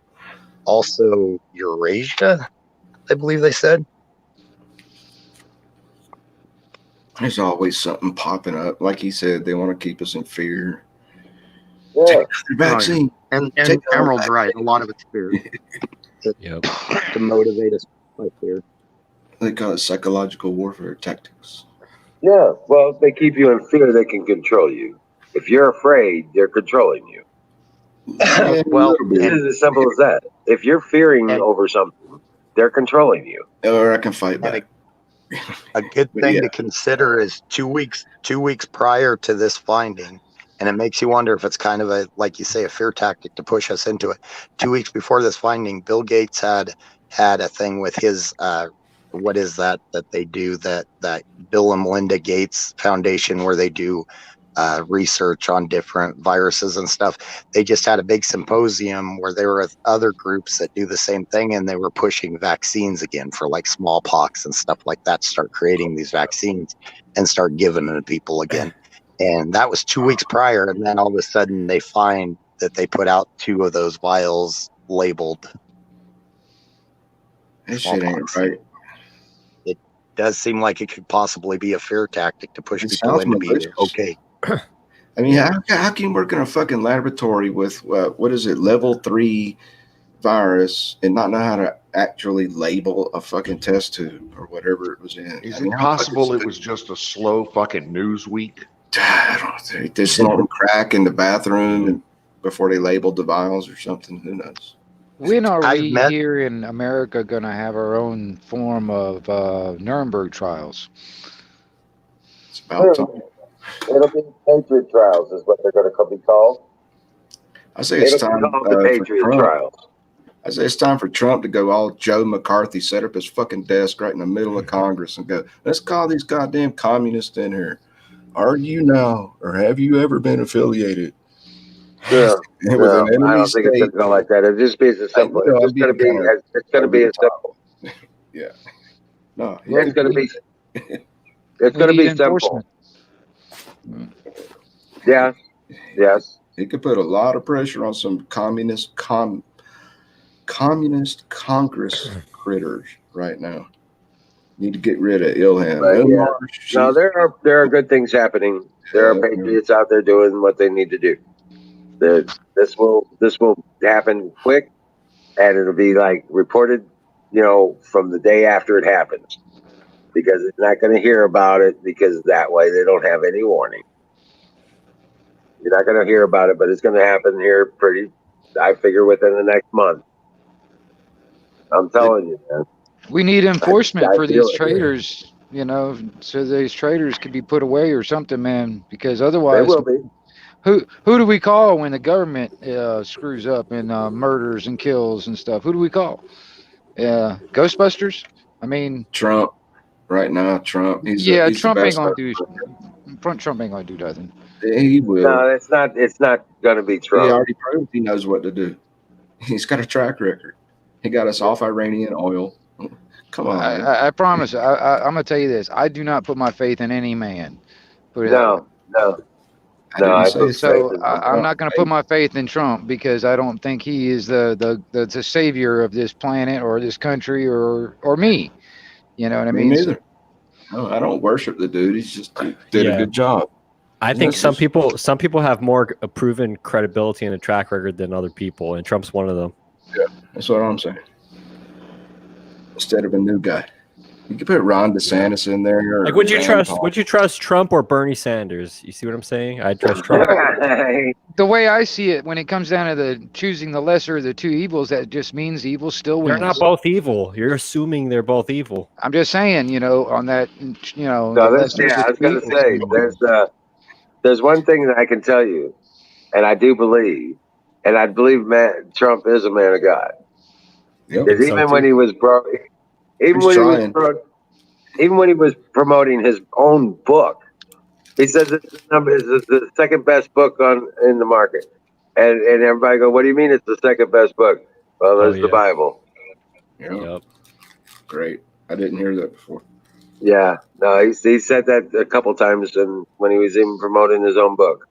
also Eurasia, I believe they said. There's always something popping up. Like he said, they want to keep us in fear. Yeah. Take the vaccine. And Take the Emerald's right. A lot of it's fear. Yep. To motivate us by fear. They call it psychological warfare tactics. Yeah. Well, if they keep you in fear, they can control you. If you're afraid, they're controlling you. Yeah, Well, It's as simple as that. If you're fearing over something, they're controlling you. or I can fight back. A good thing to consider is 2 weeks prior to this finding, and it makes you wonder if it's kind of a, like you say, a fear tactic to push us into it. 2 weeks before this finding, Bill Gates had a thing with his what is that they do, that Bill and Melinda Gates Foundation, where they do research on different viruses and stuff. They just had a big symposium where there were other groups that do the same thing, and they were pushing vaccines again for like smallpox and stuff like that, start creating these vaccines and start giving them to people again. And that was 2 weeks prior, and then all of a sudden they find that they put out 2 of those vials labeled That shit ain't right. It does seem like it could possibly be a fear tactic to push It people sounds into being malicious. okay. I mean, how can you work in a fucking laboratory with what is it, level 3 virus, and not know how to actually label a fucking test tube or whatever it was in? Is I mean, it how possible fucking it was just a slow fucking news week? I don't think they're snorting crack in the bathroom before they labeled the vials or something. Who knows? When are I've we met- here in America going to have our own form of Nuremberg trials? It's about time. It'll be Patriot trials, is what they're going to be called. I say it's It'll be time called the for Patriot Trump. trials. I say it's time for Trump to go all Joe McCarthy, set up his fucking desk right in the middle of Congress and go, let's call these goddamn communists in here. Are you now, or have you ever been affiliated Yeah. with an No, I enemy don't think it's state? going to go like that. It'll just be as simple. I know, It's just going to be. It's going to be as simple. Yeah. No, It's going to be. It's We going to need be simple. enforcement. Yeah. Yes. it could put a lot of pressure on some communist Congress critters right now. Need to get rid of Ilhan. But, yeah. Omar, No, there are good things happening. There are patriots out there doing what they need to do. This will happen quick, and it'll be like reported, from the day after it happens, because it's not going to hear about it, because that way they don't have any warning. You're not going to hear about it, but it's going to happen here I figure within the next month. I'm telling you, man. We need enforcement I for feel these it. traitors, so these traitors could be put away or something, man. Because They otherwise, will be. who do we call when the government screws up and murders and kills and stuff? Who do we call? Ghostbusters? I mean, Trump right now. Trump. He's Trump the ain't best gonna do. Trump ain't gonna do nothing. He will. No, it's not going to be He Trump. already proved he knows what to do. He's got a track record. He got us off Iranian oil. Come on. man. I promise. I'm gonna tell you this. I do not put my faith in any man. Put it that way. No. I didn't say his So faith in I'm Trump. not going to put my faith in Trump because I don't think he is the savior of this planet or this country or me. You know what I Me mean? neither. No, I don't worship the dude. He's just did a good job. I think Yes, some yes. people have more proven credibility and a track record than other people, and Trump's one of them. That's what I'm saying. instead of a new guy. You could put Ron DeSantis in there. Or Like, would you Rand trust? Paul. Would you trust Trump or Bernie Sanders? You see what I'm saying? I'd trust Trump. The way I see it, when it comes down to the choosing the lesser of the two evils, that just means evil still They're wins. not both evil. You're assuming they're both evil. I'm just saying, on that, No, the there's, lesser of yeah, I the was two gonna evils. say there's one thing that I can tell you, and I do believe, and I believe Trump is a man of God. Yep. Because even when he was even when he was promoting his own book, he says it's the second best book in the market, and everybody go, "What do you mean it's the second best book?" Well, there's the Bible. Yep. Great. I didn't hear that before. Yeah, no, he said that a couple times, and when he was even promoting his own book.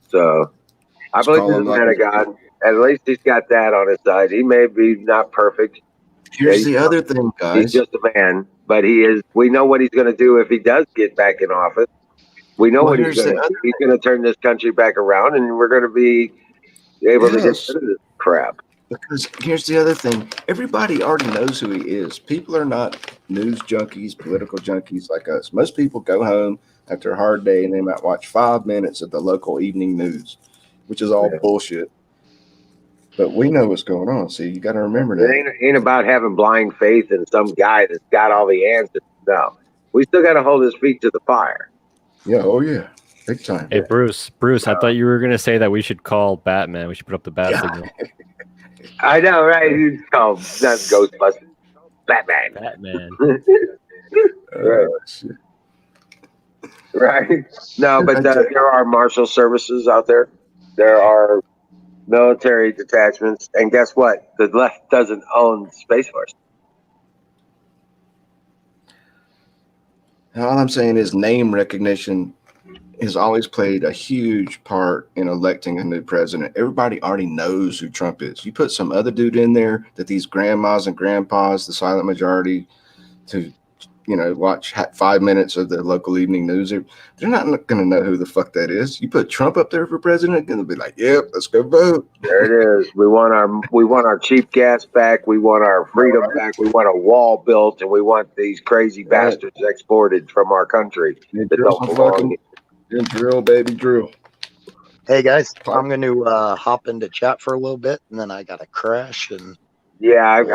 So I Let's believe call he's a him man of God. At least he's got that on his side. He may be not perfect. Here's the other thing, guys. He's just a man, but he is. We know what he's going to do if he does get back in office. We know what he's going to do. He's going to turn this country back around, and we're going to be able to get rid of this crap. Because here's the other thing. Everybody already knows who he is. People are not news junkies, political junkies like us. Most people go home after a hard day and they might watch 5 minutes of the local evening news, which is all bullshit. But we know what's going on. See, you got to remember that. It ain't about having blind faith in some guy that's got all the answers. No, we still got to hold his feet to the fire. Yeah. Oh, yeah. Big time. Hey, Bruce, I thought you were going to say that we should call Batman. We should put up the bat signal. I know, right? He's called not Ghostbusters, Batman. Batman. Right. Right. No, but there are marshal services out there. There are military detachments, and guess what? The left doesn't own Space Force. All I'm saying is name recognition has always played a huge part in electing a new president. Everybody already knows who Trump is. You put some other dude in there that these grandmas and grandpas, the silent majority, to watch 5 minutes of the local evening news. They're not going to know who the fuck that is. You put Trump up there for president, going to be like, "Yep, let's go vote." There it is. We want our cheap gas back. We want our freedom back. We want a wall built, and we want these crazy bastards exported from our country that don't belong. Drill, baby, drill. Hey guys, I'm going to hop into chat for a little bit, and then I got to crash. And yeah, I'm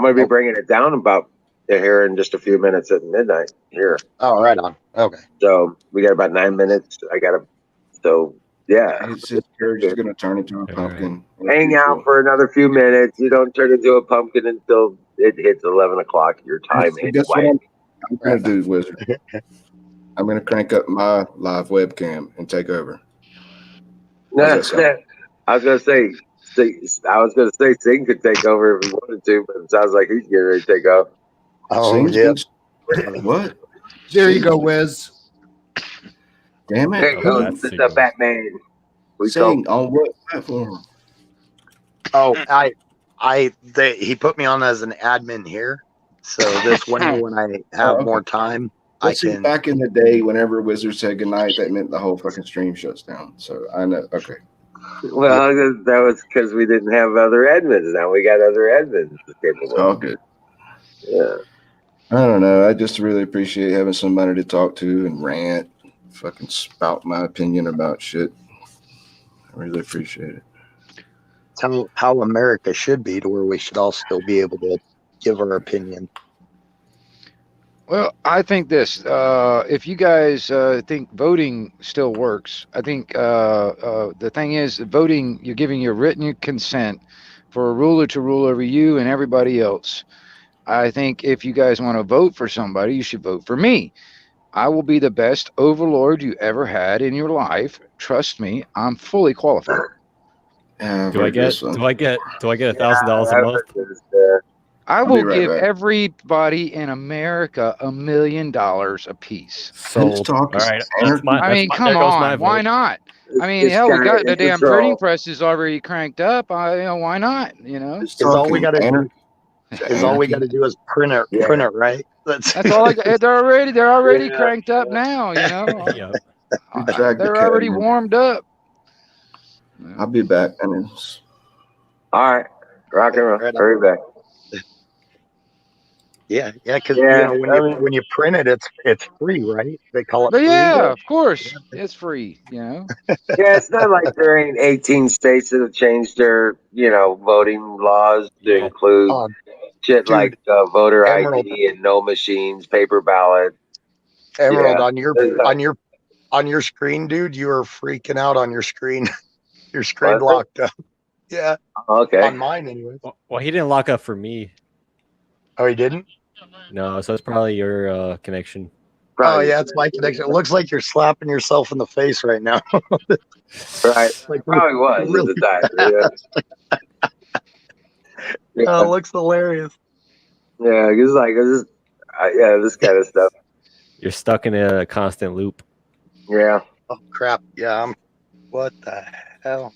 going to be bringing it down about here in just a few minutes at midnight here. Oh, right on. Okay. So we got about 9 minutes. Yeah. His courage is going to turn into a pumpkin. Hang out for another few minutes. You don't turn into a pumpkin until it hits 11 o'clock your time. Guess what I'm going to do, Wizard? I'm going to crank up my live webcam and take over. I was going to say, Sing could take over if he wanted to, but it sounds like he's getting ready to take off. Oh, yeah. What? There you go, Wiz. Damn it. There you go. It's the Batman. Sing on what platform? Oh, he put me on as an admin here. So this window, when I have more time, I can. Back in the day, whenever Wizard said goodnight, that meant the whole fucking stream shuts down. So I know. Okay. Well, that was because we didn't have other admins. Now we got other admins capable. All good. Yeah. I don't know. I just really appreciate having somebody to talk to and rant, fucking spout my opinion about shit. I really appreciate it. Tell how America should be, to where we should all still be able to give our opinion. Well, I think this. If you guys think voting still works, I think the thing is, voting, you're giving your written consent for a ruler to rule over you and everybody else. I think if you guys want to vote for somebody, you should vote for me. I will be the best overlord you ever had in your life. Trust me, I'm fully qualified. Do I get $1,000 a month? I will give everybody in America $1 million a piece. Sold. All right. I mean, come on. Why not? I mean, hell, we got the damn printing press is already cranked up. Why not? Is all we got to do? Is all we got to do is print it, right? That's all. They're already cranked up now. They're already warmed up. I'll be back. And it's, All right, rock and roll. Right on. Hurry back. Yeah, because Yeah, when you print it, it's free, right? They call it But free. yeah, of course, it's free. You know. yeah, it's not like there ain't 18 states that have changed their, voting laws to Yeah. include Oh, shit dude, like voter Emerald, ID and no machines, paper ballot. Emerald Yeah. on your screen, dude. You are freaking out on your screen. Your screen Was it? locked up. Yeah, Okay. on mine anyway. Well, he didn't lock up for me. Oh, he didn't. No, so it's probably your connection. Oh yeah, it's my connection. It looks like you're slapping yourself in the face right now. Right. Like Probably was really at the time. Yeah. it looks hilarious. Yeah, it's like this kind of stuff. You're stuck in a constant loop. Yeah. Oh crap! Yeah, what the hell?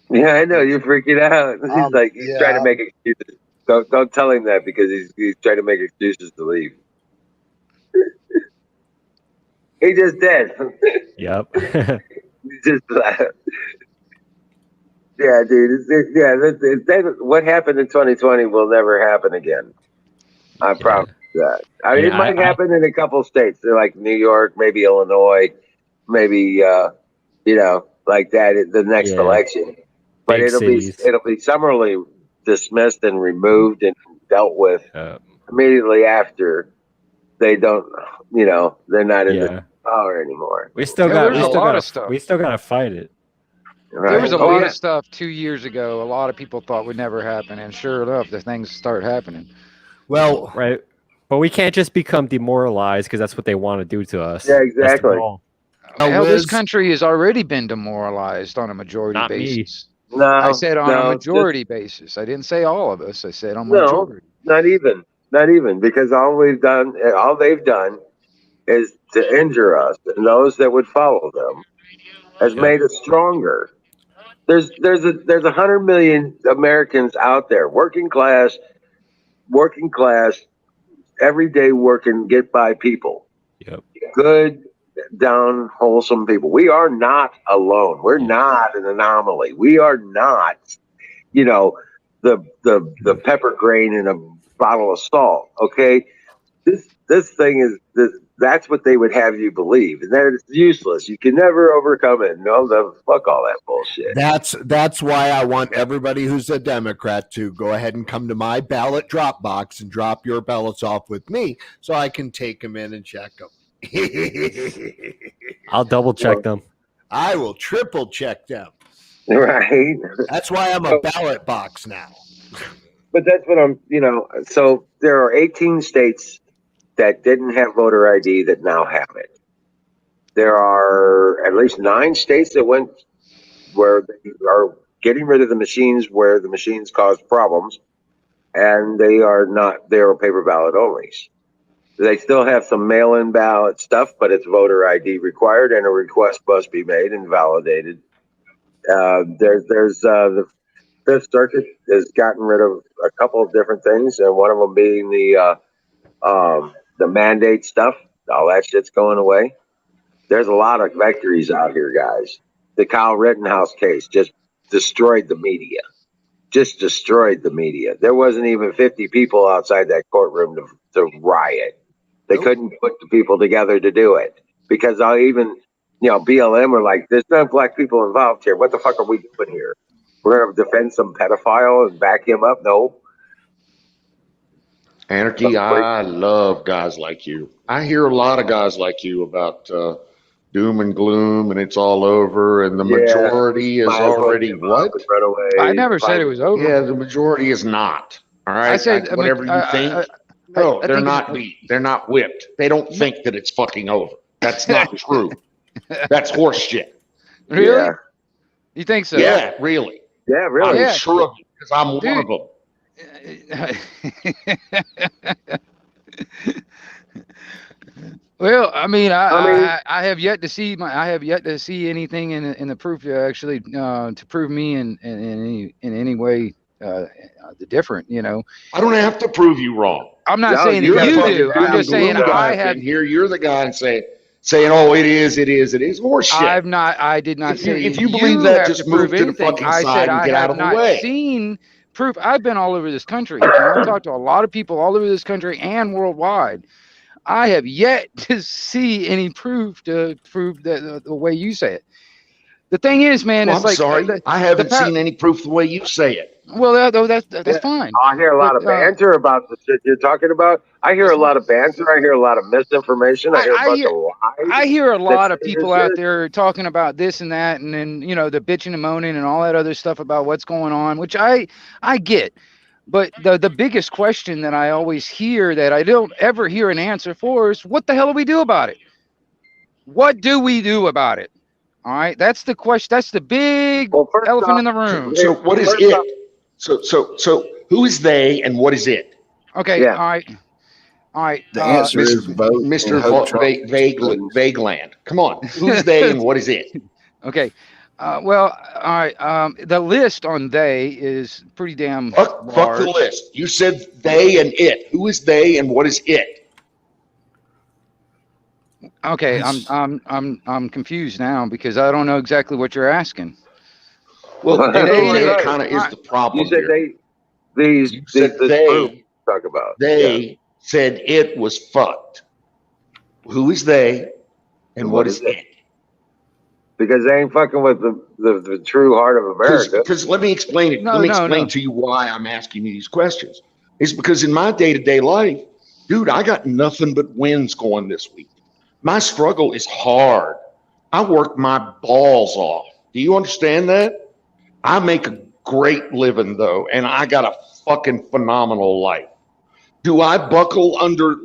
Yeah, I know you're freaking out. He's trying to make excuses. Don't tell him that because he's trying to make excuses to leave. He just did. Yep. He just yeah, dude. What happened in 2020 will never happen again. I promise you that. I mean, And it might happen in a couple states, like New York, maybe Illinois, maybe like that in the next election. But Big cities. it'll be summarily dismissed and removed and dealt with immediately after they don't. They're not in the power anymore. We still Yeah, got there's a lot of stuff. We still got to fight it. Right. There was a lot of stuff 2 years ago. A lot of people thought would never happen, and sure enough, the things start happening. Well, right, but we can't just become demoralized because that's what they want to do to us. Yeah, exactly. Hell, this country has already been demoralized on a majority basis. No, I said on a it's majority basis. I didn't say all of us. I said on No, majority. not even because all they've done is to injure us, and those that would follow them has made us stronger. There's 100 million Americans out there, working class, everyday working, get by people. Yep. Good, down, wholesome people. We are not alone. We're not an anomaly. We are not, the pepper grain in a bottle of salt. Okay, this thing is that's what they would have you believe, and that it's useless. You can never overcome it. No, fuck all that bullshit. That's why I want everybody who's a Democrat to go ahead and come to my ballot drop box and drop your ballots off with me, so I can take them in and check them. I'll double check them. I will triple check them. Right. That's why I'm a ballot box now. But that's what I'm. So there are 18 states that didn't have voter ID that now have it. There are at least 9 states that went where they are getting rid of the machines where the machines cause problems, and they are paper ballot only. They still have some mail-in ballot stuff, but it's voter ID required, and a request must be made and validated. There's the Fifth Circuit has gotten rid of a couple of different things, and one of them being the mandate stuff. All that shit's going away. There's a lot of victories out here, guys. The Kyle Rittenhouse case just destroyed the media. There wasn't even 50 people outside that courtroom to riot. They couldn't put the people together to do it because BLM were like, there's no black people involved here. What the fuck are we doing here? We're going to defend some pedophile and back him up? No. Anarchy, I love guys like you. I hear a lot of guys like you about doom and gloom and it's all over and the majority is already what? I never said it was over. Yeah, the majority is not. All right. I said whatever you think. No, they're not beat. They're not whipped. They don't think that it's fucking over. That's not true. That's horse shit. Really? Yeah. You think so? Yeah, really. Yeah, really. I'm sure of it because I'm one of them. Well, I mean, I have yet to see anything in the proof actually to prove me in any way the different. I don't have to prove you wrong. I'm not saying that you do. I'm just saying I have. Here, you're the guy and say, saying, "Oh, it is horseshit." I did not say if you believe that, have just to prove move to the anything. fucking I side said and I get out have of the not way. seen proof. I've been all over this country. You know, I've talked to a lot of people all over this country and worldwide. I have yet to see any proof to prove that the way you say it. The thing is, man, Well, it's I'm like sorry, I haven't seen any proof the way you say it. Well, that's fine. I hear a lot But of banter about the shit you're talking about. I hear that's a lot fine. of banter. I hear a lot of misinformation. I hear a bunch of lies. I hear a that lot of say people this out shit. there talking about this and that, and then the bitching and moaning and all that other stuff about what's going on, which I get. But the biggest question that I always hear that I don't ever hear an answer for is, what the hell do we do about it? What do we do about it? All right, that's the question. That's the big Well, first elephant off, in the room. So what is first it? off, So who is they and what is it? Okay, yeah. all right. The answer is vote and Mr. hope Trump wins. Vagueland. Come on, who's they and what is it? Okay. Well, all right. The list on they is pretty damn Fuck the large. list. You said they and it. Who is they and what is it? Okay, I'm confused now because I don't know exactly what you're asking. Well, and They- that kind of is the problem You said here. these You said this group they. talk about. They said it was fucked. Who is they and what is it? Because they ain't fucking with the true heart of America. Because let me explain it. Let me explain to you why I'm asking you these questions. It's because in my day-to-day life, dude, I got nothing but wins going this week. My struggle is hard. I work my balls off. Do you understand that? I make a great living though, and I got a fucking phenomenal life. Do I buckle under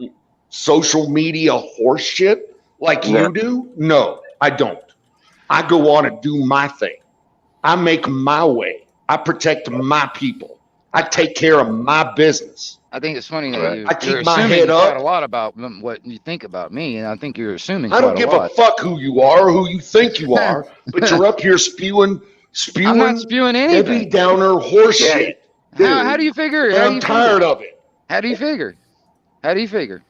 social media horse shit like you do? No, I don't. I go on and do my thing. I make my way. I protect my people. I take care of my business. I think it's funny that I keep you're my assuming head quite up. a lot about what you think about me, and I think you're assuming I quite don't give a lot. a fuck who you are or who you think you are, but you're up here spewing I'm not spewing anything. Debbie Downer horse shit. How do you figure? And I'm tired of it. How do you figure? How do you figure?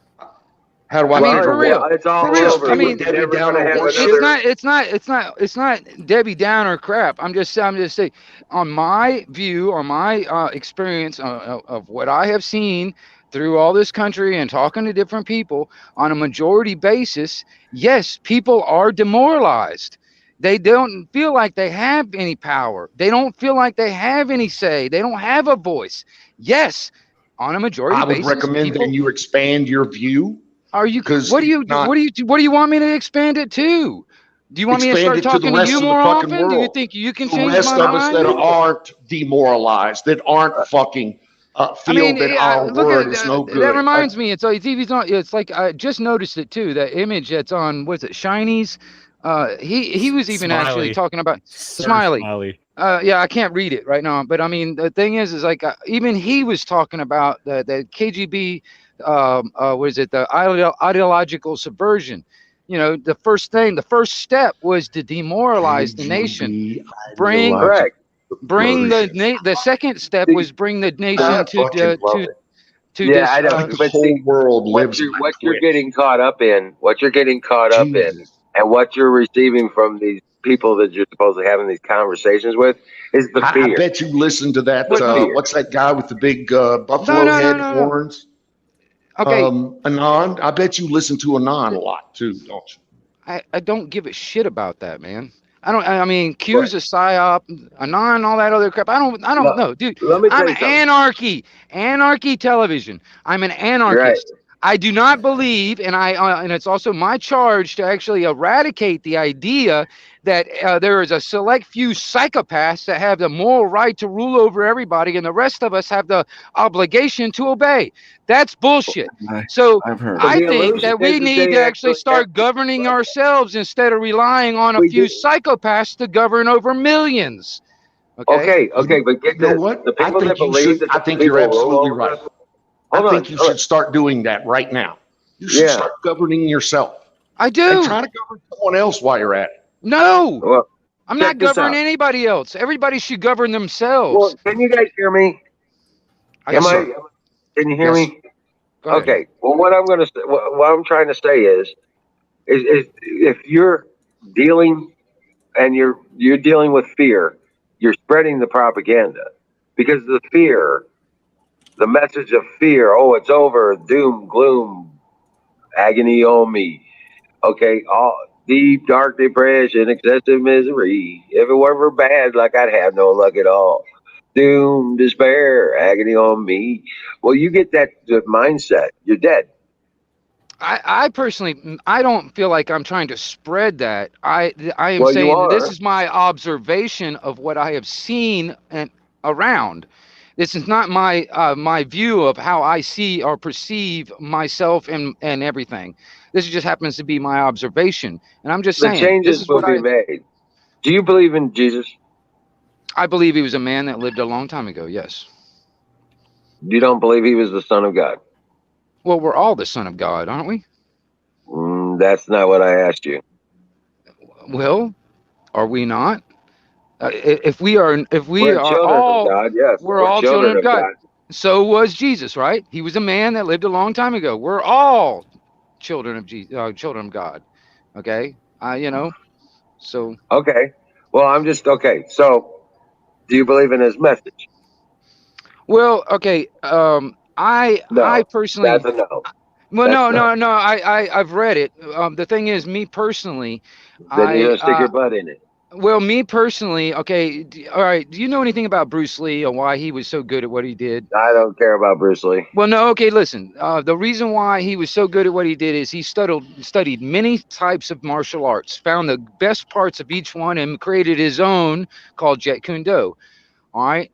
How do I I mean, figure for real. what? It's all For real. over. I mean, We're never gonna have it's not Debbie Downer crap. I'm just saying, on my view, on my experience of what I have seen through all this country and talking to different people on a majority basis, yes, people are demoralized. They don't feel like they have any power. They don't feel like they have any say. They don't have a voice. Yes, on a majority I would basis, recommend people, that you expand your view. are you? Because What do you want me to expand it to? Do you want me to expand start it to the talking to rest you of the more fucking often? Do you world? think you can The change rest my of us that mind? aren't demoralized, that aren't fucking feel that our look word at is no that. good. That reminds me. It's like TV's on. It's like I just noticed it too. That image that's on. What's it? Shiny's. He was even actually Smiley. talking about Sir Smiley. Yeah, I can't read it right now, but I mean, the thing is like even he was talking about the KGB. What is it? The ideological subversion. You know, the first step was to demoralize the nation. Bring correct. the second step was bring the nation to Yeah, this. I know. The But whole see, world what lives you're in what that you're twitch. getting caught up in, and what you're receiving from these people that you're supposedly having these conversations with is the I fear. bet you listen to that. Fear. What's that guy with the big buffalo head horns? Okay. Anand. I bet you listen to Anand a lot too, don't you? I don't give a shit about that, man. I mean, Q's a psyop, Anon, all that other crap. I don't know, dude. Let me I'm tell you something. anarchy television. I'm an anarchist. Right. I do not believe, and and it's also my charge to actually eradicate the idea that there is a select few psychopaths that have the moral right to rule over everybody, and the rest of us have the obligation to obey. That's bullshit. So I've heard. I The think illusion that we is that need they to actually actually start have- governing ourselves instead of relying on a We few do. psychopaths to govern over millions. Okay. Okay, but get You know this. what? The I people that think you believe should. that I the think people you're rule absolutely over right. us. I Hold think on. you should start doing that right now. You should Yeah. start governing yourself. I And do. try to govern someone else while you're at it. No, Well, I'm check not this governing out. anybody else. Everybody should govern themselves. Well, can you guys hear me? Yes, sir. Can you hear Yes. me? Go ahead. Okay. Well, what I'm trying to say is, If you're dealing and you're dealing with fear, you're spreading the propaganda because the fear, the message of fear. Oh, it's over. Doom, gloom, agony on me. Okay, all deep, dark depression, excessive misery. If it weren't for bad, like I'd have no luck at all. Doom, despair, agony on me. Well, you get that mindset, you're dead. I personally, I don't feel like I'm trying to spread that. I am Well, you saying that this are. is my observation of what I have seen and around. This is not my view of how I see or perceive myself and everything. This just happens to be my observation, and I'm just The saying this changes is will what be made. Do you believe in Jesus? I believe. He was a man that lived a long time ago. Yes. You don't believe he was the Son of God? Well, we're all the son of God, aren't we? That's not what I asked you. Well, are we not? If we We're are children of all, God, yes. we're We're all children children of of God. God. So was Jesus, right? He was a man that lived a long time ago. We're all children of Jesus, children of God. Okay, you know. So, Okay. Well, I'm just okay. So, do you believe in his message? well, okay. I No. That's personally, a no. well, That's no, no. no, no. I've read it. The thing is, me personally, Then you're I gonna stick your butt in it. well, me personally, okay. All right. Do you know anything about Bruce Lee or why he was so good at what he did? I don't care about Bruce Lee. Well, no, okay, listen. The reason why he was so good at what he did is he studied many types of martial arts, found the best parts of each one, and created his own called Jeet Kune Do. All right,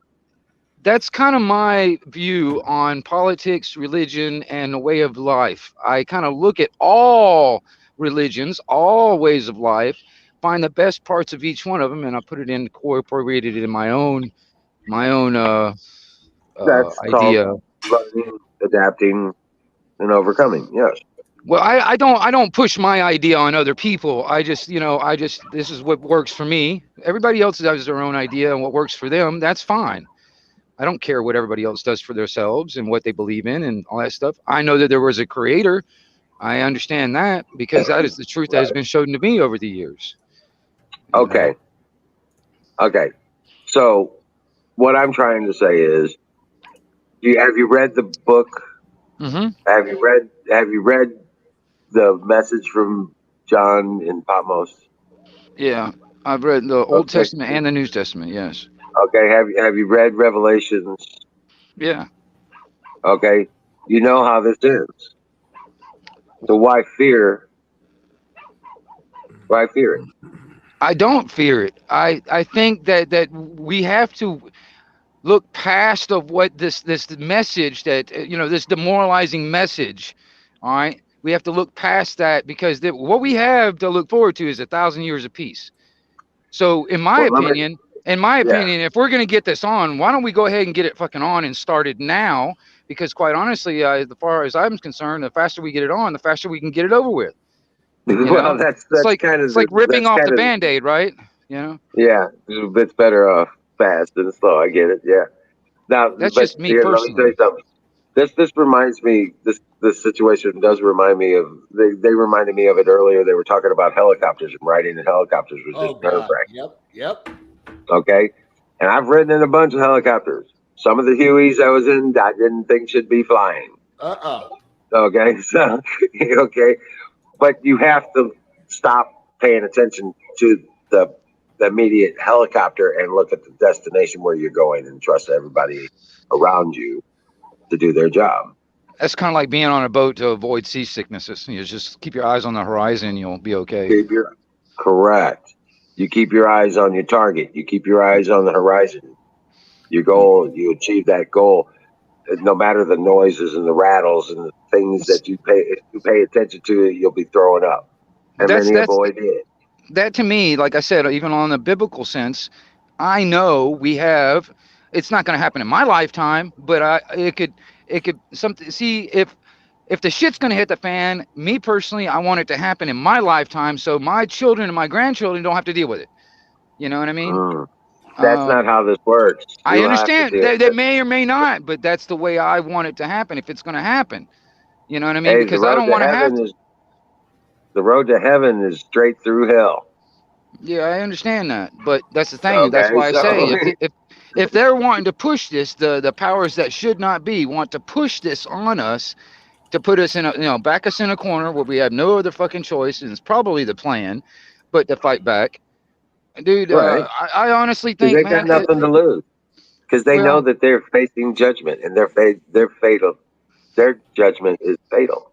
that's kind of my view on politics, religion, and the way of life. I kind of look at all religions, all ways of life, find the best parts of each one of them, and I put it in, incorporated it in my own That's called idea. learning, adapting, and overcoming. Yes. Well, I don't push my idea on other people. I just this is what works for me. Everybody else has their own idea and what works for them. That's fine. I don't care what everybody else does for themselves and what they believe in and all that stuff. I know that there was a creator. I understand that because that is the truth that has Right. been shown to me over the years. You know. Okay. Okay. So, what I'm trying to say is, have you read the book? Mm-hmm. Have you read the message from John in Patmos? Yeah, I've read the Old Okay. Testament and the New Testament. Yes. Okay. Have you read Revelations? Yeah. Okay. You know how this ends. So why fear? Why fear it? I don't fear it. I think that we have to look past of what this message that this demoralizing message. All right, we have to look past that because what we have to look forward to is 1,000 years of peace. So Well, let me. in my Yeah. opinion, if we're going to get this on, why don't we go ahead and get it fucking on and start it now? Because quite honestly, as far as I'm concerned, the faster we get it on, the faster we can get it over with. You Well, know, that's it's that's like kind of it's like the ripping that's off kind the of band-aid, right? You know, yeah. It's better fast than slow. I get it. Yeah. Now, that's but just me here, let me tell you personally. something. This reminds me. This situation does remind me of. They reminded me of it earlier. They were talking about helicopters and riding in helicopters was Oh just nerve God. wracking. Yep. Yep. Okay, and I've ridden in a bunch of helicopters. Some of the Hueys I was in, I didn't think should be flying. Uh-uh. Okay, so okay, but you have to stop paying attention to the the immediate helicopter and look at the destination where you're going and trust everybody around you to do their job. That's kind of like being on a boat to avoid seasicknesses. You just keep your eyes on the horizon, you'll be okay. Keep your correct. You keep your eyes on your target. You keep your eyes on the horizon. Your goal, you achieve that goal. No matter the noises and the rattles and the things that if you pay attention to it, you'll be throwing up. But And that's many a that's boy did. that to me, like I said, even on the biblical sense, I know we have. It's not going to happen in my lifetime, but it could something. See if the shit's going to hit the fan, me personally, I want it to happen in my lifetime, so my children and my grandchildren don't have to deal with it. You know what I mean? Mm. That's Uh, not how this works. I You'll have to understand deal that with it. may or may not, but that's the way I want it to happen. If it's going to happen, you know what I mean? Hey, the Because I road don't to want to have heaven to. is The road to heaven is straight through hell. Yeah, I understand that, but that's the thing. That's Okay, why I say so if they're wanting to push this, the powers that should not be want to push this on us to put us in a back us in a corner where we have no other fucking choice, and it's probably the plan, but to fight back, dude. right, I honestly because think, they got man. nothing to lose. Because they know Well, that they're facing judgment, and they're fatal. Their judgment is fatal.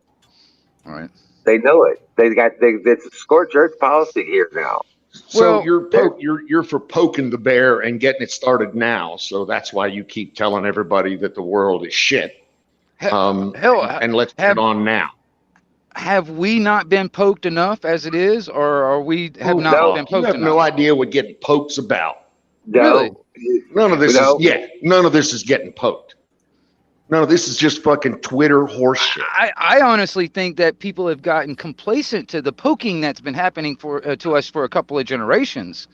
all right. They know it. It's a scorched earth policy here now. So Well, you're for poking the bear and getting it started now. So that's why you keep telling everybody that the world is shit. hell, And let's get have on now. have we not been poked enough as it is, or are we have Oh, not No, been fuck. You poked have no enough? idea what getting poked's about. Really? no, None of this is no. none of this is getting poked. None of this is just fucking Twitter horseshit. I honestly think that people have gotten complacent to the poking that's been happening to us for a couple of generations.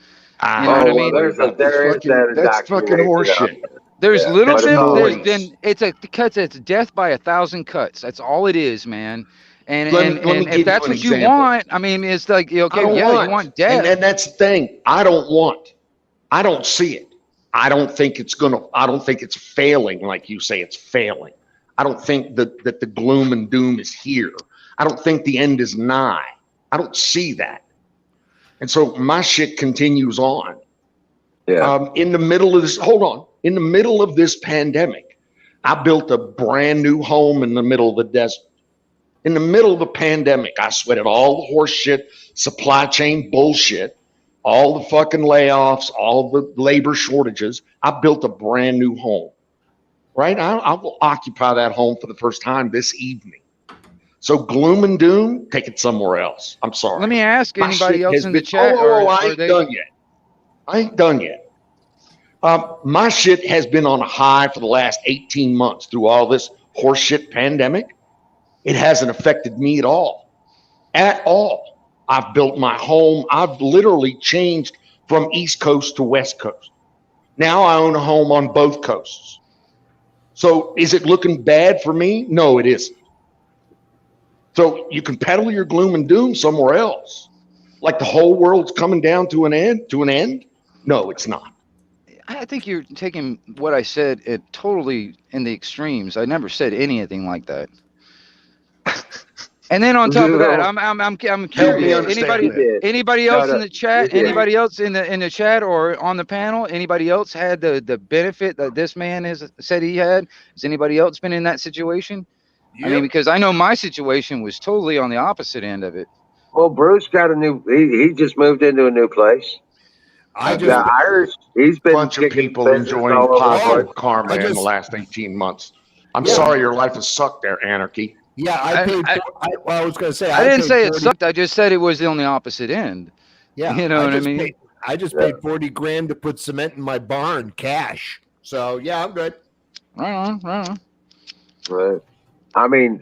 You know what I Oh well, mean? there is that That's fucking indoctrination of horseshit. it. There's Yeah, little but it's That's bit. all There's noise. been. It's a cuts. It's death by 1,000 cuts. That's all it is, man. And and Let me and if give you that's an what you example. want, I mean, it's like I okay, don't yeah, you want, want death. and that's the thing. I don't want. I don't see it. I don't think it's failing like you say it's failing. I don't think that the gloom and doom is here. I don't think the end is nigh. I don't see that. And so my shit continues on. yeah. In the middle of this, hold on. In the middle of this pandemic, I built a brand new home in the middle of the desert. In the middle of the pandemic, I sweated all the horse shit, supply chain bullshit, all the fucking layoffs, all the labor shortages. I built a brand new home, right? I will occupy that home for the first time this evening. So gloom and doom, take it somewhere else. I'm sorry. Let me ask My anybody shit else has in the been, chat, or I are ain't they? done yet. I ain't done yet. My shit has been on a high for the last 18 months through all this horseshit pandemic. It hasn't affected me at all. At all. I've built my home. I've literally changed from East Coast to West Coast. Now I own a home on both coasts. So is it looking bad for me? No, it isn't. So you can peddle your gloom and doom somewhere else. Like the whole world's coming down to an end? No, it's not. I think you're taking what I said it totally in the extremes. I never said anything like that. And then on top of that, No, I'm Help me curious. understand you Anybody that. did. anybody No, else no, in the chat? you did. Anybody else in the chat or on the panel? Anybody else had the benefit that this man has said he had? Has anybody else been in that situation? I mean, Yep. because I know my situation was totally on the opposite end of it. Well, Bruce got a new. He just moved into a new place. I The just Irish. He's been Bunch of kicking people business enjoying all over the place. positive karma I in the just last 18 months. I'm yeah sorry your life has sucked there, Anarchy. yeah I I paid. I, Well, I was going to say I I didn't paid say it 40. sucked. I just said it was on the opposite end. Yeah, You know what I mean? I just Yeah. paid 40 grand to put cement in my barn cash. So yeah, I'm good. Right on, right on. Right. I mean,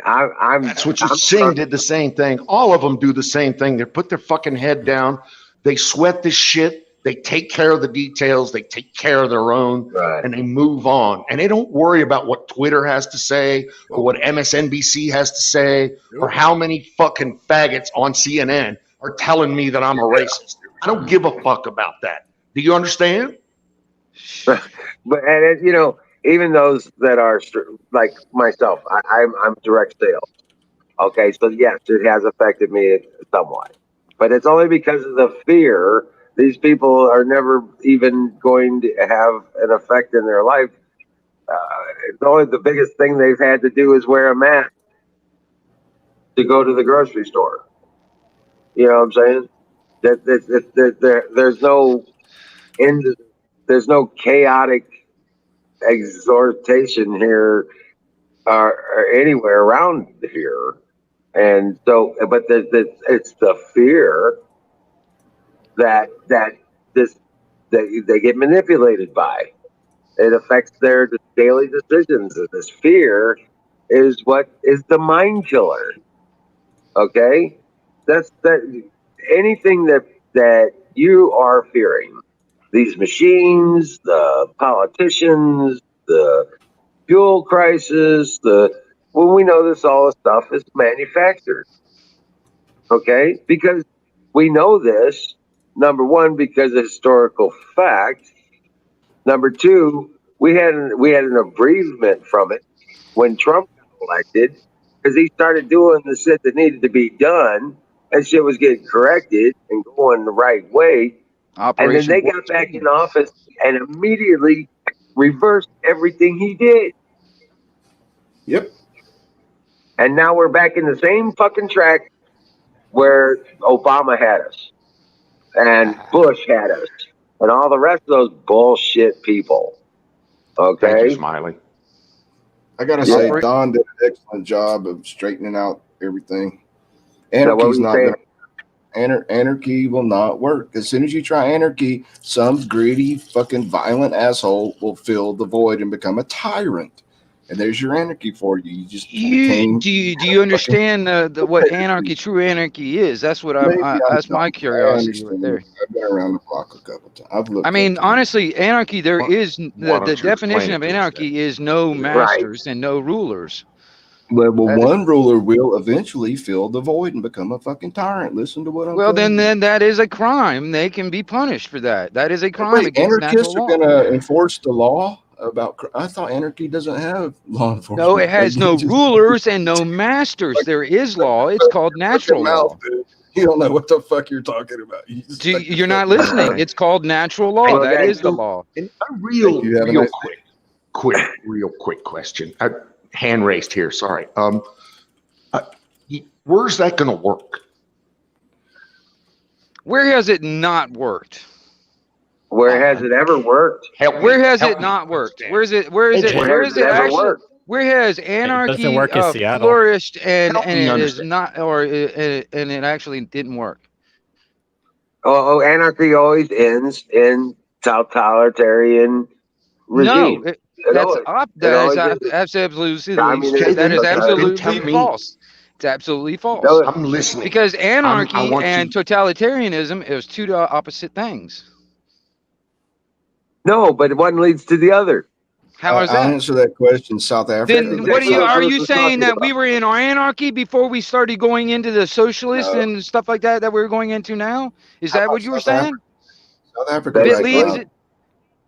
That's what you I'm Sing did the same thing. All of them do the same thing. They put their fucking head down. They sweat this shit. They take care of the details. They take care of their own right. and they move on. And they don't worry about what Twitter has to say or what MSNBC has to say or how many fucking faggots on CNN are telling me that I'm a racist. I don't give a fuck about that. Do you understand? But even those that are like myself, I'm direct sales. Okay, so yes, it has affected me somewhat, but it's only because of the fear. These people are never even going to have an effect in their life. It's only the biggest thing they've had to do is wear a mask to go to the grocery store. You know what I'm saying? There's no end. There's no chaotic exhortation here or anywhere around here. And so, but it's the fear that this they get manipulated by. It affects their daily decisions. And this fear is what is the mind killer. Okay, that's that. Anything that you are fearing, these machines, the politicians, the fuel crisis, the when we know this all stuff is manufactured. Okay, because we know this. Number one, because of historical fact. Number two, we had an abbreviation from it when Trump got elected because he started doing the shit that needed to be done, and shit was getting corrected and going the right way. And then Operation they Warp got back in Speed. office and immediately reversed everything he did. Yep. And now we're back in the same fucking track where Obama had us and Bush had us and all the rest of those bullshit people. Thank you, Okay? Smiley. I gotta Yeah. say, Don did an excellent job of straightening out everything. Now, what were Anarchy's you not saying? gonna. Anarchy will not work. As soon as you try anarchy, some greedy, fucking violent asshole will fill the void and become a tyrant. And there's your anarchy for you. You just became. Do you understand what anarchy, true anarchy is? That's what Maybe I that's my don't. I curiosity right understand. there. I've been around the block a couple times. I've I looked mean, into it. honestly, anarchy, there Why- is why the don't you explain definition it of to us then? anarchy is no Right. masters and no rulers. Well, That- one ruler will eventually fill the void and become a fucking tyrant. Listen to what I'm Well, telling you. then that is a crime. They can be punished for that. That is a crime Wait, against natural anarchists are law. going to enforce the law about. I thought anarchy doesn't have law enforcement. No, it has no just rulers and no masters. There is law. It's called natural mouth, law. dude. You don't know what the fuck you're talking about. You just stuck your You're not foot in listening. your It's called natural law. Well, That guys, is the law. And a Thank real, you. Have a real nice real quick question. Hand raised here. Sorry. Where's that going to work? Where has it not worked? where has it ever worked? Help me. Where has Help it me not worked? understand. Where is it? Where is it? Where Where has is it it ever actually? worked? Where has doesn't anarchy work in Seattle. flourished and Help me it is understand. not, or and it actually didn't work? Anarchy always ends in totalitarian No, regime. It always, it always is. absolutely Communist. that is Then tell absolutely me. false. It's absolutely false. No, I'm listening. Because I anarchy want and you. totalitarianism is two opposite things. no, but one leads to the other. How is I'll that? answer that question. South Africa. Then That's what exactly what are Bruce you was saying talking that we about. were in our anarchy before we started going into the socialist No. and stuff like that we're going into now? Is that what you were saying? South Africa If it right leads now.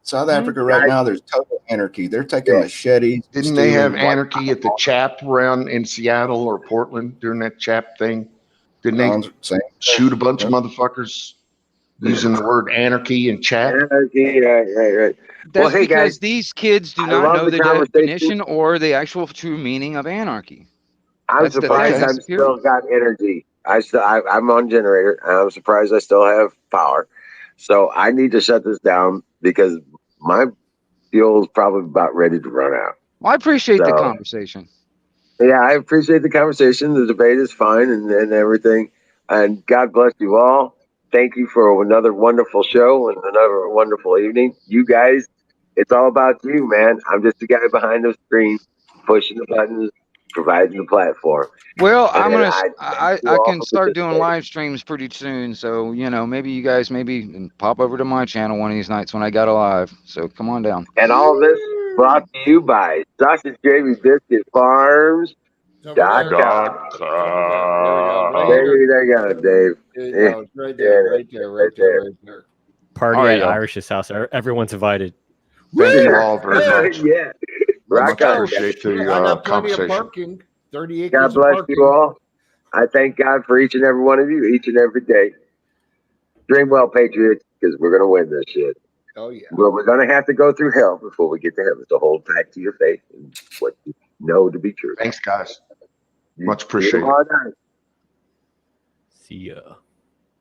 South Hmm? Africa right Guys, now. There's total anarchy. They're taking machetes. Didn't they have stealing white anarchy at the chap around in Seattle or Portland during that chap thing? Didn't they bonds, same shoot a bunch of Yep. motherfuckers using the word anarchy and chat? Anarchy, right. Well, That's hey guys, because these kids do I not love know the the conversation. definition or the actual true meaning of anarchy. I'm That's the surprised thing. I'm still got energy. I'm on generator, and I'm surprised I still have power. So I need to shut this down because my fuel's probably about ready to run out. Well, I appreciate the So conversation. yeah, I appreciate the conversation. The debate is fine and everything. And God bless you all. Thank you for another wonderful show and another wonderful evening. You guys, it's all about you, man. I'm just the guy behind the screen, pushing the buttons, providing the platform. Well, And I'm gonna. I thank you I all can for start doing participating. live streams pretty soon. So maybe you guys pop over to my channel one of these nights when I got alive. So come on down. And all of this brought to you by Sausage Gravy Biscuit Farms. Over Dot there. com. There you go. Right here. There you go, Dave. There you Yeah, go. Right there. Right there. Right there. Right there. Party All right, at y'all. Irish's house. Everyone's invited. Thank you all very much. Yeah. Let's Rock go. on. Appreciate the I got plenty of conversation. parking. 30 acres God of bless parking. you all. I thank God for each and every one of you, each and every day. Dream well, Patriots, because we're going to win this shit. Oh, yeah. Well, we're going to have to go through hell before we get to heaven. So hold tight to your faith and what you know to be true. Thanks, guys. You- Much appreciated. you are nice. See ya.